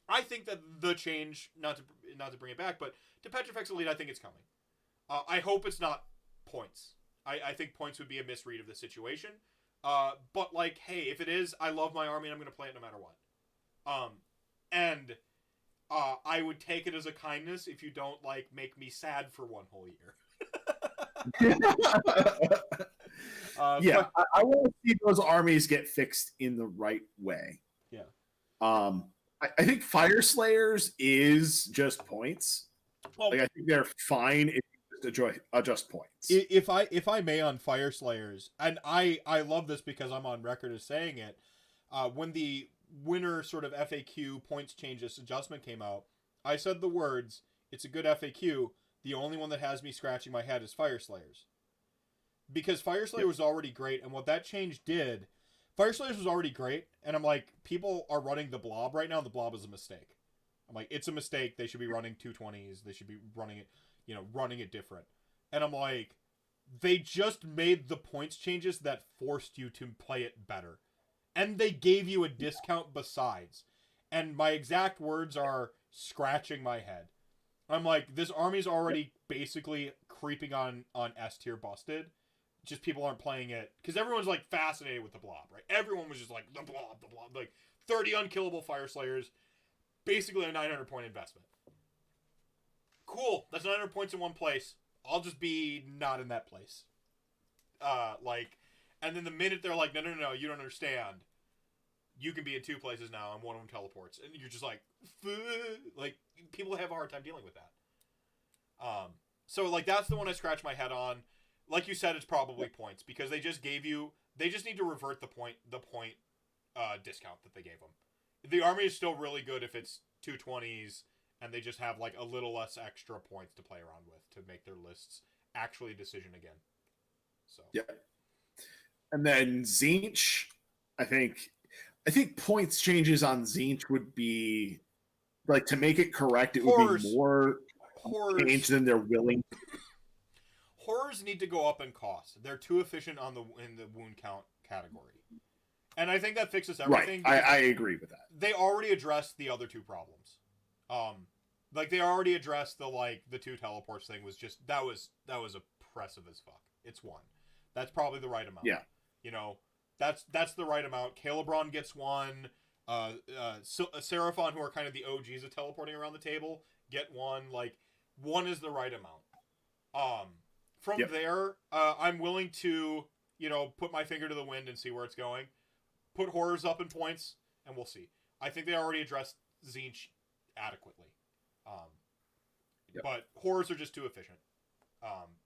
I think that the change, not to bring it back, but to Petrifex Elite, I think it's coming. I hope it's not points. I think points would be a misread of the situation. But like, hey, if it is, I love my army and I'm going to play it no matter what. I would take it as a kindness if you don't like make me sad for one whole year. I want to see those armies get fixed in the right way. Yeah. I think Fire Slayers is just points. Well, like, I think they're fine if you just adjust points. If I may, on Fire Slayers, and I love this because I'm on record as saying it, when the winter sort of FAQ points changes adjustment came out, I said the words, it's a good FAQ, the only one that has me scratching my head is Fire Slayers. Because Fire Slayer was already great, and what that change did, Fire Slayers was already great, and I'm like, people are running the Blob right now, the Blob is a mistake. I'm like, it's a mistake, they should be running 220s, they should be running it, running it different. And I'm like, they just made the points changes that forced you to play it better. And they gave you a discount besides. And my exact words are, scratching my head. I'm like, this army's already basically creeping on S tier busted. Just people aren't playing it. Because everyone's like fascinated with the Blob, right? Everyone was just like, the Blob. Like, 30 unkillable Fire Slayers. Basically a 900 point investment. Cool. That's 900 points in one place. I'll just be not in that place. And then the minute they're like, no, you don't understand. You can be in 2 places now, and one of them teleports. And you're just like, like, people have a hard time dealing with that. So, like, that's the one I scratch my head on. Like you said, it's probably points, because they just need to revert the point discount that they gave them. The army is still really good if it's 220s, and they just have, like, a little less extra points to play around with to make their lists actually a decision again. So. Yeah. And then Tzeentch, I think points changes on Tzeentch would be, like, to make it correct, it would be more change than they're willing. Horrors need to go up in cost. They're too efficient in the wound count category. And I think that fixes everything. Right, I agree with that. They already addressed the other two problems. Like, they already addressed the 2 teleports thing was just, that was oppressive as fuck. It's 1. That's probably the right amount. Yeah. That's the right amount. Calebron gets 1. Seraphon, who are kind of the OGs of teleporting around the table, get 1. Like, 1 is the right amount. From there, I'm willing to, put my finger to the wind and see where it's going. Put horrors up in points, and we'll see. I think they already addressed Tzeentch adequately. But horrors are just too efficient.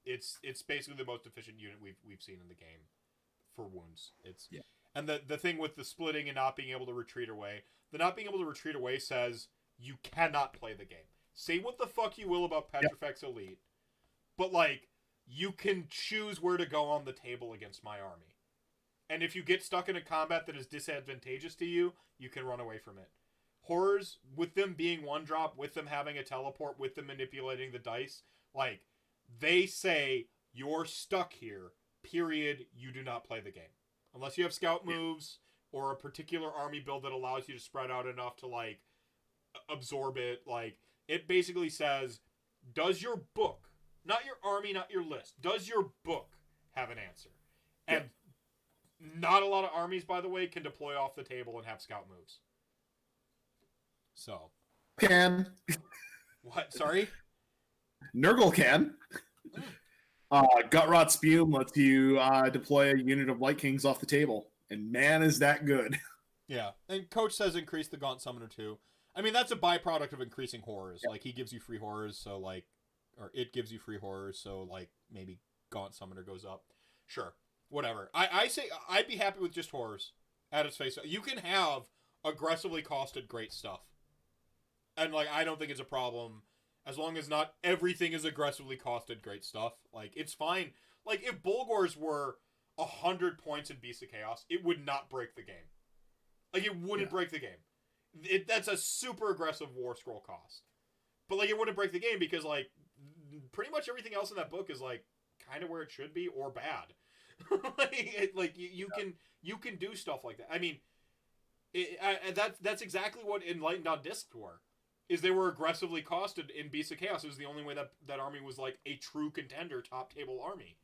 It's basically the most efficient unit we've seen in the game for wounds. And the thing with the splitting and not being able to retreat away, the not being able to retreat away says you cannot play the game. Say what the fuck you will about Petrifex Elite, but like you can choose where to go on the table against my army. And if you get stuck in a combat that is disadvantageous to you, you can run away from it. Horrors, with them being one drop, with them having a teleport, with them manipulating the dice, like, they say, you're stuck here, period, you do not play the game. Unless you have scout moves, or a particular army build that allows you to spread out enough to, like, absorb it. Like, it basically says, does your book, not your army, not your list, does your book have an answer? And not a lot of armies, by the way, can deploy off the table and have scout moves. So. Can. What? Sorry? Nurgle can. Gutrot Spume lets you deploy a unit of Light Kings off the table. And man, is that good. Yeah. And Coach says increase the Gaunt Summoner too. I mean, that's a byproduct of increasing horrors. Like, he gives you free horrors, so like... Or it gives you free horrors, so like, maybe Gaunt Summoner goes up. Sure. Whatever. I say I'd be happy with just horrors at its face. You can have aggressively costed great stuff. And, like, I don't think it's a problem as long as not everything is aggressively costed great stuff. Like, it's fine. Like, if Bulgors were 100 points in Beast of Chaos, it would not break the game. Like, it wouldn't break the game. That's a super aggressive War Scroll cost. But, like, it wouldn't break the game because, like, pretty much everything else in that book is, like, kind of where it should be or bad. You can do stuff like that. I mean, that's exactly what Enlightened on Discs were. Is they were aggressively costed in Beast of Chaos. It was the only way that army was like a true contender, top table army.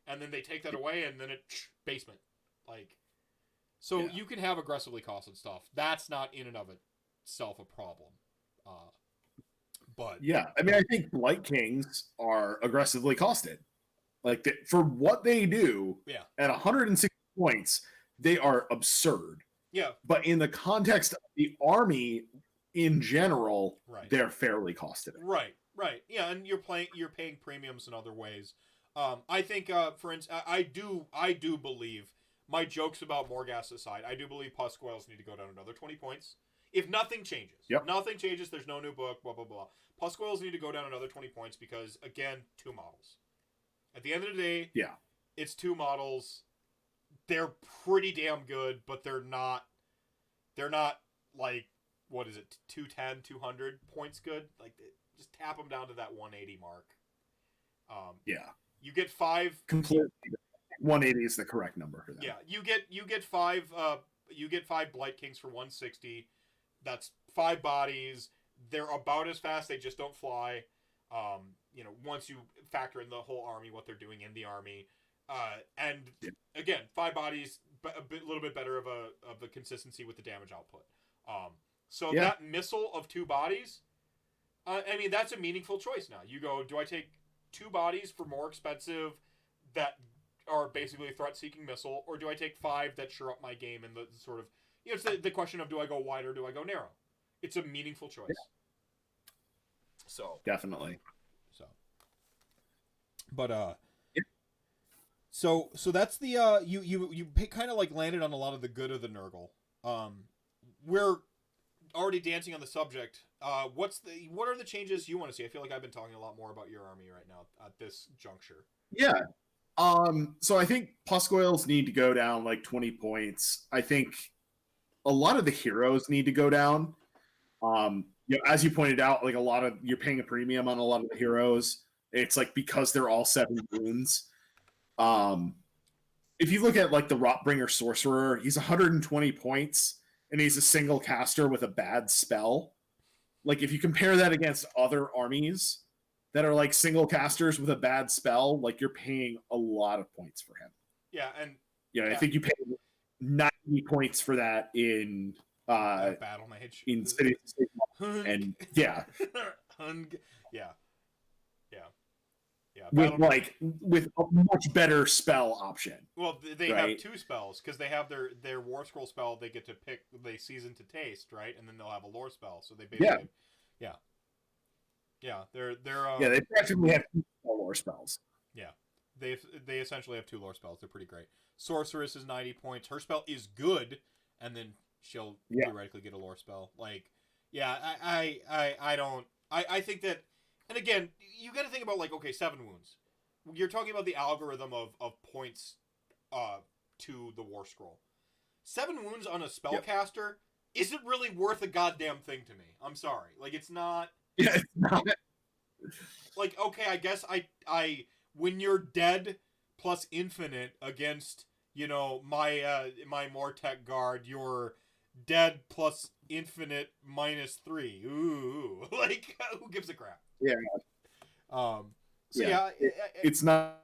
And then they take that away, and then basement. Like, so you can have aggressively costed stuff. That's not in and of itself a problem. But yeah, I mean, I think Light Kings are aggressively costed. Like, for what they do, at 160 points, they are absurd. Yeah. But in the context of the army in general, they're fairly costed. Right. Yeah, and you're paying premiums in other ways. I think, for instance, I do believe, my jokes about Morghast aside, I do believe Puscoils need to go down another 20 points. If nothing changes. Nothing changes, there's no new book, blah, blah, blah. Puscoils need to go down another 20 points because, again, 2 models. At the end of the day, it's 2 models. They're pretty damn good, but they're not like, what is it, 210, 200 points good? Like, just tap them down to that 180 mark. You get 5... Completely. 180 is the correct number for that. Yeah, you get 5 Blight Kings for 160. That's 5 bodies. They're about as fast, they just don't fly. Once you factor in the whole army, what they're doing in the army. And again, 5 bodies, a little bit better of a consistency with the damage output. That missile of 2 bodies, I mean, that's a meaningful choice now. You go, do I take 2 bodies for more expensive that are basically a threat-seeking missile, or do I take 5 that shore up my game in the sort of, it's the question of, do I go wide or do I go narrow? It's a meaningful choice. So definitely. But so that's the you kind of like landed on a lot of the good of the Nurgle. We're already dancing on the subject. What are the changes you want to see? I feel like I've been talking a lot more about your army right now at this juncture. Yeah. So I think Puscoils need to go down like 20 points. I think a lot of the heroes need to go down. As you pointed out, like you're paying a premium on a lot of the heroes. It's like because they're all 7 wounds. If you look at like the Rotbringer Sorcerer, he's 120 points and he's a single caster with a bad spell. Like if you compare that against other armies that are like single casters with a bad spell, like you're paying a lot of points for him. Yeah, and I think you pay 90 points for that in Battle Mage in City and with a much better spell option. Well, they have 2 spells because they have their War Scroll spell. They get to pick. They season to taste, right, and then they'll have a lore spell. So they basically, they're they practically have 2 lore spells. Yeah, They essentially have 2 lore spells. They're pretty great. Sorceress is 90 points. Her spell is good, and then she'll theoretically get a lore spell. Like, yeah, I don't. I think that, and again, you got to think about, like, okay, 7 wounds. You're talking about the algorithm of points to the War Scroll. 7 wounds on a spellcaster isn't really worth a goddamn thing to me. I'm sorry. Like, it's not. Yeah, it's not. Like, okay, I guess I when you're dead plus infinite against, you know, my Mortek guard, you're dead plus infinite -3. Ooh, like, who gives a crap? Yeah. So it's not.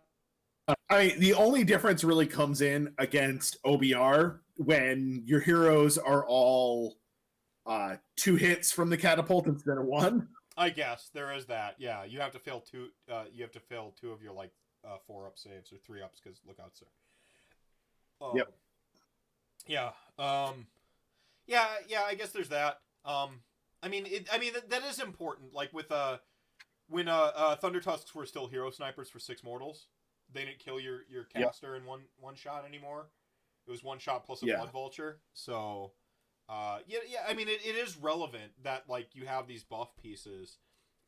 I mean, the only difference really comes in against OBR when your heroes are all 2 hits from the catapult instead of 1. I guess there is that. Yeah, you have to fail 2. You have to fail 2 of your 4-up saves or 3-ups because lookouts there. Yep. Yeah. Yeah. I guess there's that. I mean, that is important. Like with when Thunder Tusks were still hero snipers for 6 mortals, they didn't kill your caster in one shot anymore. It was 1 shot plus a blood vulture. So, yeah. I mean, it is relevant that, like, you have these buff pieces,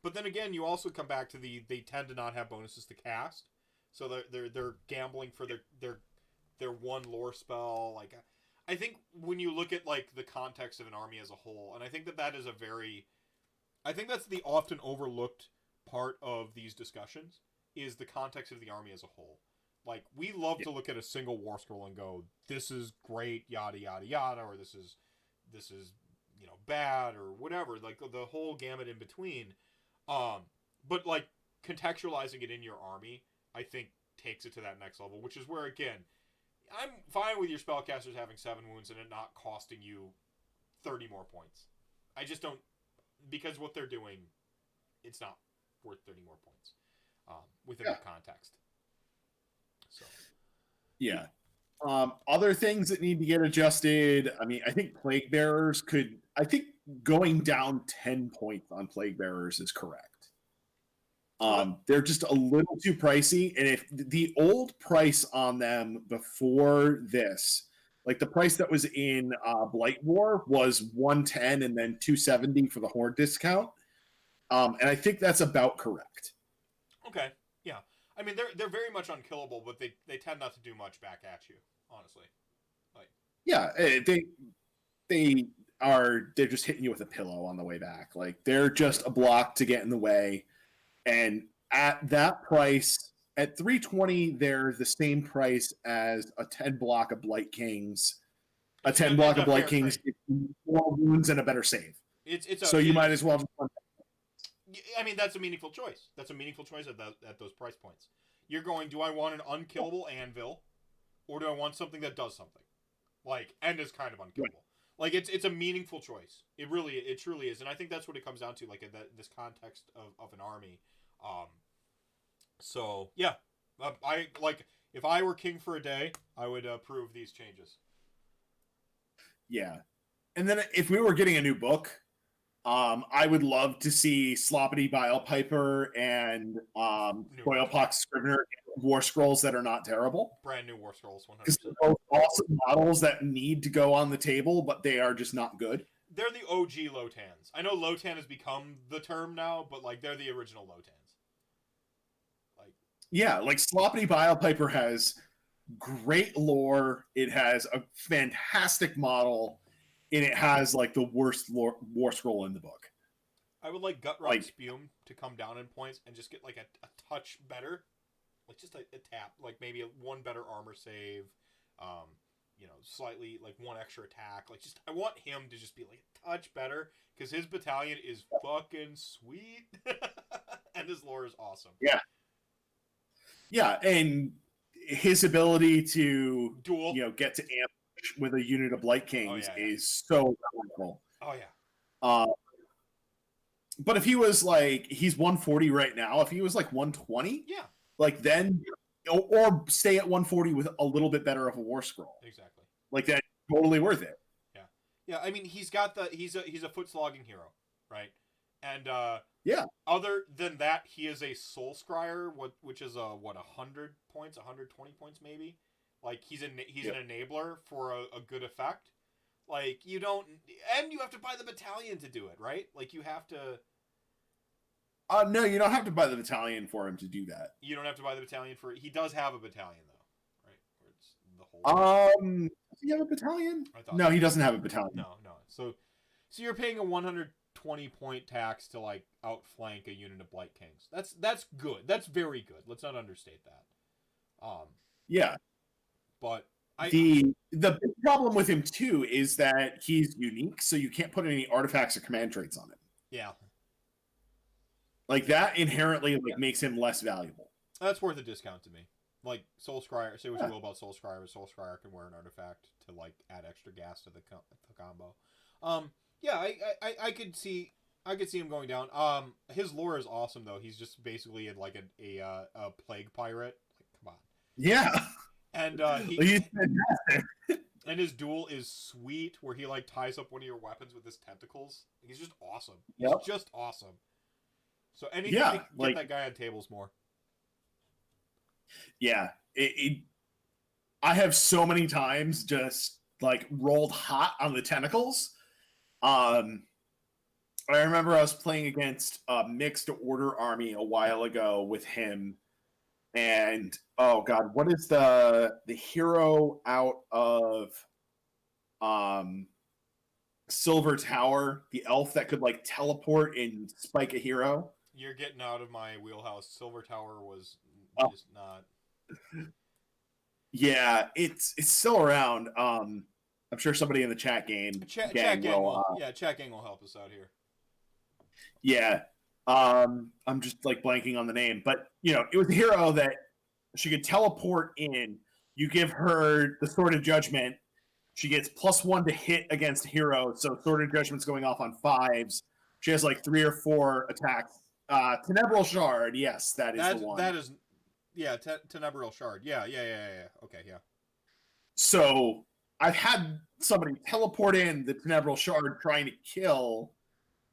but then again, you also come back to they tend to not have bonuses to cast, so they're gambling for their 1 lore spell. Like, I think when you look at, like, the context of an army as a whole, and I think that is I think that's the often overlooked part of these discussions, is the context of the army as a whole. Like, we love to look at a single war scroll and go, this is great, yada yada yada, or this is you know, bad, or whatever, like the whole gamut in between. But, like, contextualizing it in your army, I think, takes it to that next level, which is where, again, I'm fine with your spellcasters having 7 wounds and it not costing you 30 more points. I just don't, because what they're doing, it's not worth 30 more points within the context. So, yeah. Other things that need to get adjusted. I mean, I think Plague Bearers could. I think going down 10 points on Plague Bearers is correct. They're just a little too pricey, and if the old price on them before this, like the price that was in Blight War, was 110 and then 270 for the Horde discount, and I think that's about correct. Okay, yeah. I mean, they're very much unkillable, but they tend not to do much back at you, honestly. Like, yeah, they're just hitting you with a pillow on the way back. Like, they're just a block to get in the way. And at that price, at 320, they're the same price as a 10 block of Blight Kings. A 10 block of Blight Kings, 4 wounds and a better save. So you might as well. I mean, that's a meaningful choice. That's a meaningful choice at those price points. You're going, do I want an unkillable anvil, or do I want something that does something? Like, and is kind of unkillable. Like, it's a meaningful choice. It truly is. And I think that's what it comes down to, like, in this context of an army. So, yeah. If I were king for a day, I would approve these changes. Yeah. And then if we were getting a new book, I would love to see Sloppity Bile Piper and Coilpox Scrivener War Scrolls that are not terrible. Brand new War Scrolls, 100%. Because they're both awesome models that need to go on the table, but they are just not good. They're the OG Lotans. I know Lotan has become the term now, but, like, they're the original Lotans. Like, yeah, like Sloppity Bile Piper has great lore. It has a fantastic model. And it has, like, the worst war scroll in the book. I would like Gutrot Spume to come down in points and just get, like, a touch better. Like, just a tap. Like, maybe 1 better armor save. You know, slightly, like, 1 extra attack. Like, just, I want him to just be, like, a touch better. Because his battalion is fucking sweet. And his lore is awesome. Yeah. Yeah, and his ability to duel, you know, get to amp with a unit of Blight Kings is so powerful. Oh yeah. But if he was like, he's 140 right now, if he was like 120, yeah, like then, or stay at 140 with a little bit better of a war scroll. Exactly. Like, that, totally worth it. Yeah. Yeah, I mean, he's got he's a foot slogging hero, right? And Yeah. other than that, he is a soul scryer, which is 100 points, 120 points maybe. Like he's an enabler for a good effect. Like you don't, and you have to buy the battalion to do it, right? Like you have to. No, you don't have to buy the battalion for him to do that. You don't have to buy the battalion for. He does have a battalion though, right? Where it's the whole. Does he have a battalion? No, he doesn't have a battalion. No. So you're paying a 120 point tax to like outflank a unit of Blight Kings. That's good. That's very good. Let's not understate that. Yeah. But the big problem with him too is that he's unique, so you can't put any artifacts or command traits on him. Yeah. Like that inherently makes him less valuable. That's worth a discount to me. Like Soul Scryer, say what you will about Soul Scryer, but Soul Scryer can wear an artifact to like add extra gas to the combo. Yeah, I could see him going down. His lore is awesome though. He's just basically like a plague pirate. Like, come on. Yeah. And he's fantastic. And his duel is sweet, where he like ties up one of your weapons with his tentacles. He's just awesome. He's just awesome. So anything to get that guy on tables more. Yeah, I have so many times just like rolled hot on the tentacles. I remember I was playing against a mixed order army a while ago with him, and oh god, what is the hero out of Silver Tower, the elf that could like teleport and spike a hero? You're getting out of my wheelhouse. Silver Tower was just not. Yeah, it's still around. I'm sure somebody in the chat chat gang will help us out here. Yeah, I'm just like blanking on the name, but it was a hero that she could teleport in. You give her the Sword of Judgment. She gets +1 to hit against a hero, so Sword of Judgment's going off on 5s. She has like 3 or 4 attacks. Tenebral Shard, yes, that is the one. That is, yeah, Tenebral Shard. Yeah. Okay, yeah. So I've had somebody teleport in the Tenebral Shard trying to kill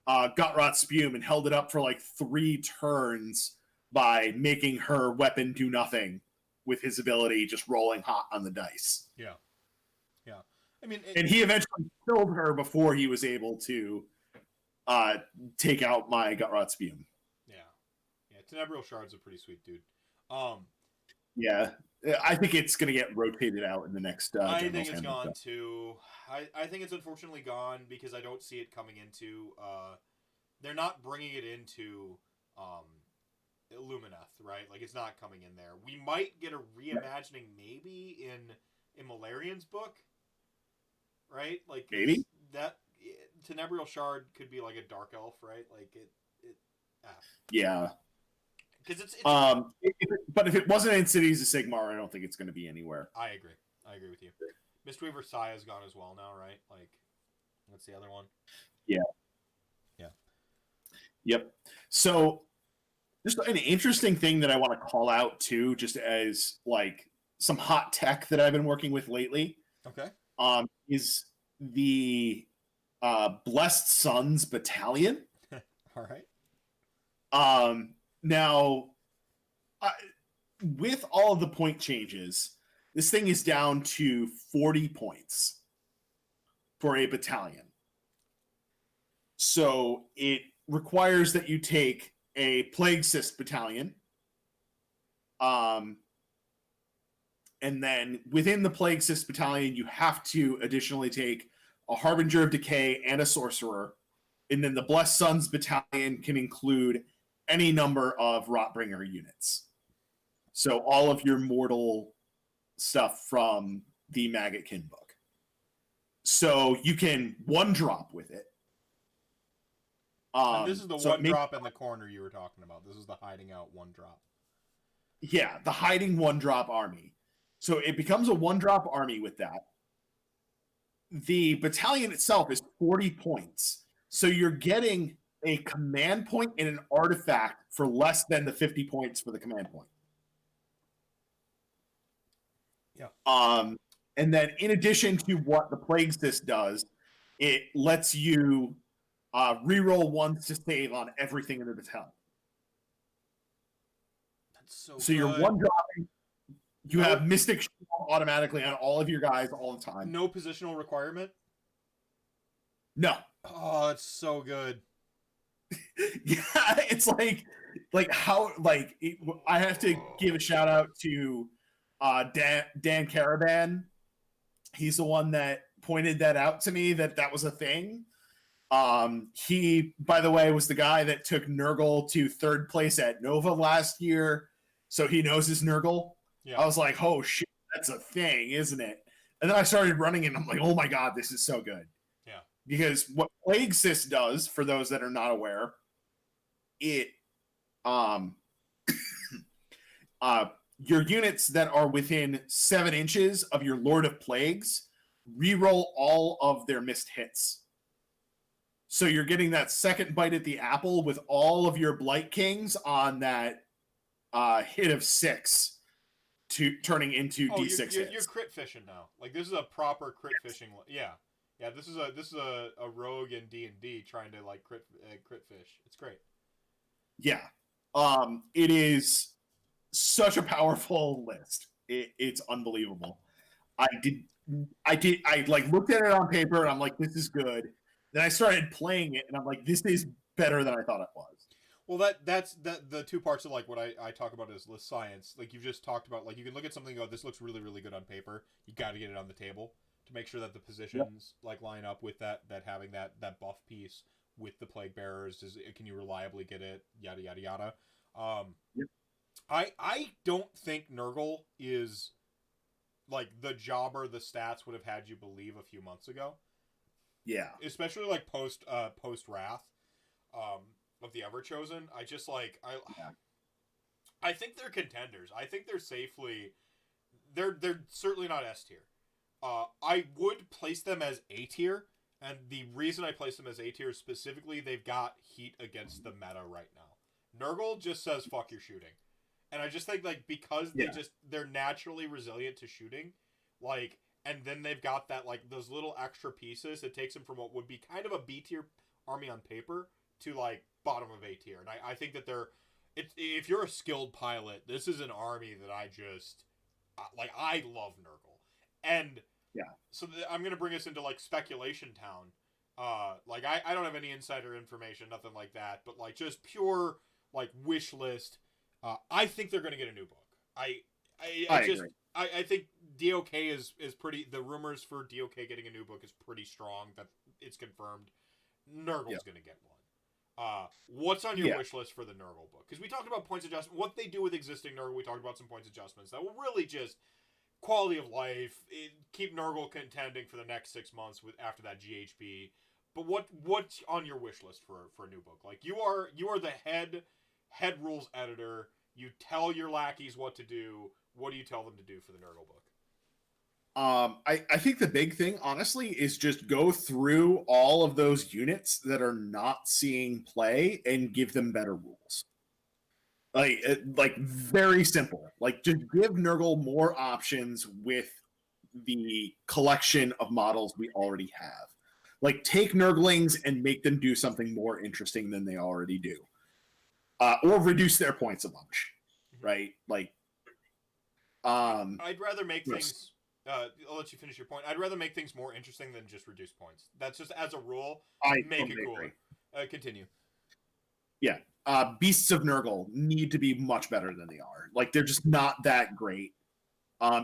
Gutrot Spume and held it up for like 3 turns by making her weapon do nothing with his ability, just rolling hot on the dice. Yeah. I mean, and he eventually killed her before he was able to take out my Gutrot Spume. Yeah, Tenebral Shard's a pretty sweet dude. Yeah, I think it's going to get rotated out in the next. I think it's gone too. I think it's unfortunately gone because I don't see it coming into. They're not bringing it into Illumineth, right? Like it's not coming in there. We might get a reimagining maybe in Malarian's book, right? Like maybe that Tenebral Shard could be like a dark elf, right? Like it. Yeah. Because it's but if it wasn't in Cities of Sigmar, I don't think it's going to be anywhere. I agree with you. Mistweaver Saya is gone as well now, right? Like, what's the other one? Yeah. Yep. So, just an interesting thing that I want to call out too, just as like some hot tech that I've been working with lately. Okay. Is the Blessed Sons Battalion. All right. Now, with all of the point changes, this thing is down to 40 points for a battalion. So it requires that you take a Plague Cyst battalion. And then within the Plague Cyst battalion, you have to additionally take a Harbinger of Decay and a Sorcerer. And then the Blessed Sons battalion can include any number of Rotbringer units. So all of your mortal stuff from the Maggotkin book. So you can 1-drop with it. And this is the 1-drop in the corner you were talking about. This is the hiding out 1-drop. Yeah, the hiding 1-drop army. So it becomes a 1-drop army with that. The battalion itself is 40 points. So you're getting a command point and an artifact for less than the 50 points for the command point. Yeah. And then in addition to what the Plague Cyst does, it lets you reroll ones to save on everything in the battalion. That's so So good. you're one dropping. You have Mystic Shield automatically on all of your guys all the time. No positional requirement? No. Oh, that's so good. Yeah, it's like how I have to give a shout out to Dan Caravan. He's the one that pointed that out to me that was a thing. He, by the way, was the guy that took Nurgle to 3rd place at Nova last year, so he knows his Nurgle. Yeah. I was like, oh shit, that's a thing, isn't it? And then I started running and I'm like, oh my god, this is so good. Yeah. Because what Plague Sys does, for those that are not aware, it your units that are within 7 inches of your Lord of Plagues reroll all of their missed hits. So you're getting that second bite at the apple with all of your Blight Kings on that hit of 6 to turning into D6 hits. You're crit fishing now. Like, this is a proper crit fishing. Yeah. Yeah, this is a rogue in D&D trying to like crit fish. It's great. Yeah. It is such a powerful list. It's unbelievable. I like looked at it on paper and I'm like, this is good. Then I started playing it and I'm like, this is better than I thought it was. Well, that's the two parts of like what I talk about is list science. Like you've just talked about, like you can look at something and go, this looks really, really good on paper. You got to get it on the table to make sure that the positions like line up with that having that buff piece with the plague bearers. Can you reliably get it? Yada yada yada. I don't think Nurgle is like the jobber the stats would have had you believe a few months ago. Yeah, especially like post Wrath of the Everchosen. I just like I think they're contenders. I think they're safely they're certainly not S tier. I would place them as A tier, and the reason I place them as A tier is specifically they've got heat against the meta right now. Nurgle just says fuck your shooting. And I just think like because they're naturally resilient to shooting, like, and then they've got that like those little extra pieces. It takes them from what would be kind of a B tier army on paper to like bottom of A tier. And I think that if you're a skilled pilot, this is an army that I just like. I love Nurgle, and so I'm gonna bring us into like speculation town. Like I don't have any insider information, nothing like that, but like just pure like wish list. I think they're going to get a new book. I think DOK is pretty. The rumors for DOK getting a new book is pretty strong. That it's confirmed. Nurgle's going to get one. What's on your wish list for the Nurgle book? Because we talked about points adjustment. What they do with existing Nurgle, we talked about some points adjustments that will really just quality of life, keep Nurgle contending for the next 6 months after that GHB. But what's on your wish list for a new book? Like you are the head rules editor. You tell your lackeys what to do. What do you tell them to do for the Nurgle book? I think the big thing, honestly, is just go through all of those units that are not seeing play and give them better rules. Like very simple. Like just give Nurgle more options with the collection of models we already have. Like take Nurglings and make them do something more interesting than they already do. Or reduce their points a bunch, right? Like, I'd rather make things. I'll let you finish your point. I'd rather make things more interesting than just reduce points. That's just as a rule. Make it cooler. Continue. Yeah, Beasts of Nurgle need to be much better than they are. Like they're just not that great.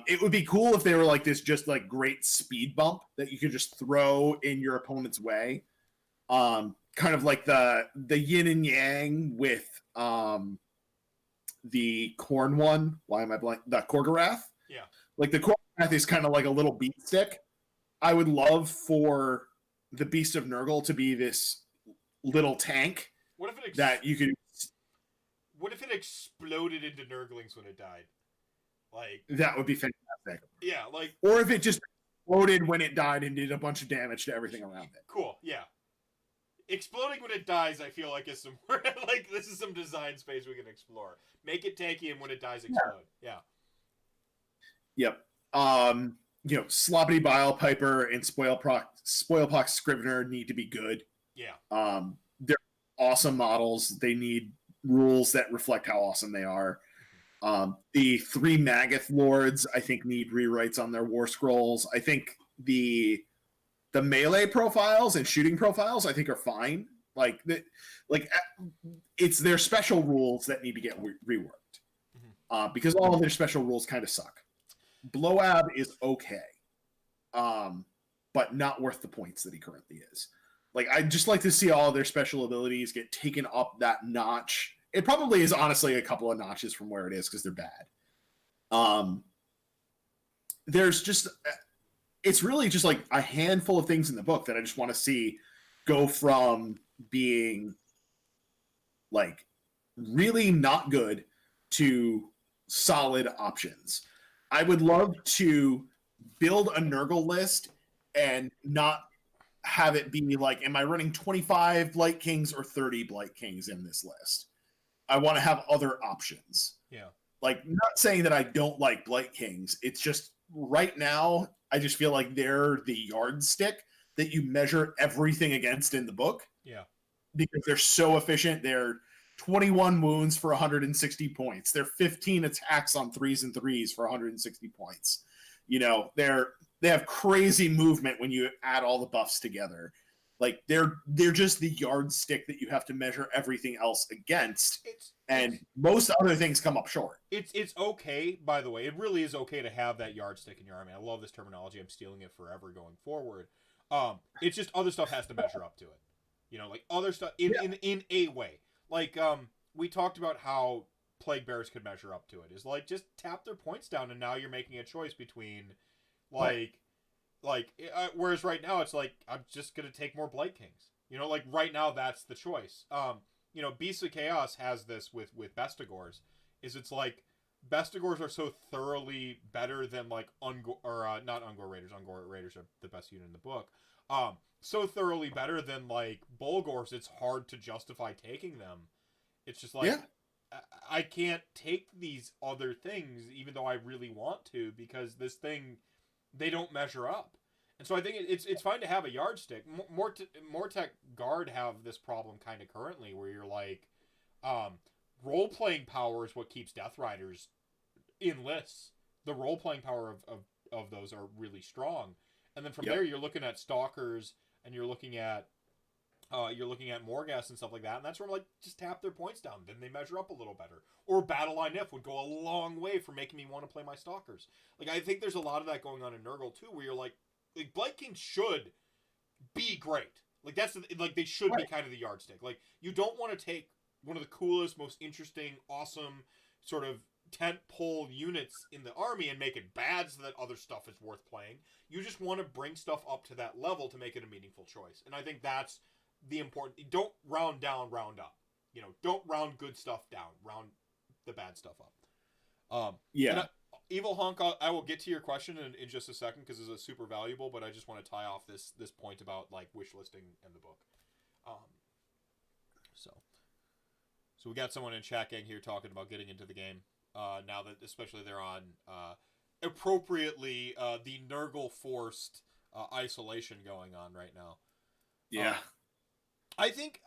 It would be cool if they were like this, just like great speed bump that you could just throw in your opponent's way. Kind of like the yin and yang with the Khorne one. Why am I blank? The Korgorath? Yeah. Like the Korgorath is kind of like a little beat stick. I would love for the Beast of Nurgle to be this little tank that you could... What if it exploded into Nurglings when it died? Like that would be fantastic. Yeah, like... Or if it just exploded when it died and did a bunch of damage to everything around it. Cool, yeah. Exploding when it dies, I feel like is some like this is some design space we can explore. Make it tanky, and when it dies, explode. Yeah. Yep. Sloppity Bile Piper and Spoilpox Scrivener need to be good. They're awesome models. They need rules that reflect how awesome they are. The 3 Magath Lords, I think, need rewrites on their War Scrolls. I think the melee profiles and shooting profiles, I think, are fine. Like it's their special rules that need to get reworked, because all of their special rules kind of suck. Bloab is okay, but not worth the points that he currently is. Like, I'd just like to see all of their special abilities get taken up that notch. It probably is honestly a couple of notches from where it is because they're bad. There's just, it's really just like a handful of things in the book that I just want to see go from being like really not good to solid options. I would love to build a Nurgle list and not have it be like, am I running 25 Blight Kings or 30 Blight Kings in this list? I want to have other options. Yeah. Like, not saying that I don't like Blight Kings. It's just right now, I just feel like they're the yardstick that you measure everything against in the book. Yeah. Because they're so efficient. They're 21 wounds for 160 points. They're 15 attacks on 3s and 3s for 160 points. You know, they have crazy movement when you add all the buffs together. Like, they're just the yardstick that you have to measure everything else against. And most other things come up short. It's okay, by the way. It really is okay to have that yardstick in your army. I love this terminology. I'm stealing it forever going forward. It's just other stuff has to measure up to it. You know, like other stuff in a way. Like, we talked about how Plague Bearers could measure up to it. Is like, just tap their points down, and now you're making a choice between, whereas right now it's like, I'm just gonna take more Blight Kings. You know, like right now that's the choice. You know, Beasts of Chaos has this with Bestigors. It's like Bestigors are so thoroughly better than like not Ungor Raiders. Ungor Raiders are the best unit in the book. So thoroughly better than like Bolgors, it's hard to justify taking them. It's just like, I can't take these other things even though I really want to, because this thing, they don't measure up. And so I think it's fine to have a yardstick. Mortek Guard have this problem kind of currently, where you're like, role-playing power is what keeps Death Riders in lists. The role-playing power of those are really strong. And then from there, you're looking at Stalkers, and you're looking at Morghast and stuff like that, and that's where I'm like, just tap their points down, then they measure up a little better. Or Battle Line If would go a long way for making me want to play my Stalkers. Like, I think there's a lot of that going on in Nurgle too, where you're like Blight King should be great. Like, they should be kind of the yardstick. Like, you don't want to take one of the coolest, most interesting, awesome sort of tentpole units in the army and make it bad so that other stuff is worth playing. You just want to bring stuff up to that level to make it a meaningful choice. And I think that's the important. Don't round down, round up. You know, don't round good stuff down. Round the bad stuff up. Evil Honk, I will get to your question in just a second, because it's super valuable, but I just want to tie off this point about like wish listing in the book. So we got someone in chat gang here talking about getting into the game. Now that especially they're on appropriately the Nurgle forced isolation going on right now. Yeah. I think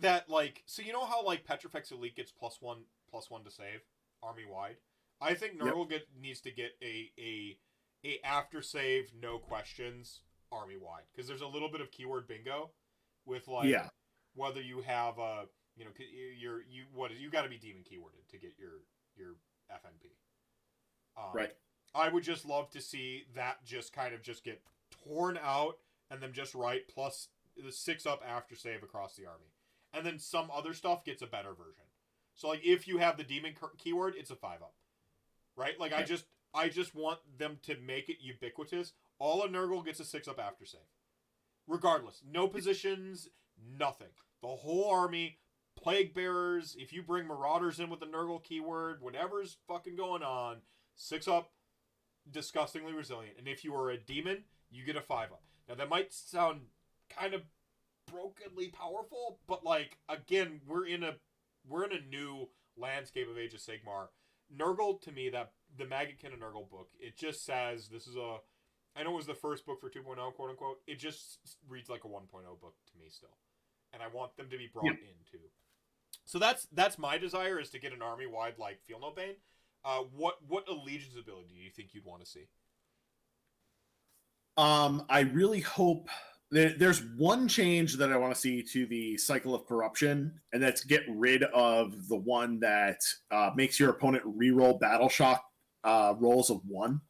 that, like, so you know how like Petrifex Elite gets +1 to save army wide? I think Nurgle needs to get a after save, no questions army wide, because there's a little bit of keyword bingo with like whether you have you got to be demon keyworded to get your FNP. Right. I would just love to see that just kind of just get torn out and then just write plus the 6 up after save across the army, and then some other stuff gets a better version. So like if you have the demon keyword, it's a 5 up, right? Like I just want them to make it ubiquitous. All a Nurgle gets a 6 up after save, regardless. No positions, nothing. The whole army, Plague Bearers. If you bring Marauders in with the Nurgle keyword, whatever's fucking going on, 6 up, disgustingly resilient. And if you are a demon, you get a 5 up. Now that might sound kind of brokenly powerful, but like again, we're in a new landscape of Age of Sigmar. Nurgle, to me, that the Maggotkin and Nurgle book, it just says this is I know it was the first book for 2.0, quote unquote. It just reads like a 1.0 book to me still. and I want them to be brought into. So that's my desire, is to get an army wide like Feel No Pain. What allegiance ability do you think you'd want to see? I really hope there's one change that I want to see to the cycle of corruption, and that's get rid of the one that makes your opponent reroll battle shock rolls of 1.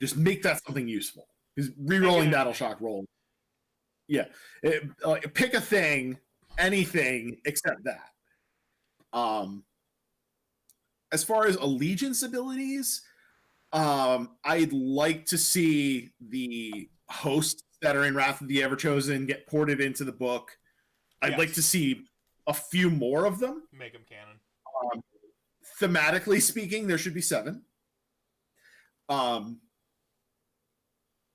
Just make that something useful. Because rerolling battle shock rolls. Yeah. Pick a thing, anything except that. As far as allegiance abilities, I'd like to see the hosts that are in Wrath of the Everchosen get ported into the book. I'd like to see a few more of them. Make them canon. Thematically speaking, there should be 7.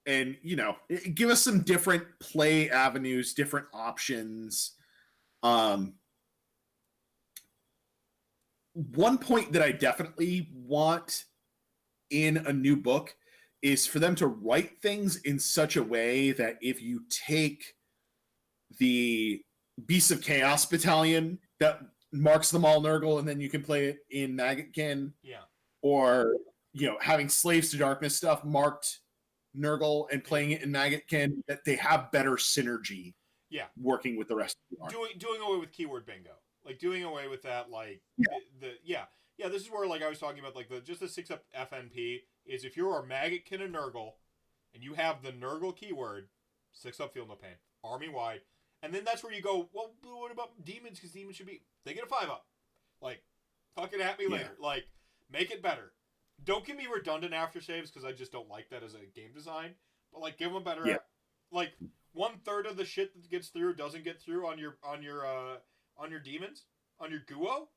And, you know, give us some different play avenues, different options. One point that I definitely want in a new book is for them to write things in such a way that if you take the Beasts of Chaos battalion that marks them all Nurgle, and then you can play it in Maggotkin, or, you know, having Slaves to Darkness stuff marked Nurgle and playing it in Maggotkin, that they have better synergy working with the rest of the army. Doing away with keyword bingo. Like, doing away with that, like, this is where, like, I was talking about, like, just the 6-up FNP is if you're a Maggotkin and Nurgle, and you have the Nurgle keyword, 6-up Feel No Pain, army-wide, and then that's where you go, well, what about demons? Because demons should be, they get a 5-up. Like, fucking at me later. Like, make it better. Don't give me redundant aftersaves, because I just don't like that as a game design, but, like, give them a better, like, 1/3 of the shit that gets through doesn't get through on your demons, on your Guo,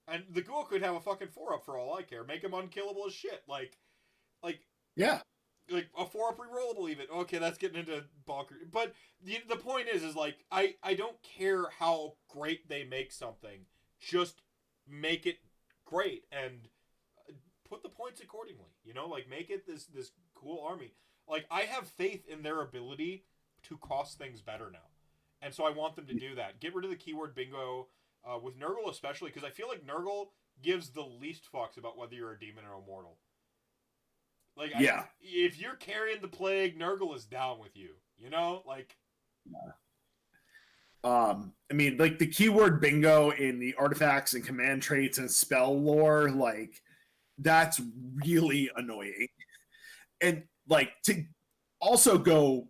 and the Guo could have a fucking 4-up for all I care. Make him unkillable as shit. Like a 4-up rerollable even. Okay, that's getting into bonker. But the point is like, I don't care how great they make something. Just make it great and put the points accordingly. You know, like, make it this cool army. Like, I have faith in their ability to cost things better now. And so I want them to do that. Get rid of the keyword bingo, with Nurgle especially, because I feel like Nurgle gives the least fucks about whether you're a demon or a mortal. Like, if you're carrying the plague, Nurgle is down with you. You know? Like... I mean, like, the keyword bingo in the artifacts and command traits and spell lore, like, that's really annoying. And, like, to also go,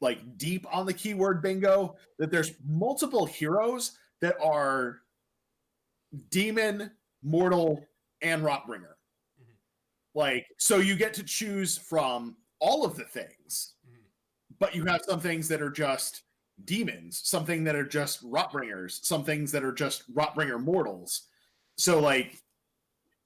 like, deep on the keyword bingo, that there's multiple heroes that are demon, mortal, and rotbringer. Like, so you get to choose from all of the things, but you have some things that are just demons, some things that are just rotbringers, some things that are just rotbringer mortals. So, like,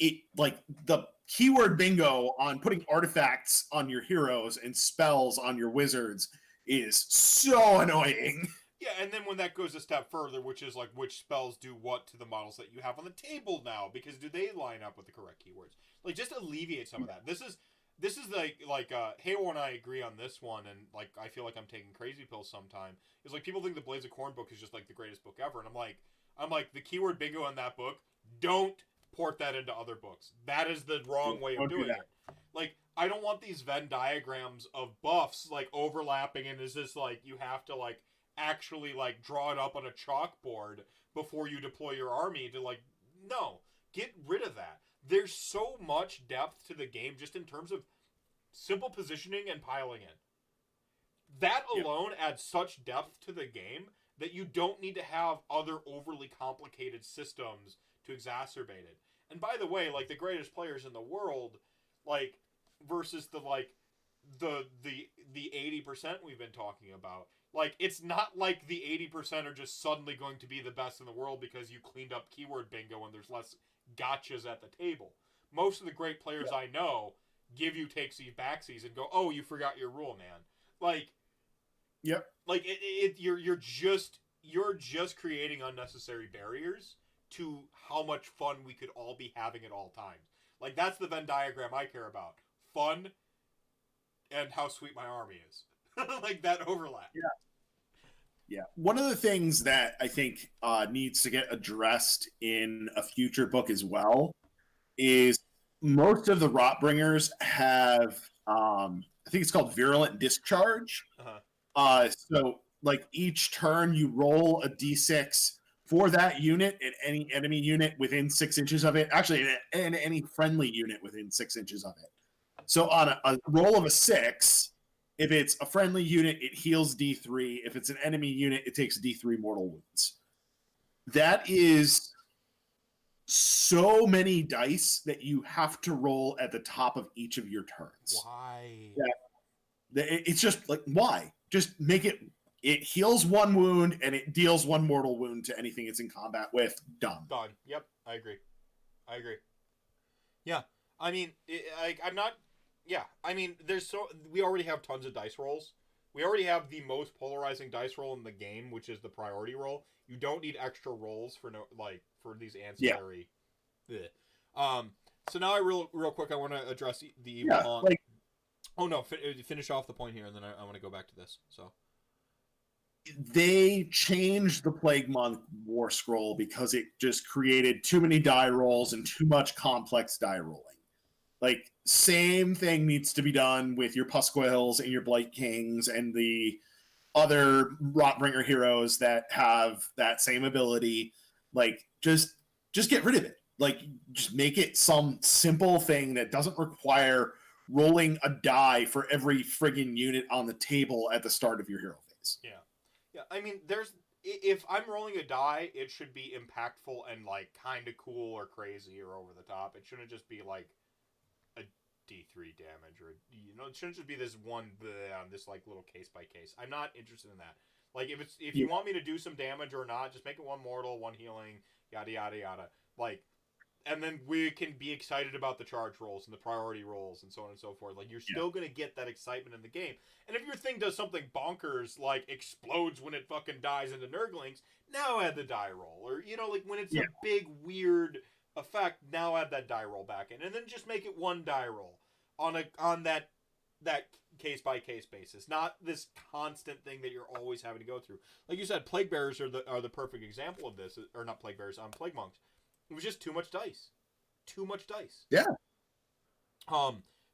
the keyword bingo on putting artifacts on your heroes and spells on your wizards is so annoying. Yeah, and then when that goes a step further, which is like which spells do what to the models that you have on the table now, because do they line up with the correct keywords? Like, just alleviate some of that. This is like Halo and I agree on this one, and like I feel like I'm taking crazy pills sometime. It's like people think the Blades of Corn book is just like the greatest book ever, and I'm like the keyword bingo in that book, don't port that into other books. That is the wrong way of doing it. Like, I don't want these Venn diagrams of buffs like overlapping, and is this like you have to like actually like draw it up on a chalkboard before you deploy your army to like, no, get rid of that. There's so much depth to the game just in terms of simple positioning and piling in. That alone adds such depth to the game that you don't need to have other overly complicated systems to exacerbate it. And by the way, like, the greatest players in the world, like, versus the 80% we've been talking about, like, it's not like the 80% are just suddenly going to be the best in the world because you cleaned up keyword bingo and there's less gotchas at the table. Most of the great players I know give you takesies backsies and go, oh, you forgot your rule, man. Like, like you're just creating unnecessary barriers to how much fun we could all be having at all times. Like, that's the Venn diagram I care about. Fun and how sweet my army is. Like, that overlap. Yeah. One of the things that I think needs to get addressed in a future book as well is most of the Rotbringers have, I think it's called Virulent Discharge. Uh-huh. So, like, each turn you roll a d6 for that unit and any enemy unit within 6 inches of it. Actually, and any friendly unit within 6 inches of it. So, on a roll of a 6, if it's a friendly unit, it heals D3. If it's an enemy unit, it takes D3 mortal wounds. That is so many dice that you have to roll at the top of each of your turns. Why? It's just like, why? Just make it. It heals 1 wound and it deals 1 mortal wound to anything it's in combat with. Done. Done. Yep, I agree. Yeah, I mean, I'm not. Yeah, I mean, we already have tons of dice rolls. We already have the most polarizing dice roll in the game, which is the priority roll. You don't need extra rolls for for these ancillary. Yeah. So now real quick, I want to address the evil haunt. Oh no, finish off the point here, and then I want to go back to this. So they changed the Plague Month War Scroll because it just created too many die rolls and too much complex die rolling. Like, same thing needs to be done with your Pusquills and your Blight Kings and the other Rotbringer heroes that have that same ability. Like, just get rid of it. Like, just make it some simple thing that doesn't require rolling a die for every friggin' unit on the table at the start of your hero phase. Yeah. I mean, if I'm rolling a die, it should be impactful and like kind of cool or crazy or over the top. It shouldn't just be like a D3 damage or it shouldn't just be this this like little case by case. I'm not interested in that. Like, if you want me to do some damage or not, just make it 1 mortal, 1 healing, yada yada yada. Like, and then we can be excited about the charge rolls and the priority rolls and so on and so forth. Like, you're still going to get that excitement in the game. And if your thing does something bonkers, like explodes when it fucking dies into Nurglings, now add the die roll. Or, like when it's a big, weird effect, now add that die roll back in. And then just make it 1 die roll on that case-by-case basis. Not this constant thing that you're always having to go through. Like you said, Plague Bearers are the perfect example of this. Or not Plague Bearers, Plague Monks. It was just too much dice. Yeah.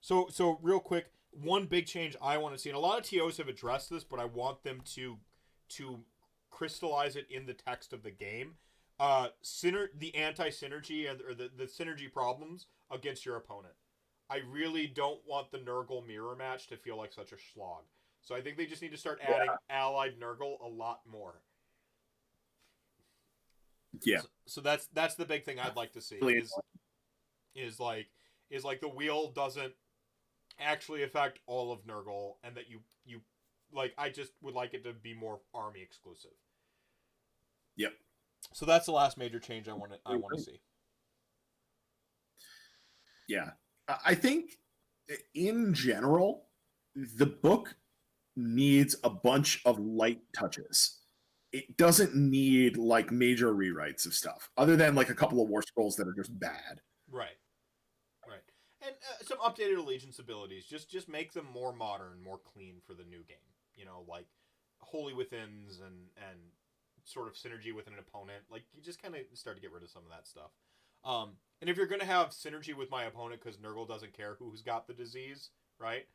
So real quick, one big change I want to see, and a lot of TOs have addressed this, but I want them to crystallize it in the text of the game. The anti-synergy or the synergy problems against your opponent. I really don't want the Nurgle mirror match to feel like such a slog. So I think they just need to start adding allied Nurgle a lot more. Yeah. So that's the big thing I'd like to see is like the wheel doesn't actually affect all of Nurgle, and that you like, I just would like it to be more army exclusive. Yep. So that's the last major change I want to see. Yeah. I think in general the book needs a bunch of light touches. It doesn't need like major rewrites of stuff, other than like a couple of war scrolls that are just bad. Right. And some updated allegiance abilities. Just make them more modern, more clean for the new game. Like Holy Withins and sort of synergy with an opponent. Like, you just kind of start to get rid of some of that stuff. And if you're going to have synergy with my opponent because Nurgle doesn't care who's got the disease, right?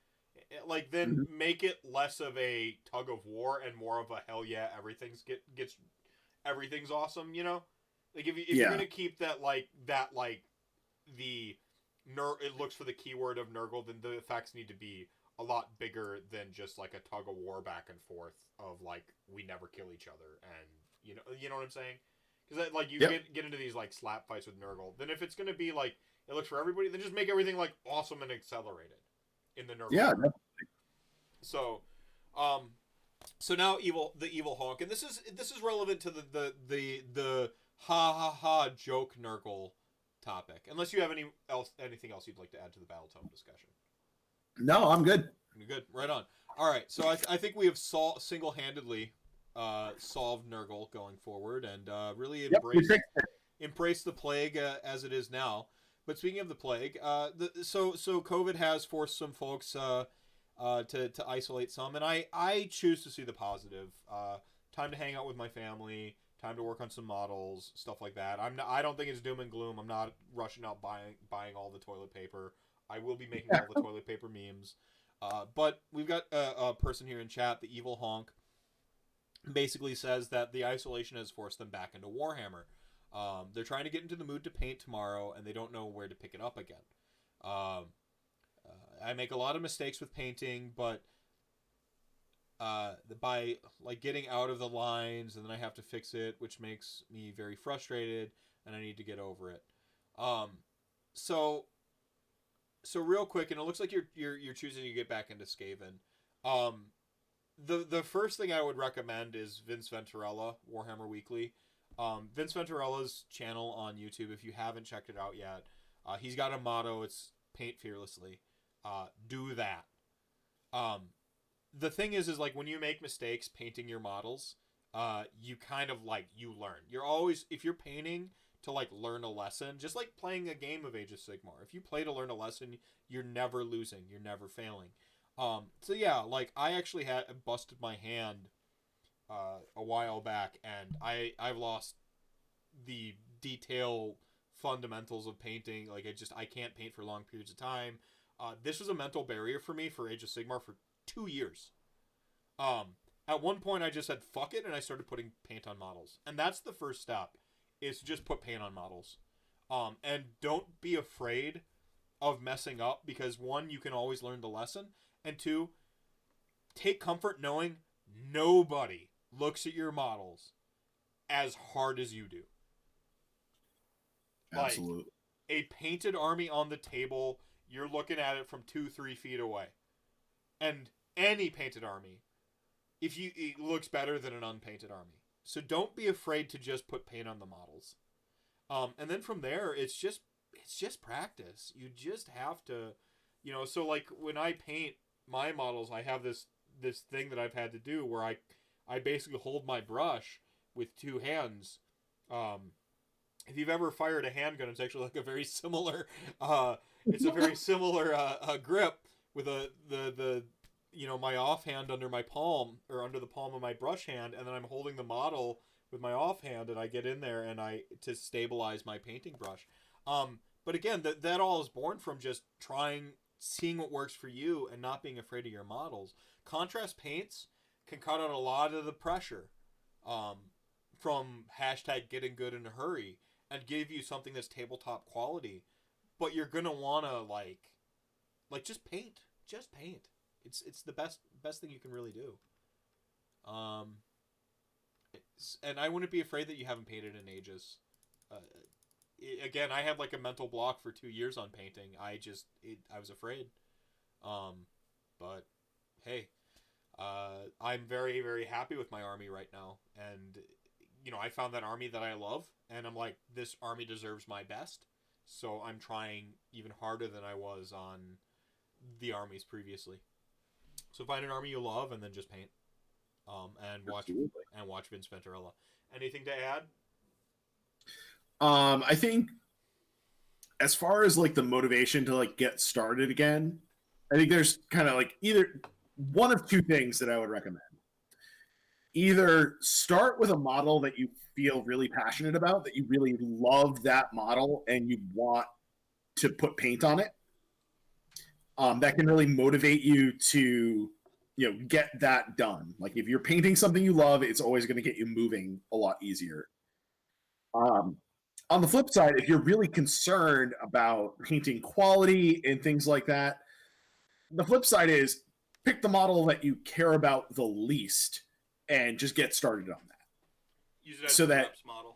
Like, then make it less of a tug of war and more of a hell yeah, everything's awesome, Like, if you're going to keep that it looks for the keyword of Nurgle, then the effects need to be a lot bigger than just like a tug of war back and forth of like, we never kill each other, and you know what I'm saying? Because like, you get into these like slap fights with Nurgle. Then if it's going to be like, it looks for everybody, then just make everything like awesome and accelerated in the Nurgle. Yeah. So now the evil honk, and this is relevant to the ha ha ha joke Nurgle topic. Unless you have anything else you'd like to add to the Battletome discussion. No, I'm good. You're good. Right on. All right. So I think we have single-handedly solved Nurgle going forward, and really embrace the plague as it is now. But speaking of the plague, so COVID has forced some folks to isolate some, and I choose to see the positive. time to hang out with my family, time to work on some models, stuff like that. I don't think it's doom and gloom. I'm not rushing out buying all the toilet paper. I will be making all the toilet paper memes. But we've got a person here in chat, the Evil Honk, basically says that the isolation has forced them back into Warhammer. They're trying to get into the mood to paint tomorrow, and they don't know where to pick it up again. I make a lot of mistakes with painting, but by like getting out of the lines, and then I have to fix it, which makes me very frustrated, and I need to get over it. So real quick, and it looks like you're choosing to get back into Skaven. The first thing I would recommend is Vince Venturella, Warhammer Weekly. Vince Venturella's channel on YouTube, if you haven't checked it out yet, he's got a motto. It's paint fearlessly. Do that. The thing is like when you make mistakes painting your models, you kind of like, you learn. You're always, if you're painting to like learn a lesson, just like playing a game of Age of Sigmar, if you play to learn a lesson, you're never losing, you're never failing. So yeah, like I actually had busted my hand a while back, and I've lost the detail fundamentals of painting. Like I can't paint for long periods of time. This was a mental barrier for me for Age of Sigmar for 2 years. At one point I just said fuck it, and I started putting paint on models, and that's the first step, is to just put paint on models. And don't be afraid of messing up, because one, you can always learn the lesson, and two, take comfort knowing nobody looks at your models as hard as you do. Absolutely. Like, a painted army on the table, you're looking at it from 2-3 feet away. And any painted army, it looks better than an unpainted army. So don't be afraid to just put paint on the models. And then from there, it's just practice. You just have to, so like when I paint my models, I have this thing that I've had to do where I basically hold my brush with two hands. If you've ever fired a handgun, it's actually like a very similar it's a very similar grip with the my offhand under my palm, or under the palm of my brush hand, and then I'm holding the model with my offhand, and I get in there to stabilize my painting brush. But again, that all is born from just seeing what works for you and not being afraid of your models. Contrast paints can cut out a lot of the pressure from #getting good in a hurry, and give you something that's tabletop quality. But you're gonna wanna like just paint. Just paint. It's the best thing you can really do. And I wouldn't be afraid that you haven't painted in ages. Again, I had like a mental block for 2 years on painting. I was afraid. But hey, I'm very, very happy with my army right now, and I found that army that I love, and I'm like, this army deserves my best. So I'm trying even harder than I was on the armies previously. So find an army you love, and then just paint. And watch Vince Venturella. Anything to add? I think as far as like the motivation to like get started again, I think there's kind of like either one of two things that I would recommend. Either start with a model that you feel really passionate about, that you really love that model and you want to put paint on it. That can really motivate you to get that done. Like if you're painting something you love, it's always going to get you moving a lot easier. On the flip side, if you're really concerned about painting quality and things like that, the flip side is pick the model that you care about the least and just get started on that. Use it as a reps model.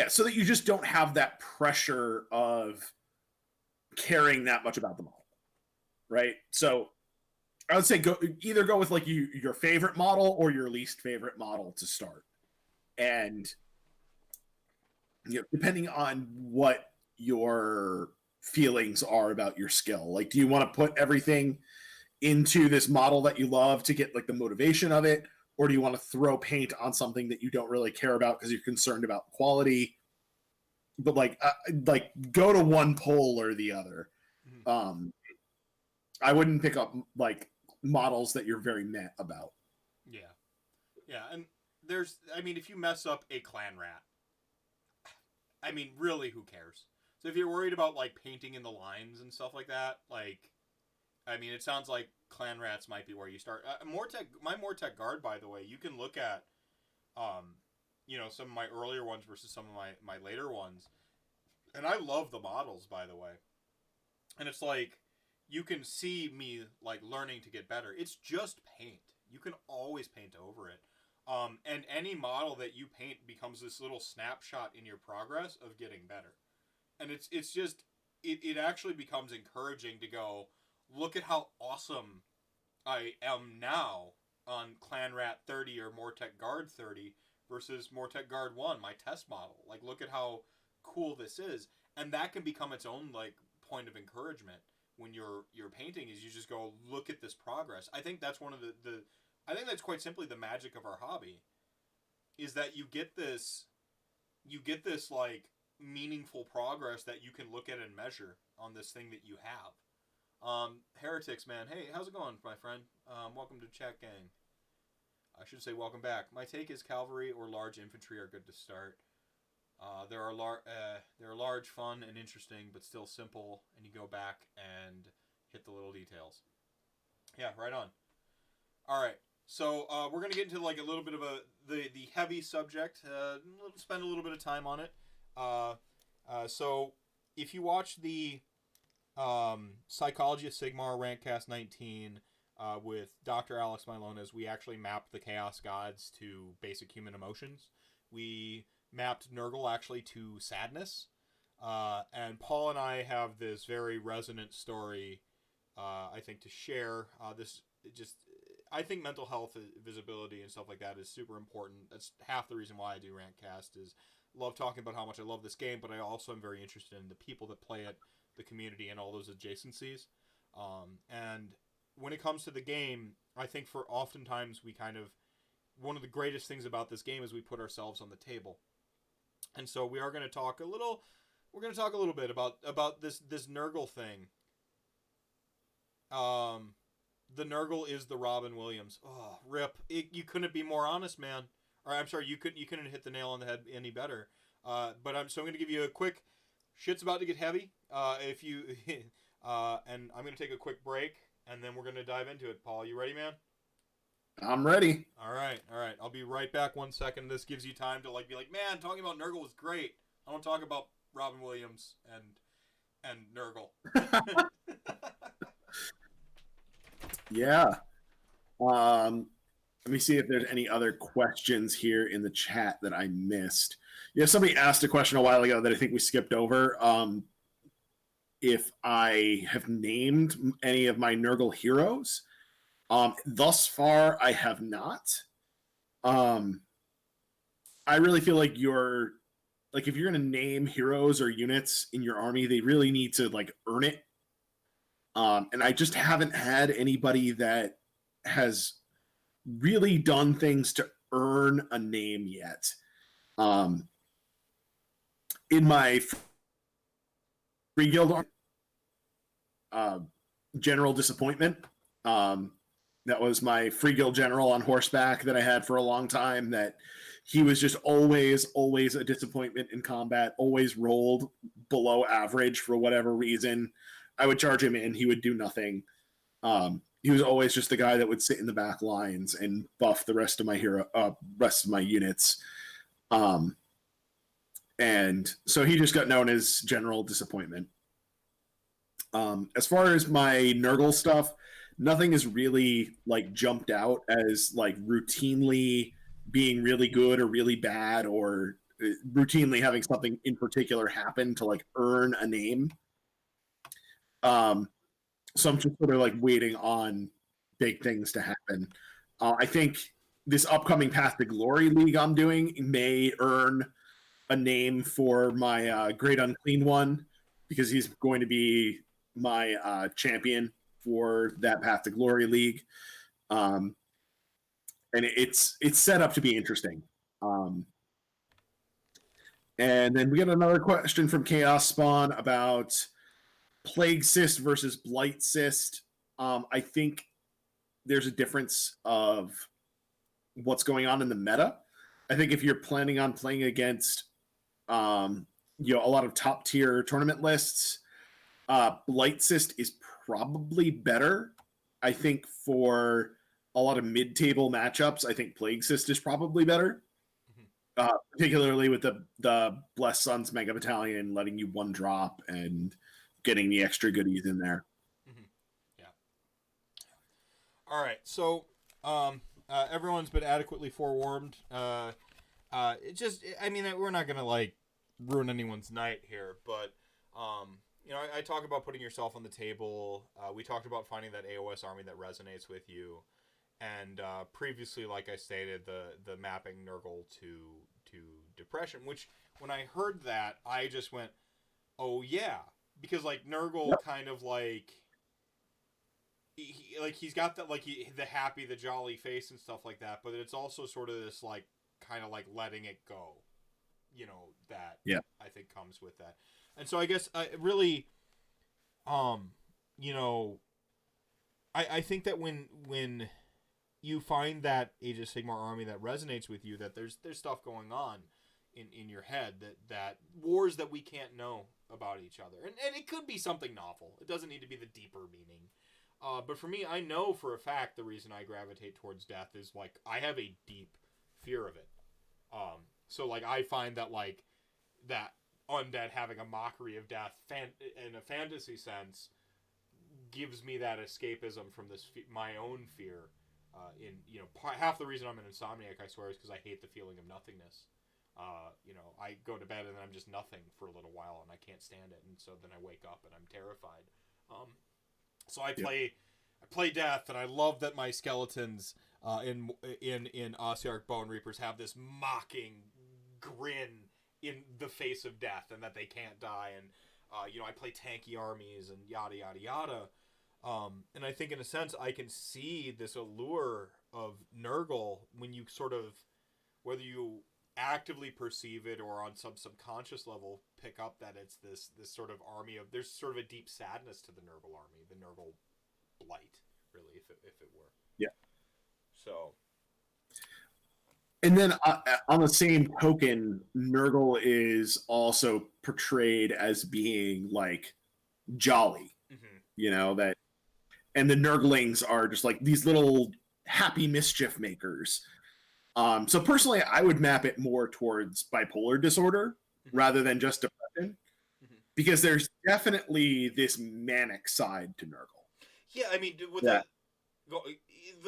So that you just don't have that pressure of caring that much about the model, right? So I would say go with like your favorite model or your least favorite model to start, and depending on what your feelings are about your skill, like do you want to put everything into this model that you love to get like the motivation of it, or do you want to throw paint on something that you don't really care about because you're concerned about quality? But like go to one pole or the other. Mm-hmm. I wouldn't pick up like models that you're very meh about. Yeah. Yeah, and if you mess up a clan rat, really, who cares? So if you're worried about like painting in the lines and stuff like that, it sounds like clan rats might be where you start. My Mortec guard, by the way, you can look at, some of my earlier ones versus some of my later ones, and I love the models, by the way. And it's like you can see me like learning to get better. It's just paint. You can always paint over it. And any model that you paint becomes this little snapshot in your progress of getting better. And it's just it actually becomes encouraging to go, look at how awesome I am now on Clan Rat 30 or Mortec Guard 30 versus Mortec Guard 1, my test model. Like, look at how cool this is. And that can become its own like point of encouragement when you're painting, is you just go, look at this progress. I think that's one of the I think that's quite simply the magic of our hobby, is that you get this like meaningful progress that you can look at and measure on this thing that you have. Heretics, man. Hey, how's it going, my friend? Welcome to Chat Gang. I should say welcome back. My take is cavalry or large infantry are good to start. They're large, fun, and interesting, but still simple, and you go back and hit the little details. Yeah, right on. All right, so we're gonna get into like a little bit of the heavy subject. Spend a little bit of time on it. So if you watch the Psychology of Sigmar RantCast 19 with Dr. Alex Milonas, we actually mapped the Chaos Gods to basic human emotions. We mapped Nurgle actually to sadness. And Paul and I have this very resonant story, I think, to share. I think mental health visibility and stuff like that is super important. That's half the reason why I do RantCast, is love talking about how much I love this game, but I also am very interested in the people that play it, the community, and all those adjacencies. And when it comes to the game, I think for oftentimes one of the greatest things about this game is we put ourselves on the table. And so we are going to talk a little bit about this Nurgle thing. The Nurgle is the Robin Williams. Oh, rip. You couldn't be more honest, man. Or I'm sorry, you couldn't hit the nail on the head any better. So I'm going to give you a quick, shit's about to get heavy. And I'm going to take a quick break, and then we're going to dive into it. Paul, you ready, man? I'm ready. All right. I'll be right back 1 second. This gives you time to be like, man, talking about Nurgle was great. I want to talk about Robin Williams and Nurgle. Yeah. Let me see if there's any other questions here in the chat that I missed. Yeah, somebody asked a question a while ago that I think we skipped over. If I have named any of my Nurgle heroes. Thus far, I have not. I really feel like if you're going to name heroes or units in your army, they really need to earn it. And I just haven't had anybody that has really done things to earn a name yet. In my free guild, General Disappointment. That was my free guild general on horseback that I had for a long time. That he was just always a disappointment in combat. Always rolled below average for whatever reason. I would charge him in, he would do nothing. He was always just the guy that would sit in the back lines and buff the rest of my units. And so he just got known as General Disappointment. As far as my Nurgle stuff, nothing is really jumped out as routinely being really good or really bad, or routinely having something in particular happen to earn a name. So I'm just sort of waiting on big things to happen. I think this upcoming Path to Glory League I'm doing may earn a name for my Great Unclean One, because he's going to be my champion for that Path to Glory League. And it's set up to be interesting. And then we got another question from Chaos Spawn about Plague Cyst versus Blight Cyst. I think there's a difference of what's going on in the meta. I think if you're planning on playing against a lot of top tier tournament lists, Blight Cyst is probably better. I think for a lot of mid-table matchups, I think Plague Cyst is probably better. Particularly with the Blessed Sons Mega Battalion letting you one drop and getting the extra goodies in there. Yeah. All right, so everyone's been adequately forewarned. We're not gonna like ruin anyone's night here, but I talk about putting yourself on the table. We talked about finding that AOS army that resonates with you, and previously, like I stated, the mapping Nurgle to depression. Which when I heard that, I just went, "Oh yeah," because like Nurgle kind of like. He's got that the happy, the jolly face and stuff like that, but it's also sort of this like kind of like letting it go, that I think comes with that. And so I guess really, I think that when you find that Age of Sigmar army that resonates with you, that there's stuff going on in your head that wars that we can't know about each other, and it could be something novel. It doesn't need to be the deeper meaning. But for me, I know for a fact the reason I gravitate towards death is like I have a deep fear of it. So like I find that like that undead having a mockery of death in a fantasy sense gives me that escapism from this my own fear. Half the reason I'm an insomniac, I swear, is because I hate the feeling of nothingness. I go to bed and then I'm just nothing for a little while and I can't stand it, and so then I wake up and I'm terrified. So I play death, and I love that my skeletons in Ossiarch Bone Reapers have this mocking grin in the face of death, and that they can't die. And I play tanky armies and yada yada yada. And I think in a sense I can see this allure of Nurgle when you sort of, whether you actively perceive it or on some subconscious level pick up that it's this sort of army of, there's sort of a deep sadness to the Nurgle army, the Nurgle blight, really, if it were. Yeah. So. And then on the same token, Nurgle is also portrayed as being like jolly, that, and the Nurglings are just like these little happy mischief makers. So personally, I would map it more towards bipolar disorder rather than just depression, because there's definitely this manic side to Nurgle. Yeah, I mean, with the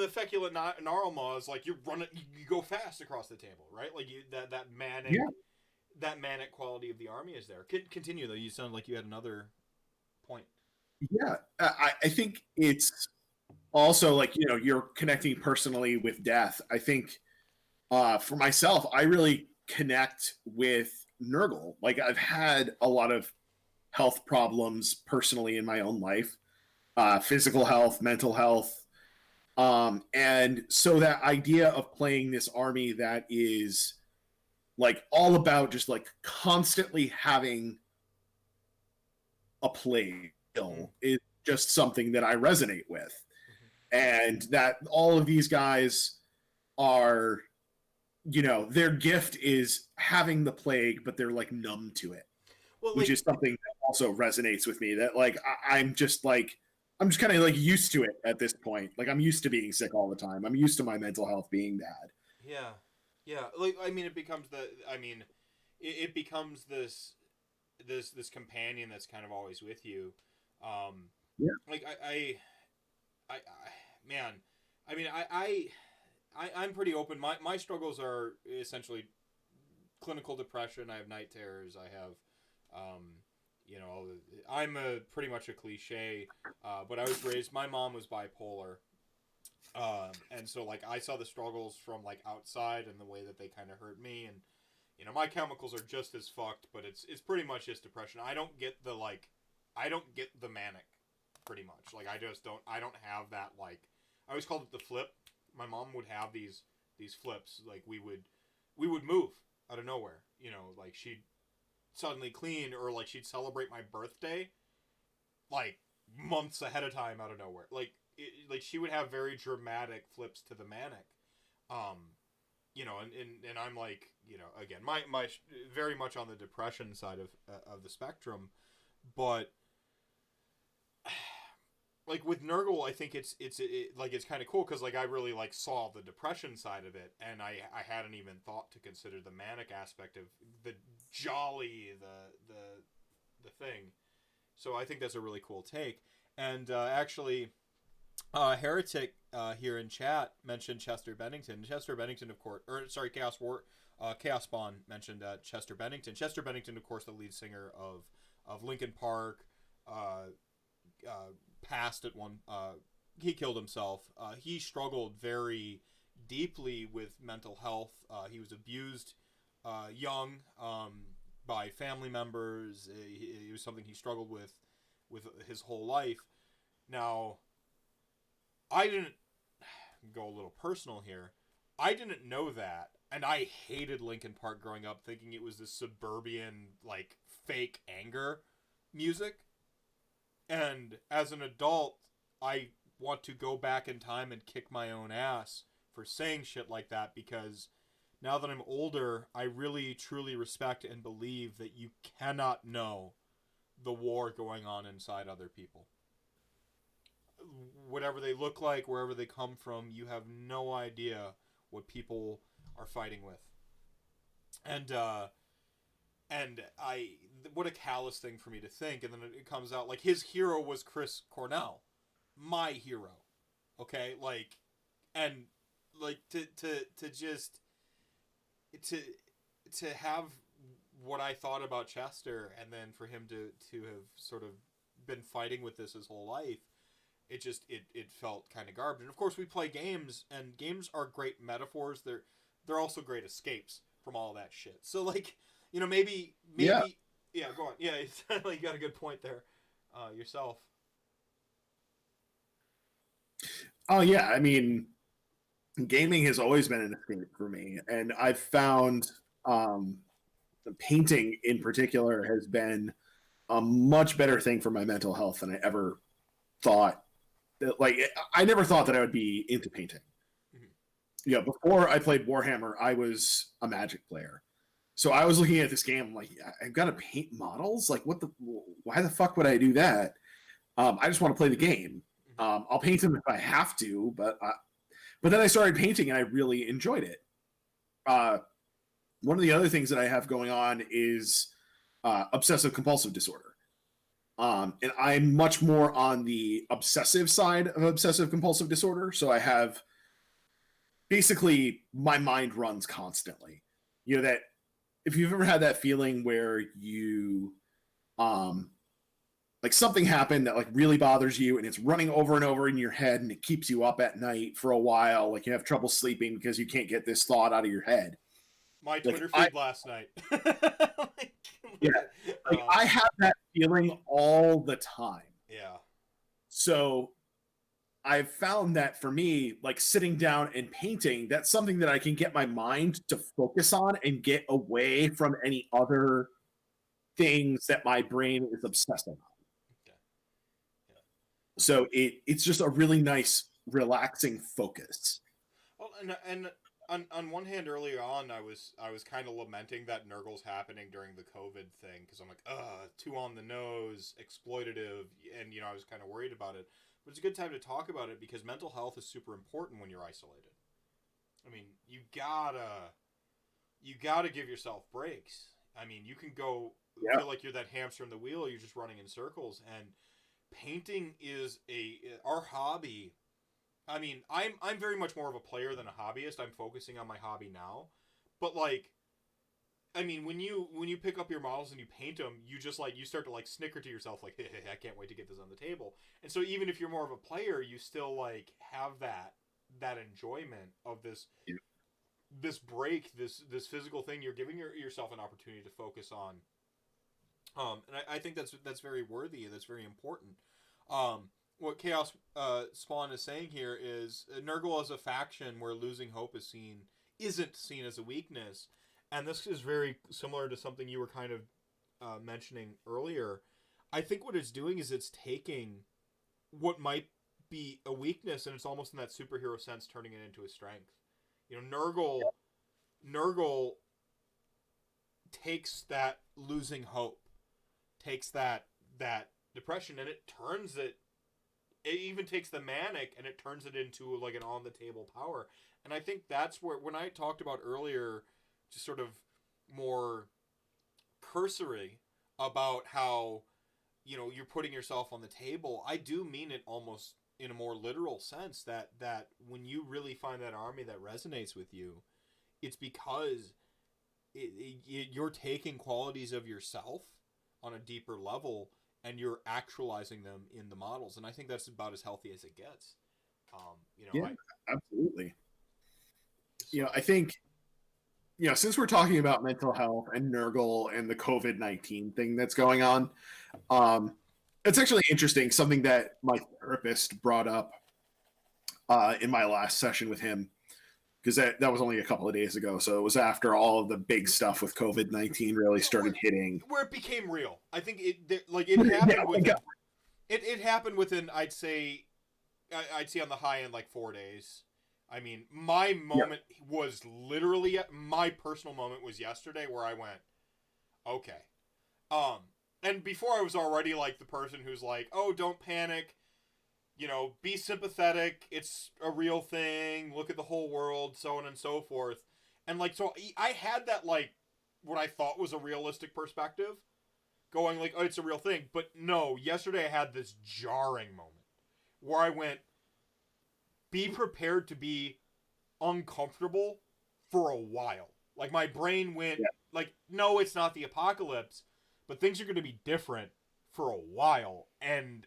Fecula Gnarlmaw is like you go fast across the table, right? Like that manic quality of the army is there. Continue though. You sound like you had another point. Yeah, I think it's also like you're connecting personally with death. I think. For myself, I really connect with Nurgle. Like I've had a lot of health problems personally in my own life, physical health, mental health. And so that idea of playing this army that is like all about just like constantly having a plague is just something that I resonate with. And that all of these guys are, their gift is having the plague, but they're like numb to it, which is something that also resonates with me. That like I'm just kind of like used to it at this point. Like I'm used to being sick all the time. I'm used to my mental health being bad. Yeah. Like I mean, it becomes it becomes this companion that's kind of always with you. Like I'm pretty open. My struggles are essentially clinical depression. I have night terrors. I have, I'm pretty much a cliche, but I was raised, my mom was bipolar. And so like I saw the struggles from like outside and the way that they kind of hurt me, and my chemicals are just as fucked, but it's pretty much just depression. I don't get the manic, pretty much. Like I don't have that, like, I always called it the flip. My mom would have these flips. Like we would move out of nowhere. Like she'd suddenly clean, or like she'd celebrate my birthday, like months ahead of time out of nowhere. Like she would have very dramatic flips to the manic. and I'm like, again, my very much on the depression side of the spectrum, but like with Nurgle, I think it's kind of cool because like I really like saw the depression side of it, and I hadn't even thought to consider the manic aspect of the jolly the thing. So I think that's a really cool take. And actually, Heretic here in chat mentioned Chester Bennington. Chester Bennington, of course, or sorry, Chaos Spawn mentioned Chester Bennington. Chester Bennington, of course, the lead singer of Linkin Park. Passed at one. He killed himself. He struggled very deeply with mental health. He was abused young by family members. It was something he struggled with his whole life. Now, I didn't go a little personal here. I didn't know that, and I hated Linkin Park growing up, thinking it was this suburban like fake anger music. And as an adult, I want to go back in time and kick my own ass for saying shit like that, because now that I'm older, I really truly respect and believe that you cannot know the war going on inside other people. Whatever they look like, wherever they come from, you have no idea what people are fighting with. And what a callous thing for me to think. And then it comes out like his hero was Chris Cornell, my hero. Okay, like, and like to have what I thought about Chester, and then for him to have sort of been fighting with this his whole life, it felt kind of garbage. And of course, we play games, and games are great metaphors. They're also great escapes from all that shit. So like, maybe yeah, go on. Yeah, you got a good point there yourself. Oh yeah, I mean, gaming has always been an escape for me, and I've found the painting in particular has been a much better thing for my mental health than I ever thought. Like, I never thought that I would be into painting. Mm-hmm. Before I played Warhammer, I was a Magic player. So I was looking at this game, I'm like, I've got to paint models? Like, why the fuck would I do that? I just want to play the game. I'll paint them if I have to, but then I started painting and I really enjoyed it. One of the other things that I have going on is obsessive compulsive disorder. And I'm much more on the obsessive side of obsessive compulsive disorder. So I have basically my mind runs constantly. That if you've ever had that feeling where you like something happened that like really bothers you and it's running over and over in your head and it keeps you up at night for a while, like you have trouble sleeping because you can't get this thought out of your head. My Twitter feed last night. Yeah. Like, I have that feeling all the time. Yeah. So I've found that for me, like sitting down and painting, that's something that I can get my mind to focus on and get away from any other things that my brain is obsessing on. Okay. Yeah. So it's just a really nice, relaxing focus. Well, and on one hand, earlier on, I was kind of lamenting that Nurgle's happening during the COVID thing, because I'm like, too on the nose, exploitative, and I was kind of worried about it. But it's a good time to talk about it because mental health is super important when you're isolated. I mean, you gotta give yourself breaks. I mean, you can go feel like you're that hamster in the wheel. You're just running in circles. And painting is our hobby. I mean, I'm very much more of a player than a hobbyist. I'm focusing on my hobby now, but like, I mean, when you pick up your models and you paint them, you just like you start to like snicker to yourself like, hey, I can't wait to get this on the table. And so even if you're more of a player, you still like have that enjoyment of this break, this physical thing. You're giving yourself an opportunity to focus on. And I think that's very worthy. That's very important. What Chaos Spawn is saying here is Nurgle as a faction where losing hope isn't seen as a weakness. And this is very similar to something you were kind of mentioning earlier. I think what it's doing is it's taking what might be a weakness and it's almost in that superhero sense turning it into a strength. Nurgle Nurgle takes that losing hope, takes that depression, and it turns it. It even takes the manic and it turns it into like an on the table power. And I think that's where, when I talked about earlier, just sort of more cursory about how, you know, you're putting yourself on the table, I do mean it almost in a more literal sense, that when you really find that army that resonates with you, it's because you're taking qualities of yourself on a deeper level and you're actualizing them in the models. And I think that's about as healthy as it gets. Absolutely. I think, since we're talking about mental health and Nurgle and the COVID-19 thing that's going on, it's actually interesting. Something that my therapist brought up in my last session with him, because that was only a couple of days ago. So it was after all of the big stuff with COVID-19 really started hitting, where it became real. I think it happened it happened within, I'd say on the high end, like 4 days. I mean, my moment was literally, my personal moment was yesterday, where I went, okay. And before, I was already like the person who's like, oh, don't panic. Be sympathetic. It's a real thing. Look at the whole world, so on and so forth. And like, so I had that, like, what I thought was a realistic perspective, going like, oh, it's a real thing. But no, yesterday I had this jarring moment where I went, be prepared to be uncomfortable for a while. Like, my brain went, like, no, it's not the apocalypse, but things are going to be different for a while. And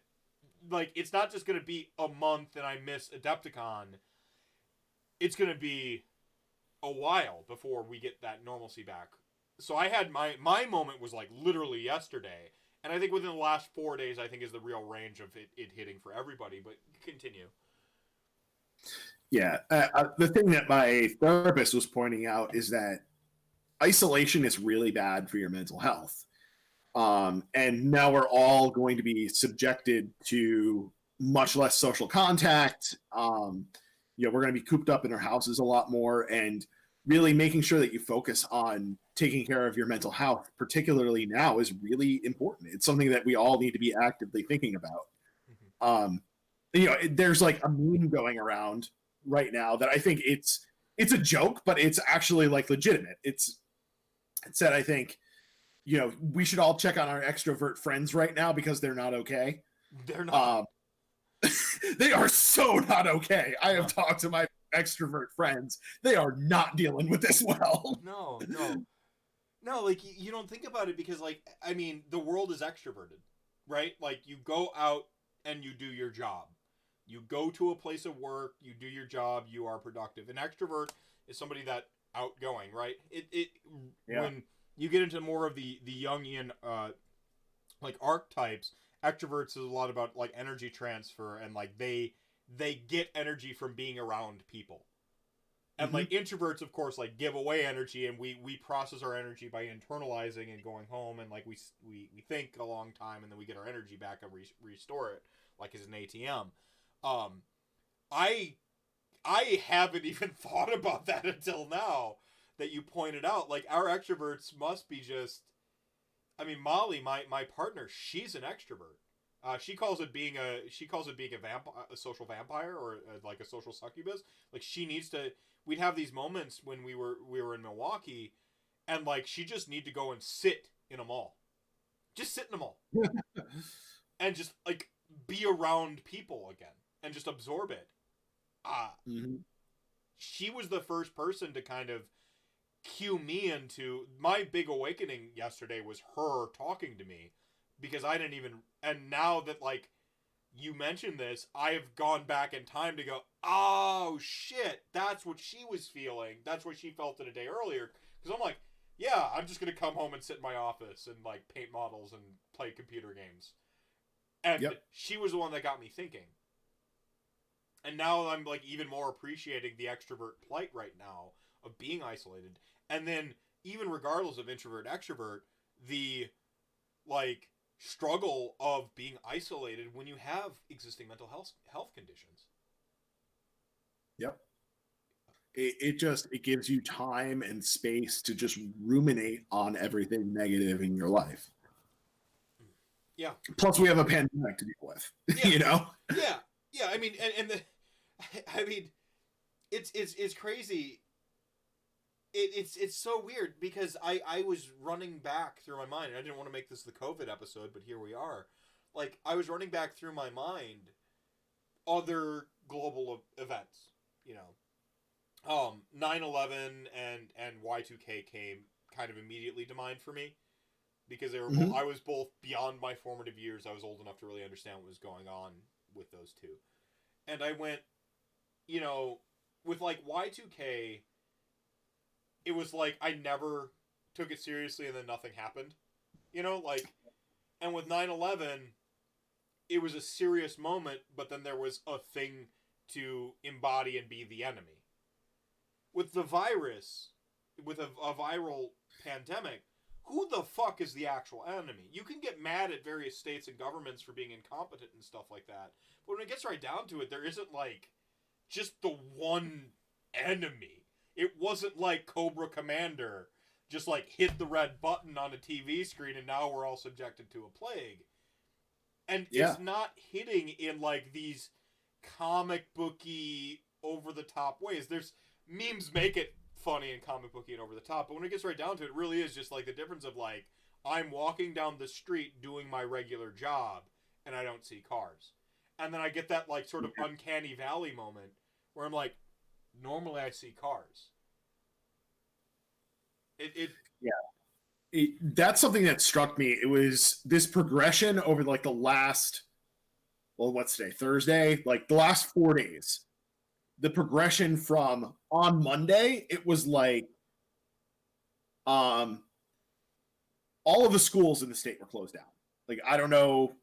like, it's not just going to be a month and I miss Adepticon. It's going to be a while before we get that normalcy back. So I had my moment was like literally yesterday. And I think within the last 4 days, I think is the real range of it hitting for everybody. But continue. Yeah. The thing that my therapist was pointing out is that isolation is really bad for your mental health. And now we're all going to be subjected to much less social contact. We're going to be cooped up in our houses a lot more, and really making sure that you focus on taking care of your mental health, particularly now, is really important. It's something that we all need to be actively thinking about. There's like a meme going around right now that I think it's a joke, but it's actually like legitimate. It said, I think, we should all check on our extrovert friends right now because they're not okay. They're not. They are so not okay. I have talked to my extrovert friends. They are not dealing with this well. No. Like, you don't think about it because, like, I mean, the world is extroverted, right? Like, you go out and you do your job. You go to a place of work, you do your job, you are productive. An extrovert is somebody that outgoing, right? When you get into more of the Jungian like archetypes, extroverts is a lot about like energy transfer, and like they get energy from being around people. And like introverts, of course, like give away energy, and we process our energy by internalizing and going home, and like we think a long time, and then we get our energy back and restore it like as an ATM. I haven't even thought about that until now that you pointed out. Like, our extroverts must be just, I mean, Molly, my partner, she's an extrovert. She calls it being a vampire, a social vampire, or like a social succubus. Like, she needs to. We'd have these moments when we were in Milwaukee, and like she just need to go and sit in a mall, just sit in a mall, and just like be around people again and just absorb it. She was the first person to kind of cue me into my big awakening yesterday. Was her talking to me, because I didn't even. And now that like you mentioned this, I have gone back in time to go, oh shit, that's what she was feeling. That's what she felt it a day earlier. Because I'm like, yeah, I'm just gonna come home and sit in my office and like paint models and play computer games. And she was the one that got me thinking. And now I'm like even more appreciating the extrovert plight right now of being isolated. And then even regardless of introvert extrovert, the like struggle of being isolated when you have existing mental health conditions. Yep. It gives you time and space to just ruminate on everything negative in your life. Yeah. Plus, we have a pandemic to deal with. Yeah. You know. Yeah. I mean, I mean, it's crazy. It's so weird because I was running back through my mind. I didn't want to make this the COVID episode, but here we are. Like, I was running back through my mind other global events, 9/11 and Y2K came kind of immediately to mind for me because they were I was both beyond my formative years. I was old enough to really understand what was going on with those two. And I went, with like Y2K, it was like I never took it seriously and then nothing happened. And with 9/11, it was a serious moment, but then there was a thing to embody and be the enemy. With the virus, with a viral pandemic, who the fuck is the actual enemy? You can get mad at various states and governments for being incompetent and stuff like that, but when it gets right down to it, there isn't like just the one enemy. It wasn't like Cobra Commander just like hit the red button on a TV screen and now we're all subjected to a plague. And it's not hitting in like these comic booky over the top ways. There's memes make it funny and comic booky and over the top, but when it gets right down to it, it really is just like the difference of like I'm walking down the street doing my regular job and I don't see cars. And then I get that like sort of uncanny valley moment where I'm like, normally I see cars. That's something that struck me. It was this progression over like the last, what's today? Thursday? Like the last 4 days. The progression from on Monday, it was like all of the schools in the state were closed down. Like, I don't know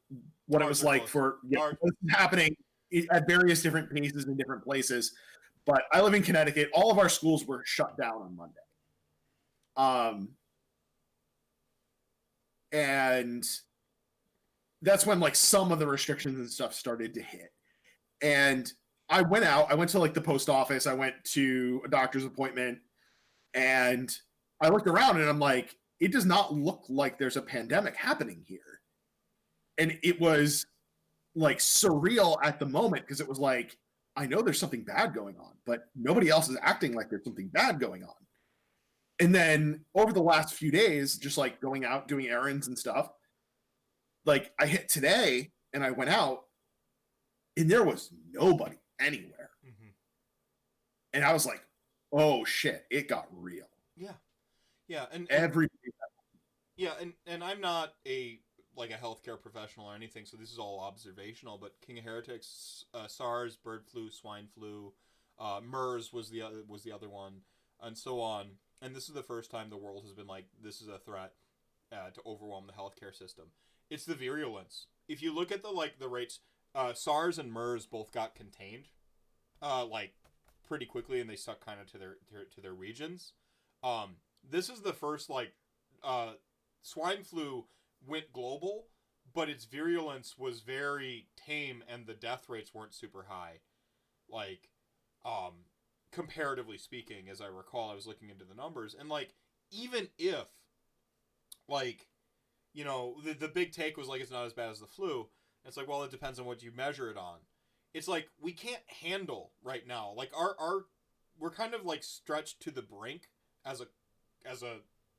what it was like for happening at various different paces in different places. But I live in Connecticut. All of our schools were shut down on Monday. And that's when like some of the restrictions and stuff started to hit. And I went to like the post office. I went to a doctor's appointment and I looked around and I'm like, it does not look like there's a pandemic happening here. And it was like surreal at the moment because it was like, I know there's something bad going on, but nobody else is acting like there's something bad going on. And then over the last few days, just like going out, doing errands and stuff, like I hit today and I went out and there was nobody anywhere. Mm-hmm. And I was like, oh shit, it got real. Yeah. And I'm not a healthcare professional or anything, so this is all observational, but King of Heretics, SARS, bird flu, swine flu, MERS was the other one, and so on. And this is the first time the world has been like, this is a threat to overwhelm the healthcare system. It's the virulence. If you look at the rates, SARS and MERS both got contained, pretty quickly, and they stuck kind of to their regions. This is the first swine flu went global, but its virulence was very tame, and the death rates weren't super high. Comparatively speaking, as I recall, I was looking into the numbers, and even if the big take was it's not as bad as the flu. It's like, well, it depends on what you measure it on. It's like we can't handle right now. We're kind of stretched to the brink as a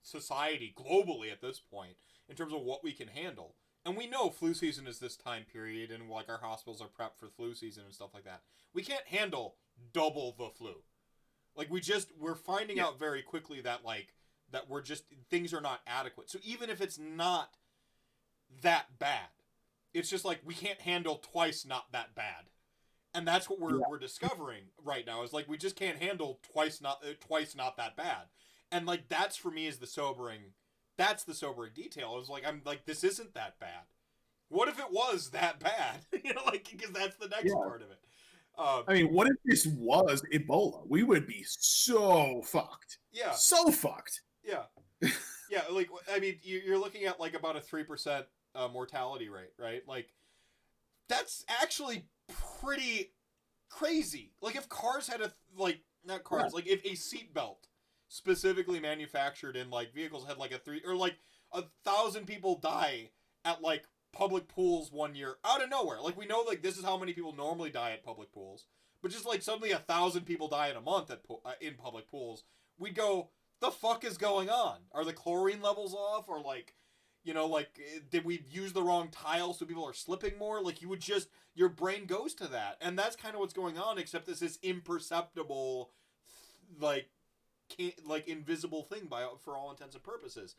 society globally at this point in terms of what we can handle. And we know flu season is this time period, and our hospitals are prepped for flu season and stuff like that. We can't handle double the flu. We're finding out very quickly that that things are not adequate. So even if it's not that bad, it's just we can't handle twice not that bad. And that's what we're discovering right now is we just can't handle twice not that bad. And that's for me is the sobering detail. Is I'm this isn't that bad. What if it was that bad? Because that's the next part of it. I mean, what if this was Ebola? We would be so fucked. Yeah. So fucked. Yeah. Yeah. I mean, you're looking at about a 3% mortality rate, right? That's actually pretty crazy. If cars had not cars. Like if a seatbelt specifically manufactured in like vehicles had like a 1,000 people die at like public pools one year out of nowhere. Like we know like this is how many people normally die at public pools, but just like suddenly 1,000 people die in a month in public pools, we'd go, the fuck is going on? Are the chlorine levels off, or like, you know, like did we use the wrong tile so people are slipping more? Like you would just, your brain goes to that, and that's kind of what's going on. Except this is imperceptible, like invisible thing for all intents and purposes.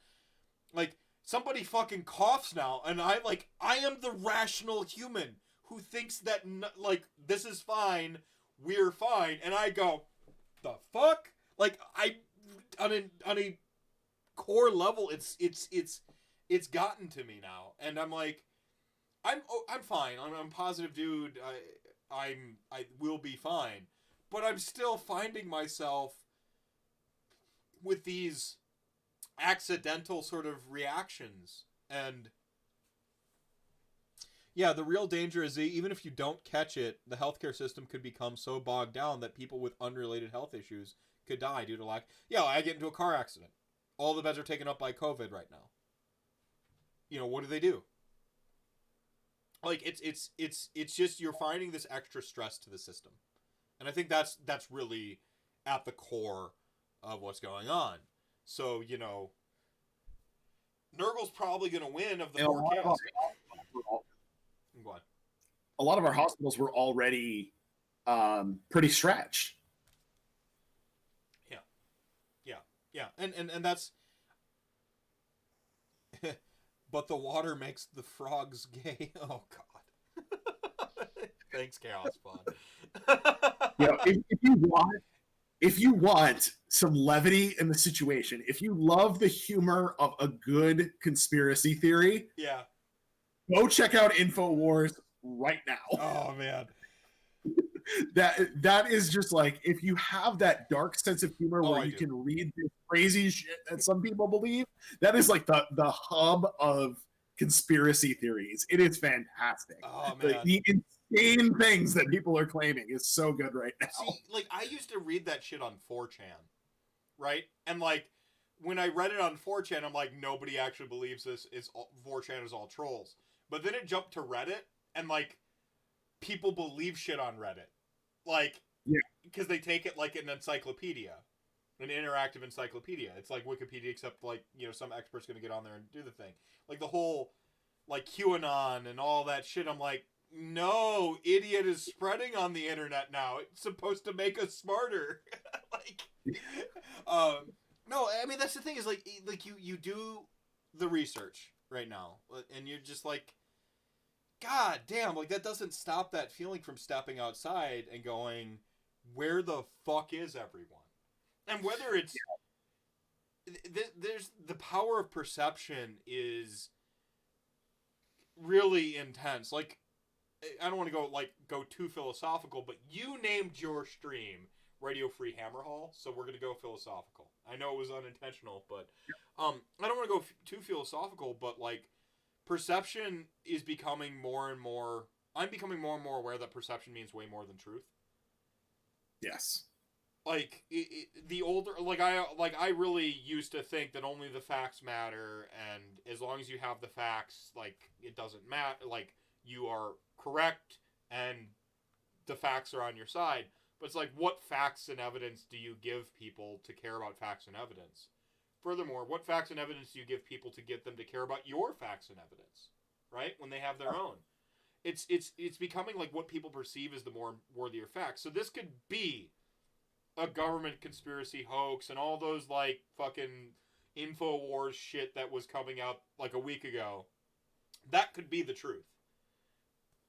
Like somebody fucking coughs now, and I am the rational human who thinks that like this is fine, we're fine, and I go, the fuck? Like on a core level, it's gotten to me now, and I'm like, I'm fine. I'm a positive dude. I will be fine, but I'm still finding myself with these accidental sort of reactions. And yeah, the real danger is that even if you don't catch it, the healthcare system could become so bogged down that people with unrelated health issues could die due to lack. Yeah, I get into a car accident. All the beds are taken up by COVID right now. You know, what do they do? Like it's just you're finding this extra stress to the system. And I think that's really at the core of what's going on. So, you know, Nurgle's probably going to win of the forecast. A lot of our hospitals were already pretty stretched. Yeah. And that's... But the water makes the frogs gay. Oh, God. Thanks, Chaos Spawn. You know, if you want some levity in the situation, if you love the humor of a good conspiracy theory, yeah, go check out InfoWars right now. Oh man, that is just like, if you have that dark sense of humor where you can read this crazy shit that some people believe, that is like the hub of conspiracy theories. It is fantastic. Oh man, the insane things that people are claiming is so good right now. See, like I used to read that shit on 4chan, right? And like when I read it on 4chan, I'm like, nobody actually believes this. 4chan is all trolls. But then it jumped to Reddit, and like people believe shit on Reddit, like because they take it like an encyclopedia, an interactive encyclopedia. It's like Wikipedia, except like, you know, some expert's gonna get on there and do the thing. Like the whole like QAnon and all that shit. I'm like, no, idiot is spreading on the internet now. It's supposed to make us smarter. Like, no, I mean that's the thing is like you do the research right now, and you're just like, God damn, like that doesn't stop that feeling from stepping outside and going, where the fuck is everyone? And whether it's there's the power of perception is really intense. Like, I don't want to go too philosophical, but you named your stream Radio Free Hammerhal, so we're gonna go philosophical. I know it was unintentional, but I don't want to go too philosophical, but like perception is becoming more and more. I'm becoming more and more aware that perception means way more than truth. Yes. Like the older, I really used to think that only the facts matter, and as long as you have the facts, like it doesn't matter. Like you are correct, and the facts are on your side. But it's like, what facts and evidence do you give people to care about facts and evidence? Furthermore, what facts and evidence do you give people to get them to care about your facts and evidence, right? When they have their own. It's becoming like what people perceive as the more worthier facts. So this could be a government conspiracy hoax and all those like fucking InfoWars shit that was coming out like a week ago. That could be the truth.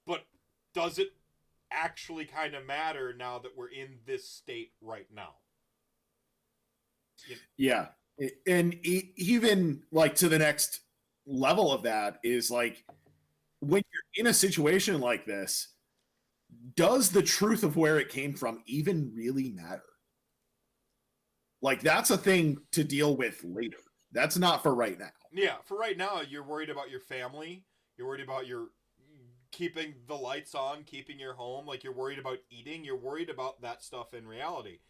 But does it actually kind of matter now that we're in this state right now? Yeah. And even like to the next level of that is like, when you're in a situation like this, does the truth of where it came from even really matter? Like, that's a thing to deal with later. That's not for right now. Yeah, for right now, you're worried about your family. You're worried about your keeping the lights on, keeping your home. Like, you're worried about eating. You're worried about that stuff in reality.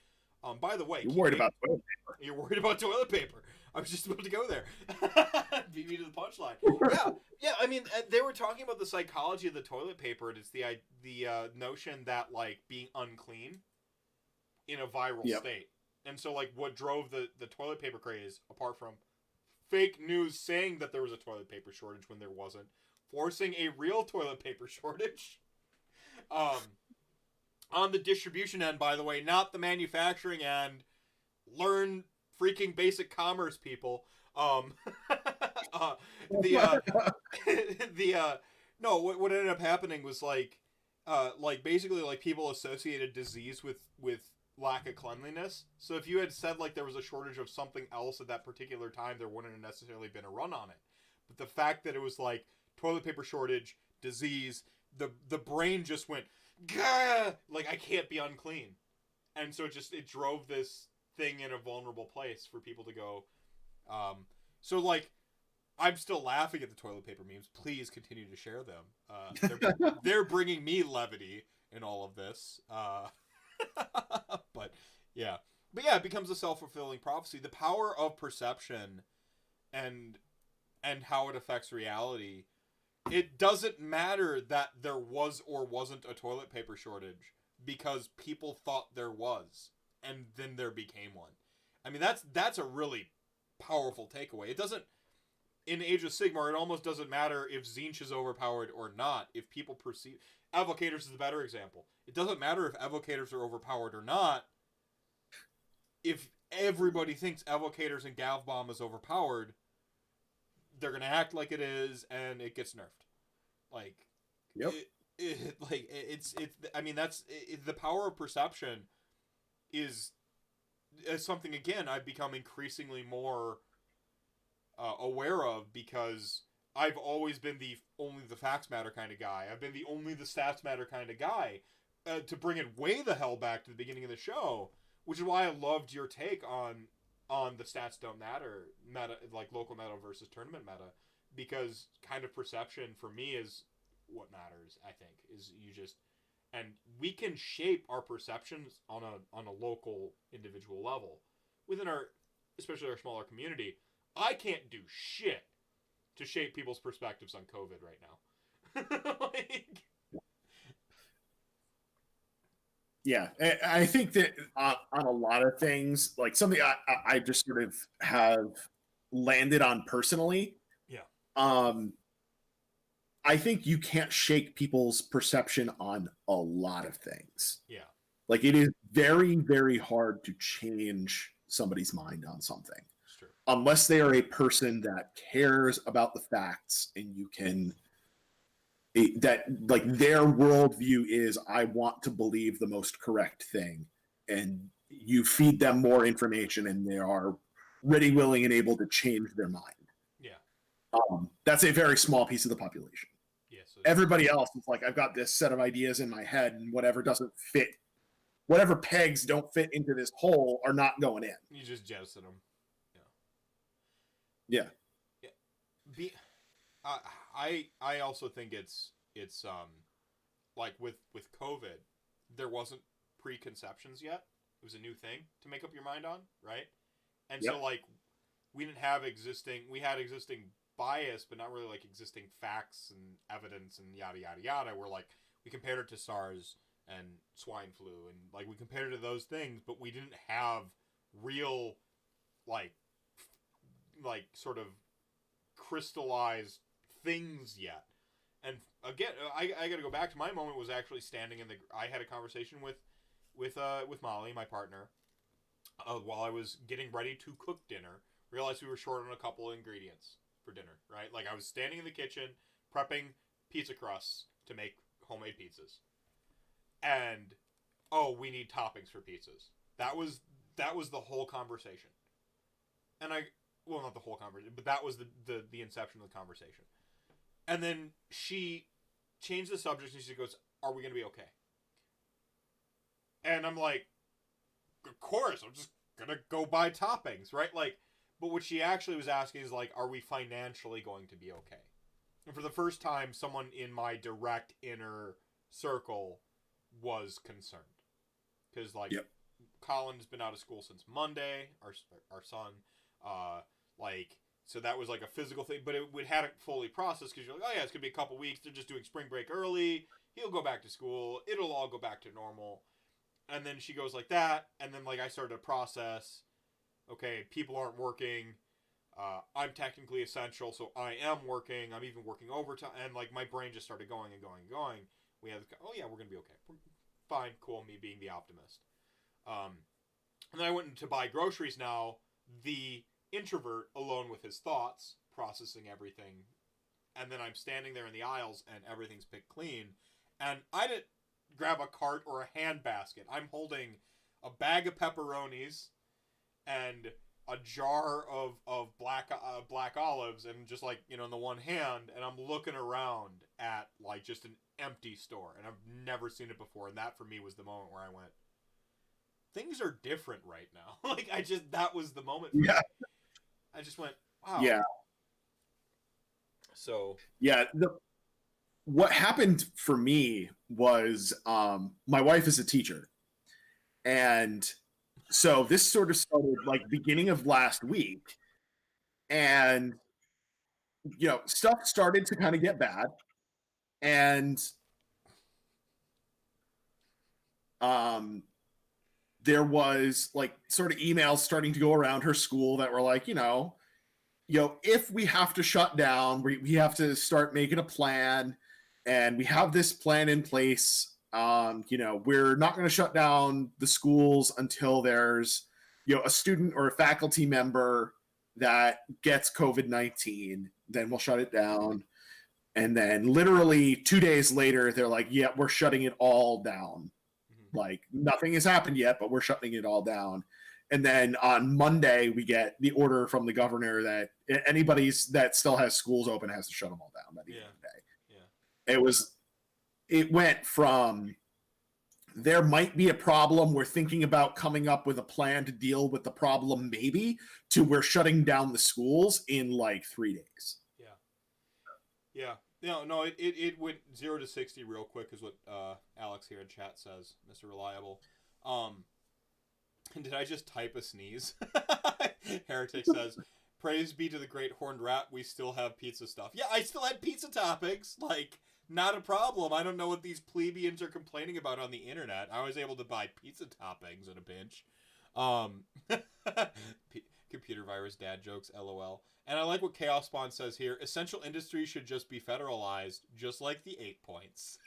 By the way, you're worried about toilet paper. You're worried about toilet paper. I was just about to go there. Beat me to the punchline. Yeah. I mean, they were talking about the psychology of the toilet paper, and it's the notion that like being unclean in a viral state, and so like what drove the toilet paper craze, apart from fake news saying that there was a toilet paper shortage when there wasn't, forcing a real toilet paper shortage. On the distribution end, by the way, not the manufacturing end. Learn freaking basic commerce, people. No, what ended up happening was like basically like people associated disease with lack of cleanliness. So if you had said like there was a shortage of something else at that particular time, there wouldn't have necessarily been a run on it. But the fact that it was like toilet paper shortage, disease, the brain just went, gah! Like I can't be unclean, and so it drove this thing in a vulnerable place for people to go. So like, I'm still laughing at the toilet paper memes. Please continue to share them. They're bringing me levity in all of this. But yeah, it becomes a self-fulfilling prophecy. The power of perception, and how it affects reality. It doesn't matter that there was or wasn't a toilet paper shortage, because people thought there was, and then there became one. I mean, that's a really powerful takeaway. It doesn't, in Age of Sigmar, it almost doesn't matter if Tzeentch is overpowered or not, if people perceive... Evocators is a better example. It doesn't matter if Evocators are overpowered or not. If everybody thinks Evocators and Gavbomb is overpowered, they're going to act like it is, and it gets nerfed. Like, yep. It's I mean, the power of perception is something, again, I've become increasingly more aware of, because I've always been the only the facts matter kind of guy. I've been the only the stats matter kind of guy. To bring it way the hell back to the beginning of the show, which is why I loved your take on the stats don't matter meta, like local meta versus tournament meta, because kind of perception for me is what matters. I think is and we can shape our perceptions on a local individual level within especially our smaller community. I can't do shit to shape people's perspectives on COVID right now. Like, yeah, I think that on a lot of things, like something I just sort of have landed on personally. Yeah. I think you can't shake people's perception on a lot of things. Yeah. Like it is very, very hard to change somebody's mind on something. It's true. Unless they are a person that cares about the facts, and you can... that like their worldview is, I want to believe the most correct thing, and you feed them more information and they are ready, willing, and able to change their mind. Yeah. That's a very small piece of the population. Yeah, so everybody else is like, I've got this set of ideas in my head, and whatever doesn't fit, whatever pegs don't fit into this hole are not going in. You just jettison them. Yeah. I also think it's like with COVID, there wasn't preconceptions yet. It was a new thing to make up your mind on, right? And so like we had existing bias, but not really like existing facts and evidence and yada yada yada. Where like we compared it to SARS and swine flu, and like we compared it to those things, but we didn't have real like sort of crystallized things yet. And again, I got to go back to my moment. Was actually standing in I had a conversation with Molly, my partner, while I was getting ready to cook dinner. Realized we were short on a couple of ingredients for dinner, right? Like I was standing in the kitchen prepping pizza crusts to make homemade pizzas, and we need toppings for pizzas. That was the whole conversation. And not the whole conversation, but that was the inception of the conversation. And then she changed the subject, and she goes, "Are we going to be okay?" And I'm like, "Of course, I'm just going to go buy toppings," right? Like, but what she actually was asking is like, "Are we financially going to be okay?" And for the first time, someone in my direct inner circle was concerned. Because like, Colin's been out of school since Monday. Our son, so that was like a physical thing, but it hadn't fully processed because you're like, oh yeah, it's gonna be a couple weeks. They're just doing spring break early. He'll go back to school. It'll all go back to normal. And then she goes like that, and then like I started to process. Okay, people aren't working. I'm technically essential, so I am working. I'm even working overtime, and like my brain just started going and going and going. We had, oh yeah, we're gonna be okay. We're fine, cool. Me being the optimist. And then I went to buy groceries now. The introvert alone with his thoughts, processing everything, and then I'm standing there in the aisles and everything's picked clean, and I didn't grab a cart or a hand basket. I'm holding a bag of pepperonis and a jar of black olives, and just like, in the one hand, and I'm looking around at like just an empty store, and I've never seen it before, and that for me was the moment where I went, things are different right now. Like that was the moment for me. I just went, wow. Yeah. So yeah, what happened for me was my wife is a teacher, and so this sort of started like beginning of last week, and stuff started to kind of get bad, and there was like sort of emails starting to go around her school that were like, if we have to shut down, we have to start making a plan, and we have this plan in place. We're not going to shut down the schools until there's, a student or a faculty member that gets COVID-19, then we'll shut it down. And then literally 2 days later, they're like, yeah, we're shutting it all down. Mm-hmm. Like nothing has happened yet, but we're shutting it all down. And then on Monday, we get the order from the governor that anybody that still has schools open has to shut them all down by the end of the day. Yeah. It went from there might be a problem, we're thinking about coming up with a plan to deal with the problem maybe, to we're shutting down the schools in like 3 days. Yeah. No, it went 0 to 60 real quick, is what Alex here in chat says, Mr. Reliable. Did I just type a sneeze? Heretic says, praise be to the great horned rat, we still have pizza stuff. Yeah, I still had pizza toppings. Like, not a problem. I don't know what these plebeians are complaining about on the internet. I was able to buy pizza toppings in a pinch. Computer virus dad jokes, LOL. And I like what Chaos Spawn says here. Essential industries should just be federalized, just like the 8 points.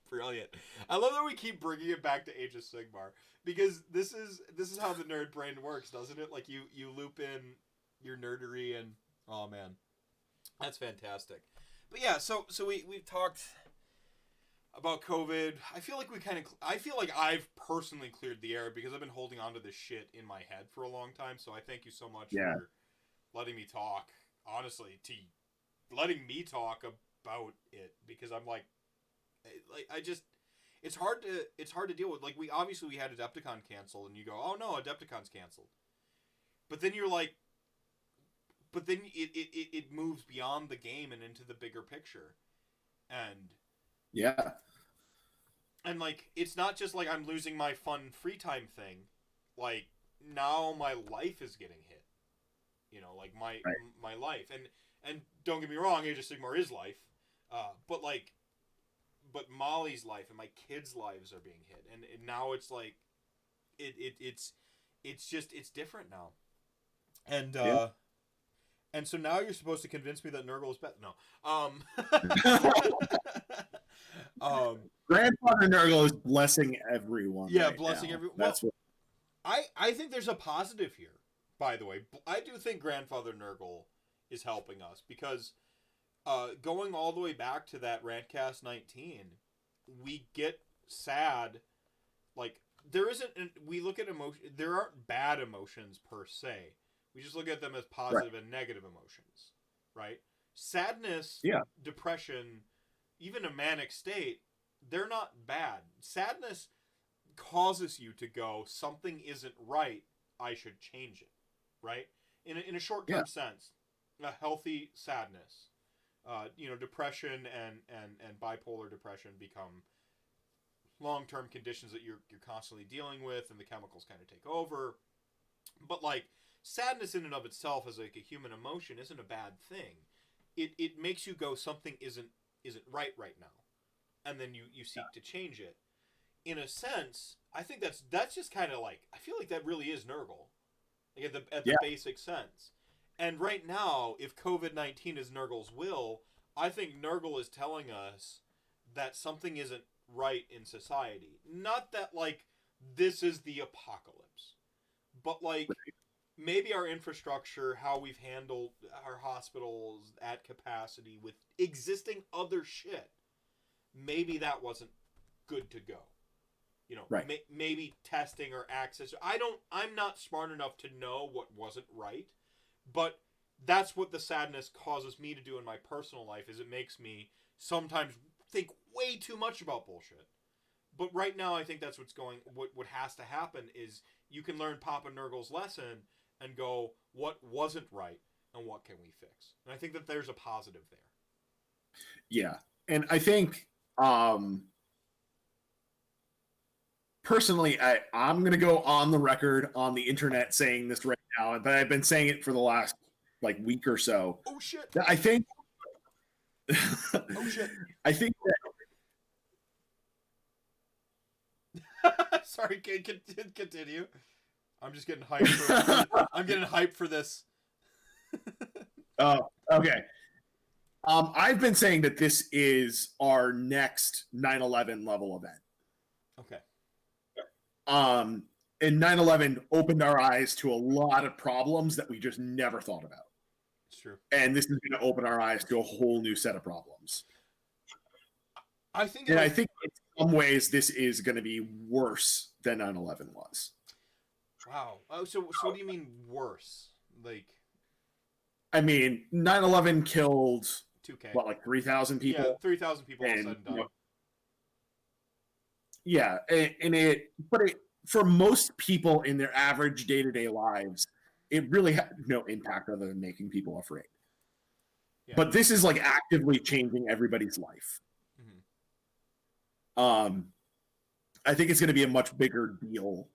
Brilliant. I love that we keep bringing it back to Age of Sigmar, because this is how the nerd brain works, doesn't it? Like you loop in your nerdery, and oh man, that's fantastic. But yeah, so we've talked about COVID. I feel like I've personally cleared the air, because I've been holding on to this shit in my head for a long time. So I thank you so much for letting me talk. Honestly, to letting me talk about it, because I'm like I just, it's hard to deal with. Like, we had Adepticon canceled, and you go, oh no, Adepticon's canceled. But then you're like, but then it moves beyond the game and into the bigger picture. And like, it's not just like I'm losing my fun free time thing. Like, now my life is getting hit. Like my life. And don't get me wrong, Age of Sigmar is life. But Molly's life and my kids' lives are being hit, and now it's like, it's different now, and so now you're supposed to convince me that Nurgle is better. No, Grandfather Nurgle is blessing everyone. Yeah, right blessing now. everyone. That's what I think there's a positive here. By the way, I do think Grandfather Nurgle is helping us, because going all the way back to that RantCast 19, we get sad. Like, we look at emotion. There aren't bad emotions per se. We just look at them as positive and negative emotions, right? Sadness, depression, even a manic state, they're not bad. Sadness causes you to go, something isn't right, I should change it, right? In a short-term sense, a healthy sadness. Depression and bipolar depression become long-term conditions that you're constantly dealing with, and the chemicals kind of take over. But like sadness in and of itself as like a human emotion isn't a bad thing. It makes you go, something isn't right now, and then you seek to change it. In a sense, I think that's just kind of like, I feel like that really is Nurgle, like at the basic sense. And right now, if COVID-19 is Nurgle's will, I think Nurgle is telling us that something isn't right in society. Not that like this is the apocalypse, but like maybe our infrastructure, how we've handled our hospitals at capacity with existing other shit, maybe that wasn't good to go. You know, right. Maybe testing or access. I'm not smart enough to know what wasn't right, but that's what the sadness causes me to do in my personal life, is it makes me sometimes think way too much about bullshit. But right now, I think that's what has to happen is you can learn Papa Nurgle's lesson and go, what wasn't right and what can we fix? And I think that there's a positive there. Yeah. And I think, personally, I'm going to go on the record on the internet saying this right now, but I've been saying it for the last like week or so. Oh, shit. I think, oh, shit. I think that... Sorry, continue. I'm just getting hyped. I'm getting hyped for this. Okay. I've been saying that this is our next 9/11 level event. Okay. And 9/11 opened our eyes to a lot of problems that we just never thought about. It's true. And this is going to open our eyes to a whole new set of problems. I think in some ways this is going to be worse than 9/11 was. Wow. Oh, so what do you mean worse? Like, I mean, 9/11 killed 2K. What, like 3,000 people? Yeah, 3,000 people all said and done. Yeah, but for most people in their average day-to-day lives, it really had no impact other than making people afraid. Yeah. But this is like actively changing everybody's life. Mm-hmm. I think it's going to be a much bigger deal,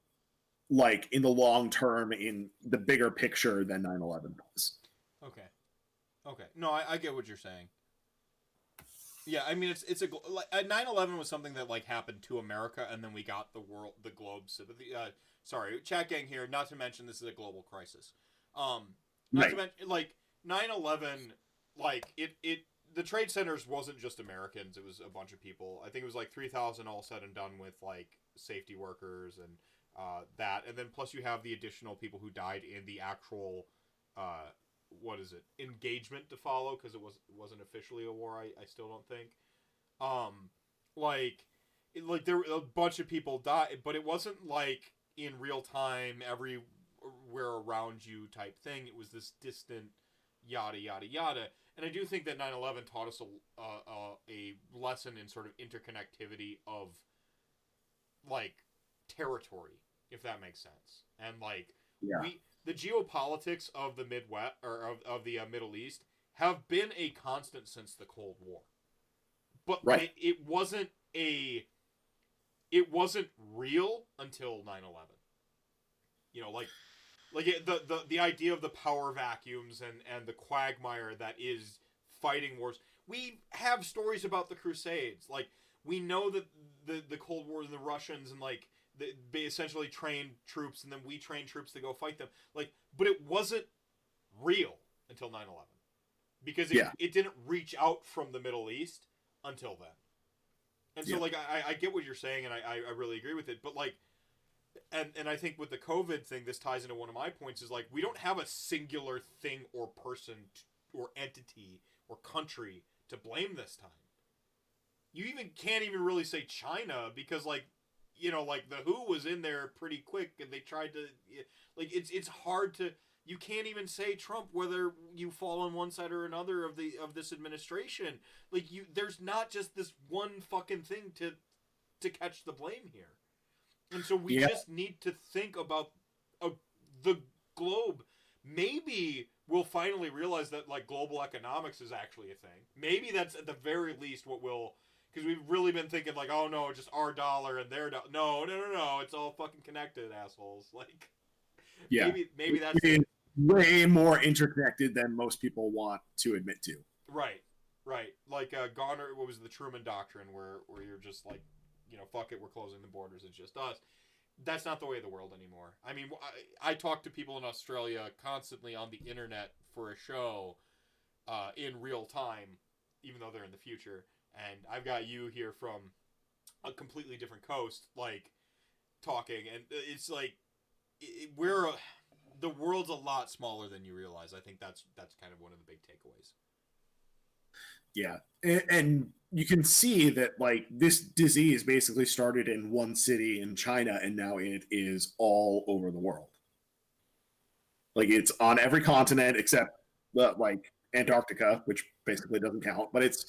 like in the long term, in the bigger picture than 9/11 was. Okay. No, I get what you're saying. Yeah, I mean, it's a 9/11 was something that like happened to America, and then we got the globe sympathy. Sorry, chat gang here. Not to mention this is a global crisis. Not to mention like 9/11, like the trade centers wasn't just Americans; it was a bunch of people. I think it was like 3,000 all said and done with like safety workers and that, and then plus you have the additional people who died in the actual. Engagement to follow, because it wasn't officially a war. I still don't think. There were a bunch of people died, but it wasn't like in real time, everywhere around you type thing. It was this distant, yada yada yada. And I do think that 9/11 taught us a lesson in sort of interconnectivity of like territory, if that makes sense, and like the geopolitics of the Midwest or of the Middle East have been a constant since the Cold War, but it wasn't real until 9/11. You know, like the idea of the power vacuums and the quagmire that is fighting wars. We have stories about the Crusades. Like, we know that the Cold War and the Russians and like. They essentially trained troops, and then we trained troops to go fight them. Like, but it wasn't real until 9/11, because it didn't reach out from the Middle East until then. And so, like, I get what you're saying, and I really agree with it. But like, and I think with the COVID thing, this ties into one of my points is like, we don't have a singular thing or person or entity or country to blame this time. You can't even really say China, because like. You know, like the WHO was in there pretty quick, and they tried to, like, it's hard to. You can't even say Trump, whether you fall on one side or another of this administration. Like, there's not just this one fucking thing to catch the blame here, and so we just need to think about the globe. Maybe we'll finally realize that like global economics is actually a thing. Maybe that's at the very least what will. Because we've really been thinking like, oh no, just our dollar and their dollar. No, it's all fucking connected, assholes. Like, Yeah. maybe that's It is way more interconnected than most people want to admit to. right. Like Garner, what was the Truman Doctrine, where you're just like, fuck it, we're closing the borders, it's just us. That's not the way of the world anymore. I mean, I talk to people in Australia constantly on the internet for a show, in real time, even though they're in the future. And I've got you here from a completely different coast, like, talking, and it's like the world's a lot smaller than you realize. I think that's kind of one of the big takeaways. Yeah, and you can see that like this disease basically started in one city in China, and now it is all over the world. Like it's on every continent except like Antarctica, which basically doesn't count, but it's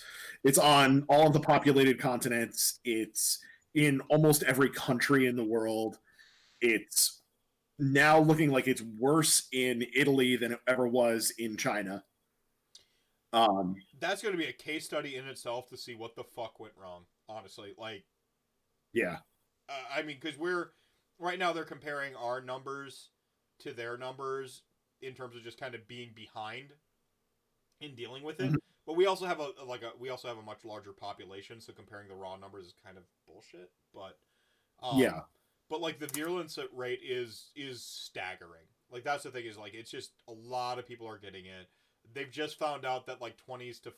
on all of the populated continents. It's in almost every country in the world. It's now looking like it's worse in Italy than it ever was in China. That's going to be a case study in itself to see what the fuck went wrong, honestly. Like, yeah. I mean, because right now they're comparing our numbers to their numbers in terms of just kind of being behind in dealing with it. Mm-hmm. But we also have a much larger population, so comparing the raw numbers is kind of bullshit. But yeah. But like the virulence rate is staggering. Like that's the thing, is like it's just a lot of people are getting it. They've just found out that like 24 to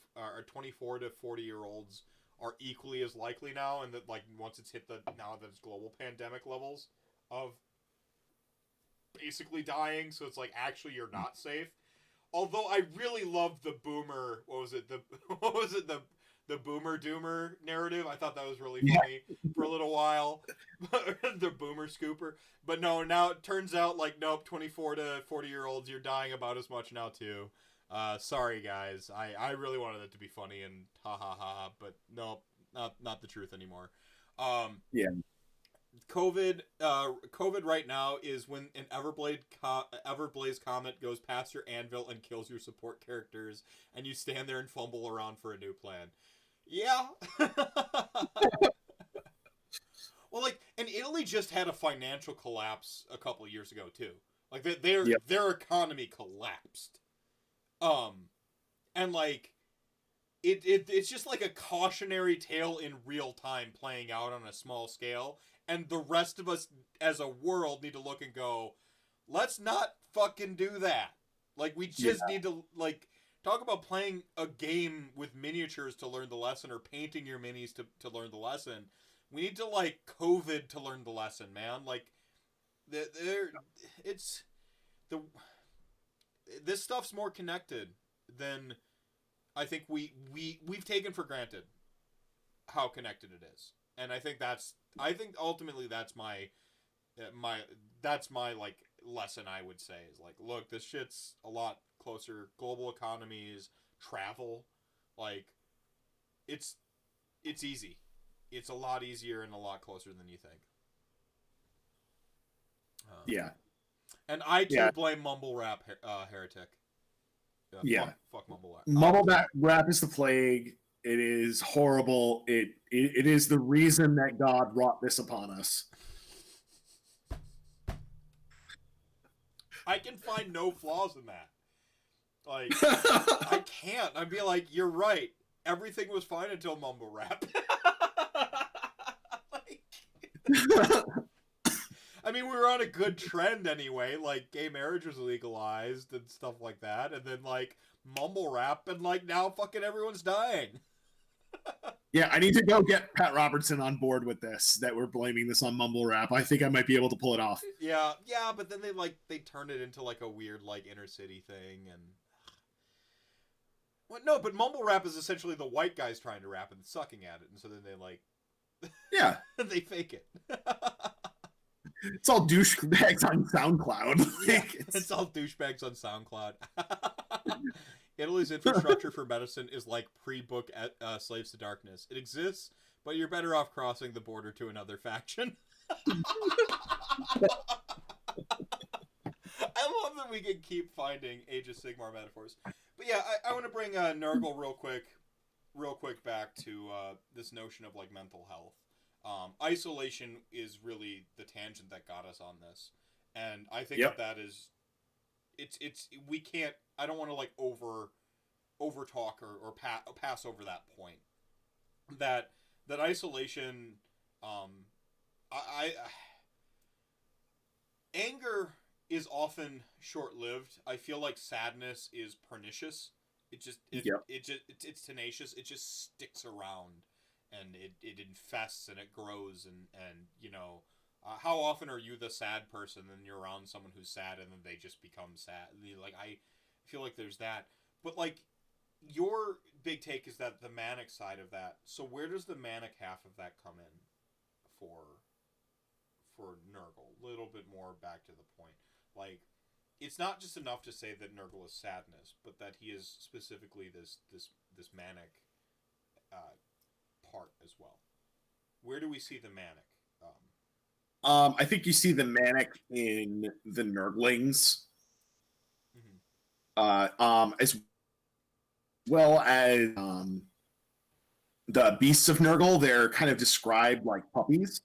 40-year-olds are equally as likely now, and that like once it's hit now that it's global pandemic levels of basically dying, so it's like actually you're not safe. Although I really loved the boomer, the boomer doomer narrative. I thought that was really funny for a little while. The boomer scooper. But no, now it turns out like nope, 24 to 40-year-olds, you're dying about as much now too. Sorry guys, I really wanted it to be funny and ha ha ha, but nope, not the truth anymore. Yeah. COVID right now is when an Everblaze comet goes past your anvil and kills your support characters, and you stand there and fumble around for a new plan. Yeah. Well, like, and Italy just had a financial collapse a couple of years ago too. Like their economy collapsed. And like it's just like a cautionary tale in real time playing out on a small scale, and the rest of us as a world need to look and go, let's not fucking do that. Like we just need to like talk about playing a game with miniatures to learn the lesson, or painting your minis to learn the lesson. We need to like COVID to learn the lesson, man. Like this stuff's more connected than I think we've taken for granted how connected it is. And I think ultimately that's my like lesson, I would say, is like, look, this shit's a lot closer. Global economies, travel, like it's easy. It's a lot easier and a lot closer than you think. Yeah. And I too blame mumble rap heretic. Fuck mumble rap. Mumble rap is the plague. It is horrible. It is the reason that God wrought this upon us. I can find no flaws in that. Like I can't. I'd be like, you're right. Everything was fine until mumble rap. I mean, we were on a good trend anyway. Like, gay marriage was legalized and stuff like that. And then, like, mumble rap, and, like, now fucking everyone's dying. Yeah, I need to go get Pat Robertson on board with this, that we're blaming this on mumble rap. I think I might be able to pull it off. Yeah, but then they turn it into, like, a weird, like, inner city thing, and... Well, no, but mumble rap is essentially the white guys trying to rap and sucking at it, and so then they, like... Yeah. They fake it. It's all douchebags on SoundCloud. Yeah, it's all douchebags on SoundCloud. Italy's infrastructure for medicine is like pre-book Slaves to Darkness. It exists, but you're better off crossing the border to another faction. I love that we can keep finding Age of Sigmar metaphors. But yeah, I want to bring Nurgle real quick real quick back to this notion of like mental health. Isolation is really the tangent that got us on this, and I think Yep. that is it's we can't. I don't want to like over talk or pass over that point. That isolation, um, I anger is often short lived. I feel like sadness is pernicious. Yep. It's tenacious. It just sticks around, and it infests and it grows and you know. How often are you the sad person and you're around someone who's sad and then they just become sad? Like I feel like there's that, but like your big take is that the manic side of that. So where does the manic half of that come in for Nurgle? A little bit more back to the point. Like it's not just enough to say that Nurgle is sadness, but that he is specifically this manic uh, part as well. Where do we see the manic? I think you see the manic in the Nurglings, as well as the beasts of Nurgle. They're kind of described like puppies.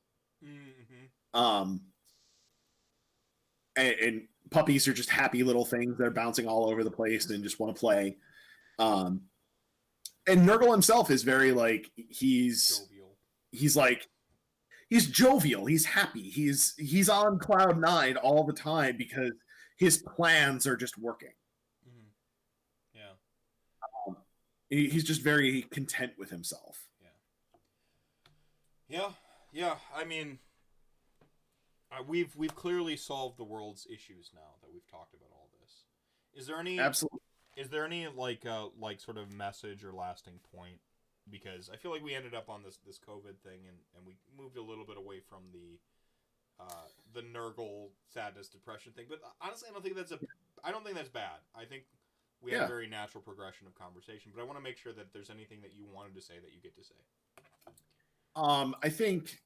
Mm-hmm. Um, and puppies are just happy little things. They're bouncing all over the place and just want to play. And Nurgle himself is very like Jovial. He's jovial. He's happy. He's on cloud nine all the time because his plans are just working. Mm-hmm. Yeah. He's just very content with himself. Yeah. Yeah. I mean, we've clearly solved the world's issues now that we've talked about all this. Is there any Absolutely. Is there any like sort of message or lasting point? Because I feel like we ended up on this COVID thing and we moved a little bit away from the Nurgle sadness depression thing. But honestly, I don't think that's bad. I think we had a very natural progression of conversation. But I want to make sure that there's anything that you wanted to say that you get to say. I think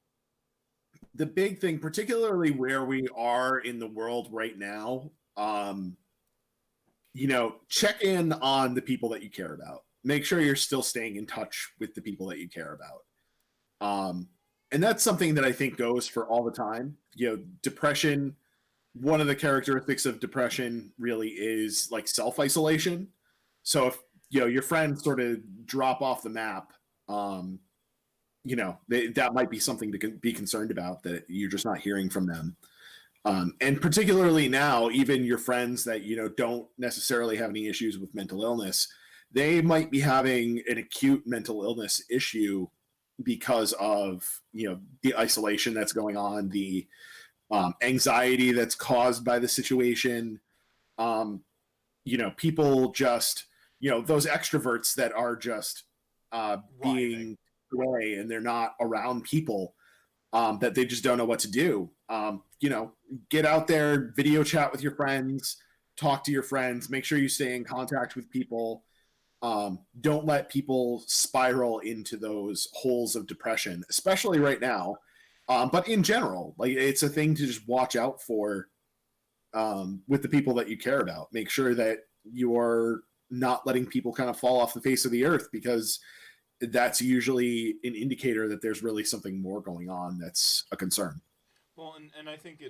the big thing, particularly where we are in the world right now, check in on the people that you care about. Make sure you're still staying in touch with the people that you care about. And that's something that I think goes for all the time. Depression, one of the characteristics of depression really is like self-isolation. So if, your friends sort of drop off the map, that might be something to be concerned about, that you're just not hearing from them. And particularly now, even your friends that, don't necessarily have any issues with mental illness, they might be having an acute mental illness issue because of, the isolation that's going on, the anxiety that's caused by the situation. People just, those extroverts that are just being away and they're not around people, that they just don't know what to do. Get out there, video chat with your friends, talk to your friends, make sure you stay in contact with people. Don't let people spiral into those holes of depression, especially right now. But in general, like, it's a thing to just watch out for, with the people that you care about. Make sure that you're not letting people kind of fall off the face of the earth, because that's usually an indicator that there's really something more going on that's a concern. Well, and I think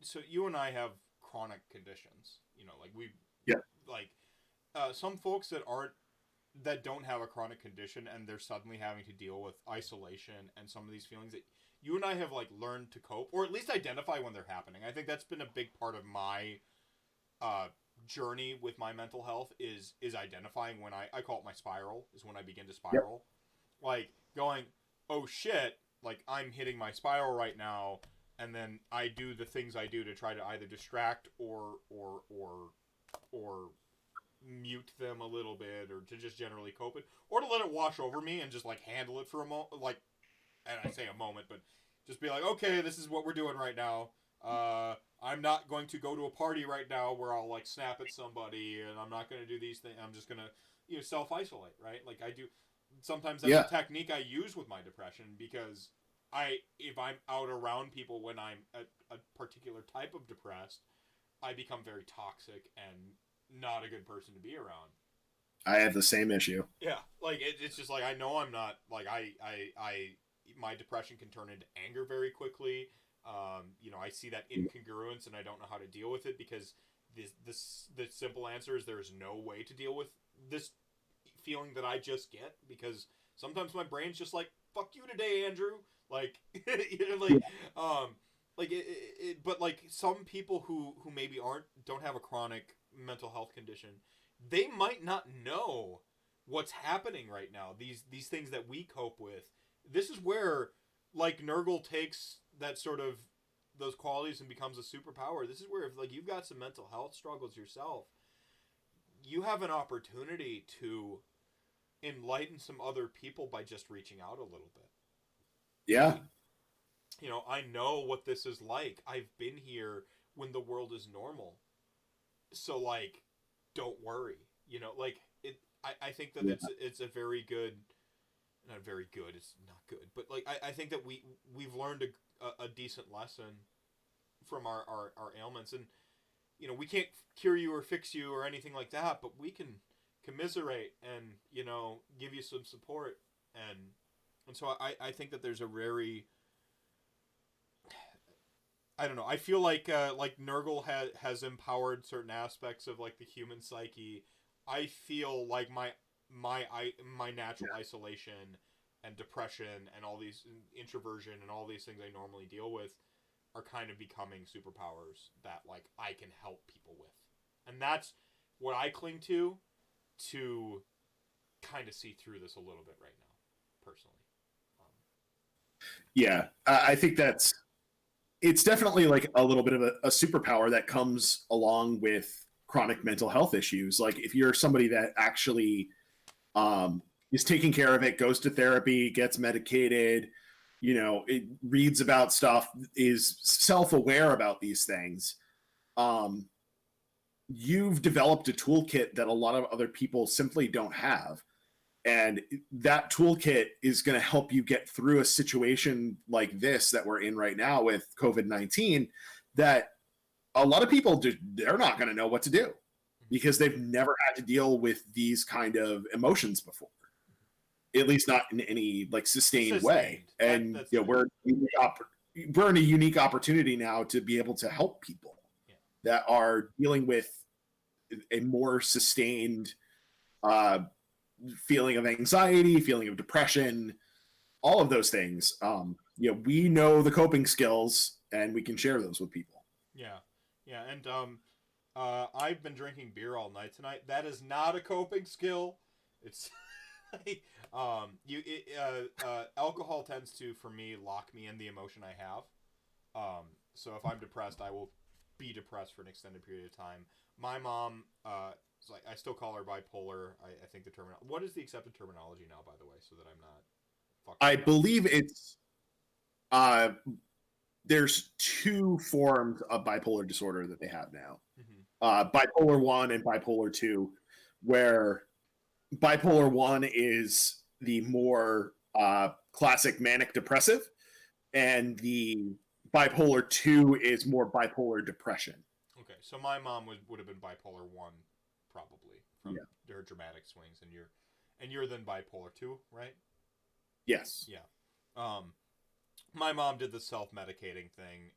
so you and I have chronic conditions, some folks that don't have a chronic condition and they're suddenly having to deal with isolation and some of these feelings that you and I have like learned to cope, or at least identify when they're happening. I think that's been a big part of my journey with my mental health is identifying when I call it my spiral, is when I begin to spiral. Yep. Like going, oh shit, like I'm hitting my spiral right now, and then I do the things I do to try to either distract or mute them a little bit, or to just generally cope it, or to let it wash over me and just like handle it for a moment, like, and I say a moment, but just be like, okay, this is what we're doing right now. I'm not going to go to a party right now where I'll like snap at somebody, and I'm not going to do these things. I'm just going to, self-isolate, right? Like I do. Sometimes that's a technique I use with my depression, because if I'm out around people when I'm a particular type of depressed, I become very toxic and not a good person to be around. I have the same issue. Yeah, like it's just like I know I'm not like my depression can turn into anger very quickly. I see that incongruence and I don't know how to deal with it because the simple answer is there's no way to deal with this feeling that I just get because sometimes my brain's just like fuck you today, Andrew. Like like but like some people who maybe don't have a chronic mental health condition, they might not know what's happening right now. These things that we cope with. This is where like Nurgle takes that sort of those qualities and becomes a superpower. This is where if like you've got some mental health struggles yourself, you have an opportunity to enlighten some other people by just reaching out a little bit. Yeah. I know what this is like. I've been here when the world is normal. So like don't worry. Like I think that it's a very good, not very good, it's not good, but like I think that we've learned a decent lesson from our ailments, and we can't cure you or fix you or anything like that, but we can commiserate and give you some support, and so I think that there's a very, I don't know. I feel like Nurgle has empowered certain aspects of like the human psyche. I feel like my natural isolation and depression and all these introversion and all these things I normally deal with are kind of becoming superpowers that like I can help people with, and that's what I cling to kind of see through this a little bit right now, personally. Yeah, I think it's definitely like a little bit of a superpower that comes along with chronic mental health issues. Like if you're somebody that actually is taking care of it, goes to therapy, gets medicated, it reads about stuff, is self-aware about these things, you've developed a toolkit that a lot of other people simply don't have. And that toolkit is going to help you get through a situation like this that we're in right now with COVID-19, that a lot of people they're not going to know what to do because they've never had to deal with these kind of emotions before, at least not in any like sustained way. And we're in a unique opportunity now to be able to help people that are dealing with a more sustained feeling of anxiety, feeling of depression, all of those things. We know the coping skills and we can share those with people. Yeah, and I've been drinking beer all night tonight. That is not a coping skill. It's alcohol tends to, for me, lock me in the emotion I have. So if I'm depressed, I will be depressed for an extended period of time. My mom, like I still call her bipolar. I think the terminology. What is the accepted terminology now, by the way, so that I'm not fucking I believe it's there's two forms of bipolar disorder that they have now. Bipolar 1 and bipolar 2, where bipolar 1 is the more classic manic depressive, and the bipolar 2 is more bipolar depression. Okay, so my mom would have been bipolar 1, probably, from her dramatic swings, and you're then bipolar 2, right? Yes. Yeah. My mom did the self-medicating thing.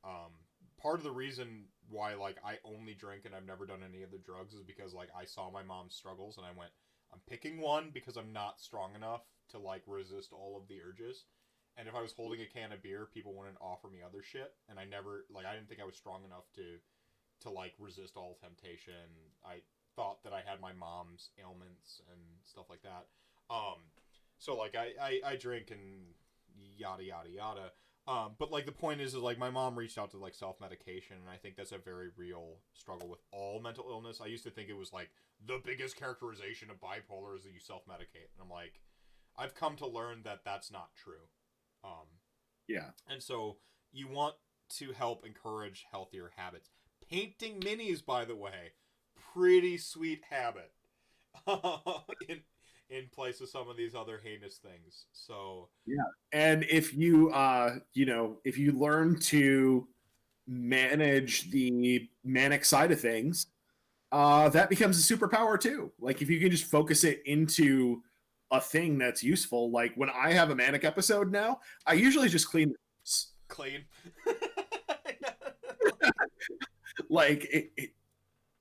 Part of the reason why like I only drink and I've never done any of the drugs is because like I saw my mom's struggles and I went, I'm picking one because I'm not strong enough to like resist all of the urges. And if I was holding a can of beer, people wouldn't offer me other shit, and I didn't think I was strong enough to like resist all temptation. I thought that I had my mom's ailments and stuff like that. So like I drink and yada yada yada. But like the point is like my mom reached out to like self-medication, and I think that's a very real struggle with all mental illness. I used to think it was like the biggest characterization of bipolar is that you self-medicate, and I'm like, I've come to learn that that's not true. And so you want to help encourage healthier habits. Painting minis, by the way, pretty sweet habit. in place of some of these other heinous things. So and if you if you learn to manage the manic side of things, that becomes a superpower too. Like if you can just focus it into a thing that's useful. Like when I have a manic episode now, I usually just clean the house. Clean. Like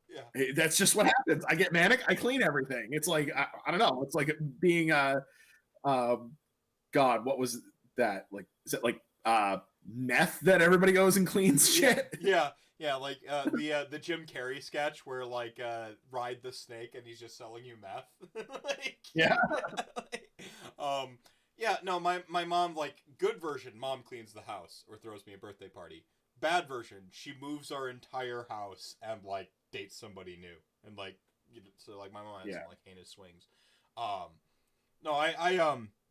Yeah. that's just what happens. I get manic, I clean everything. It's like I don't know. It's like being God, what was that? Like is it like meth that everybody goes and cleans shit? Yeah, like the Jim Carrey sketch where like ride the snake and he's just selling you meth. Like, Yeah. yeah, no, my mom, like, good version, mom cleans the house or throws me a birthday party. Bad version, she moves our entire house and like dates somebody new. And like, so like my mom has some like heinous swings. No,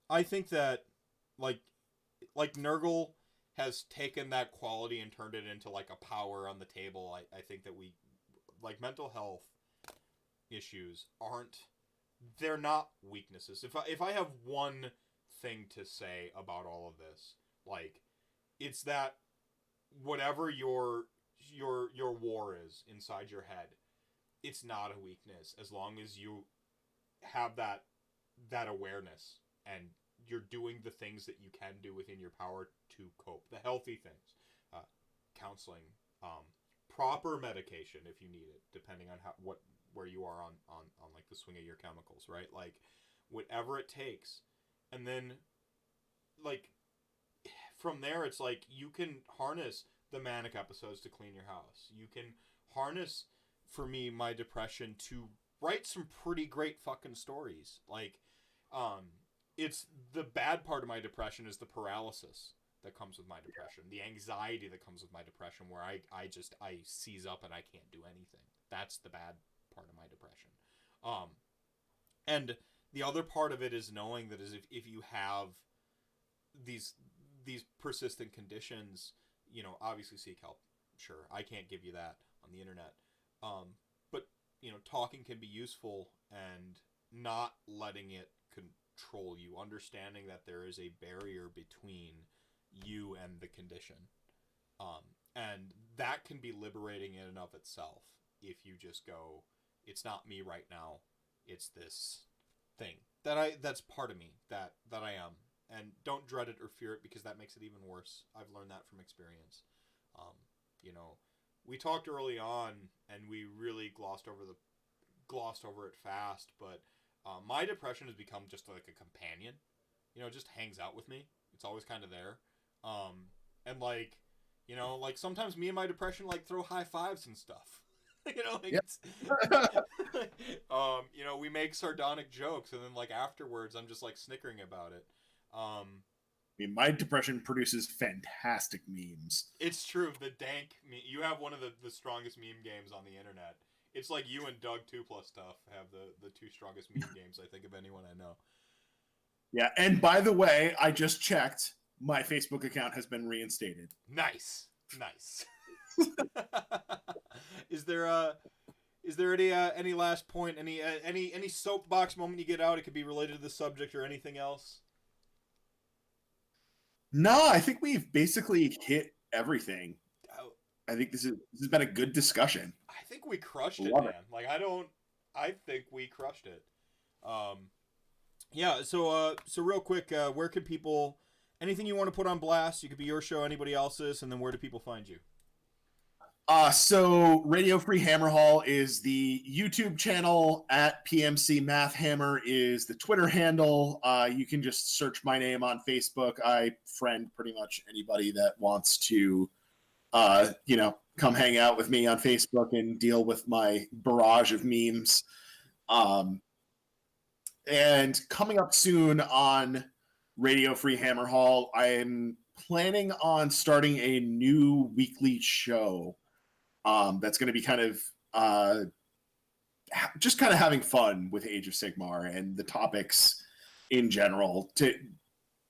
I think that like Nurgle has taken that quality and turned it into like a power on the table. I think that we, like, mental health issues they're not weaknesses. If I have one thing to say about all of this, like, it's that whatever your war is inside your head, it's not a weakness as long as you have that awareness and you're doing the things that you can do within your power to cope. The healthy things, counseling, proper medication if you need it, depending on where you are on like the swing of your chemicals, right? Like whatever it takes, and then like from there, it's like you can harness the manic episodes to clean your house. You can harness, for me, my depression to write some pretty great fucking stories. Like, it's the bad part of my depression is the paralysis that comes with my depression, the anxiety that comes with my depression, where I seize up and I can't do anything. That's the bad part of my depression. And the other part of it is knowing that is if you have these persistent conditions, obviously seek help. Sure, I can't give you that on the internet. But talking can be useful, and not letting it control you, understanding that there is a barrier between you and the condition. And that can be liberating in and of itself if you just go, it's not me right now, it's this thing that's part of me that I am. And don't dread it or fear it, because that makes it even worse. I've learned that from experience. We talked early on, and we really glossed over it fast, but my depression has become just like a companion. It just hangs out with me. It's always kind of there. And like, like sometimes me and my depression like throw high fives and stuff. We make sardonic jokes, and then like afterwards, I'm just like snickering about it. I mean, my depression produces fantastic memes. It's true. The dank you have one of the strongest meme games on the internet. It's like you and Doug 2 Plus Stuff have the two strongest meme games I think of anyone I know. Yeah, and by the way, I just checked. My Facebook account has been reinstated. Nice. Is there any last point? Any soapbox moment you get out? It could be related to the subject or anything else. No, I think we've basically hit everything. I think this has been a good discussion. I think we crushed it, man. Like I think we crushed it. Yeah. So real quick, where can people? Anything you want to put on blast? You could be your show, anybody else's, and then where do people find you? So Radio Free Hammerhal is the YouTube channel. At PMC Math Hammer is the Twitter handle. You can just search my name on Facebook. I friend pretty much anybody that wants to, come hang out with me on Facebook and deal with my barrage of memes. And coming up soon on Radio Free Hammerhal, I am planning on starting a new weekly show. That's going to be kind of just kind of having fun with Age of Sigmar and the topics in general, to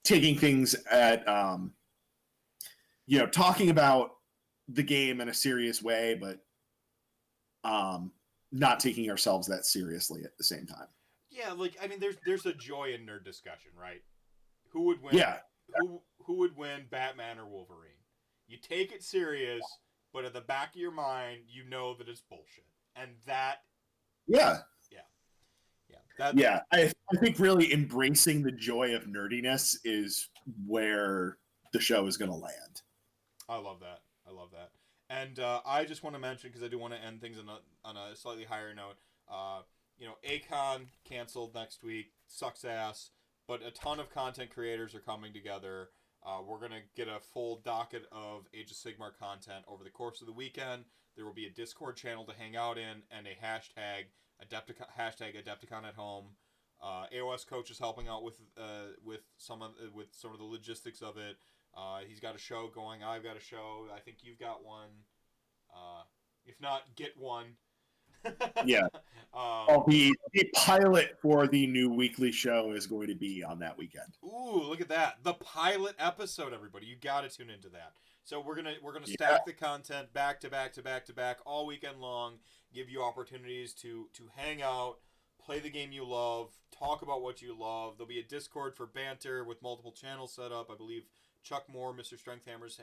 taking things at, talking about the game in a serious way, but not taking ourselves that seriously at the same time. Yeah, like, I mean, there's a joy in nerd discussion, right? Who would win? Yeah. Who would win, Batman or Wolverine? You take it serious, but at the back of your mind, you know that it's bullshit. and that, Yeah. that, Yeah, I think really embracing the joy of nerdiness is where the show is going to land. I love that. I love that. And I just want to mention, because I do want to end things on a slightly higher note. Acon canceled next week. Sucks ass. But a ton of content creators are coming together. We're going to get a full docket of Age of Sigmar content over the course of the weekend. There will be a Discord channel to hang out in and a hashtag Adepticon at home. AOS coach is helping out with some of the logistics of it. He's got a show going. I've got a show. I think you've got one. If not, get one. Yeah. The pilot for the new weekly show is going to be on that weekend. Ooh, look at that. The pilot episode, everybody. You got to tune into that. So we're gonna stack the content back to back all weekend long. Give you opportunities to hang out, play the game you love, talk about what you love. There'll be a Discord for banter with multiple channels set up. I believe Chuck Moore, Mr. Strengthhammer's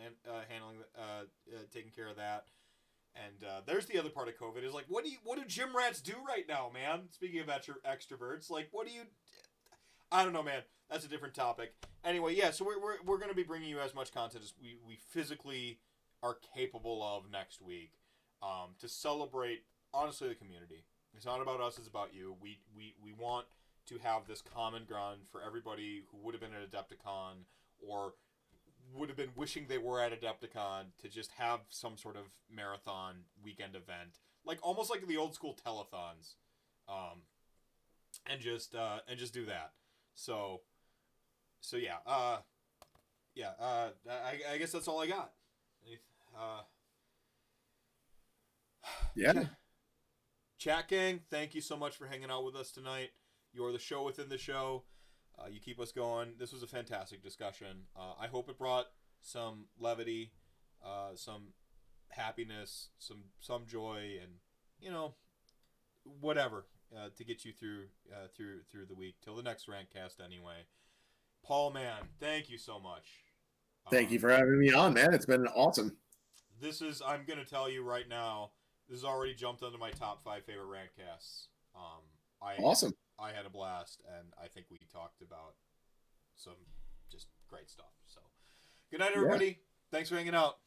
handling, taking care of that. And there's the other part of COVID is like, what do gym rats do right now, man? Speaking of extroverts, like, what do you? I don't know, man. That's a different topic. Anyway, yeah. So we're going to be bringing you as much content as we physically are capable of next week, to celebrate honestly the community. It's not about us; it's about you. We want to have this common ground for everybody who would have been at Adepticon or would have been wishing they were at Adepticon, to just have some sort of marathon weekend event, like almost like the old school telethons, and just do that. So yeah, I guess that's all I got. Yeah. Chat gang, thank you so much for hanging out with us tonight. You are the show within the show. You keep us going. This was a fantastic discussion. I hope it brought some levity, some happiness, some joy, and whatever, to get you through the week till the next RantCast. Anyway, Paul, man, thank you so much. Thank you for having me on, man. It's been awesome. I'm gonna tell you right now, this has already jumped into my top 5 favorite RantCasts. Awesome. I had a blast, and I think we talked about some just great stuff. So, good night, everybody. Yeah. Thanks for hanging out.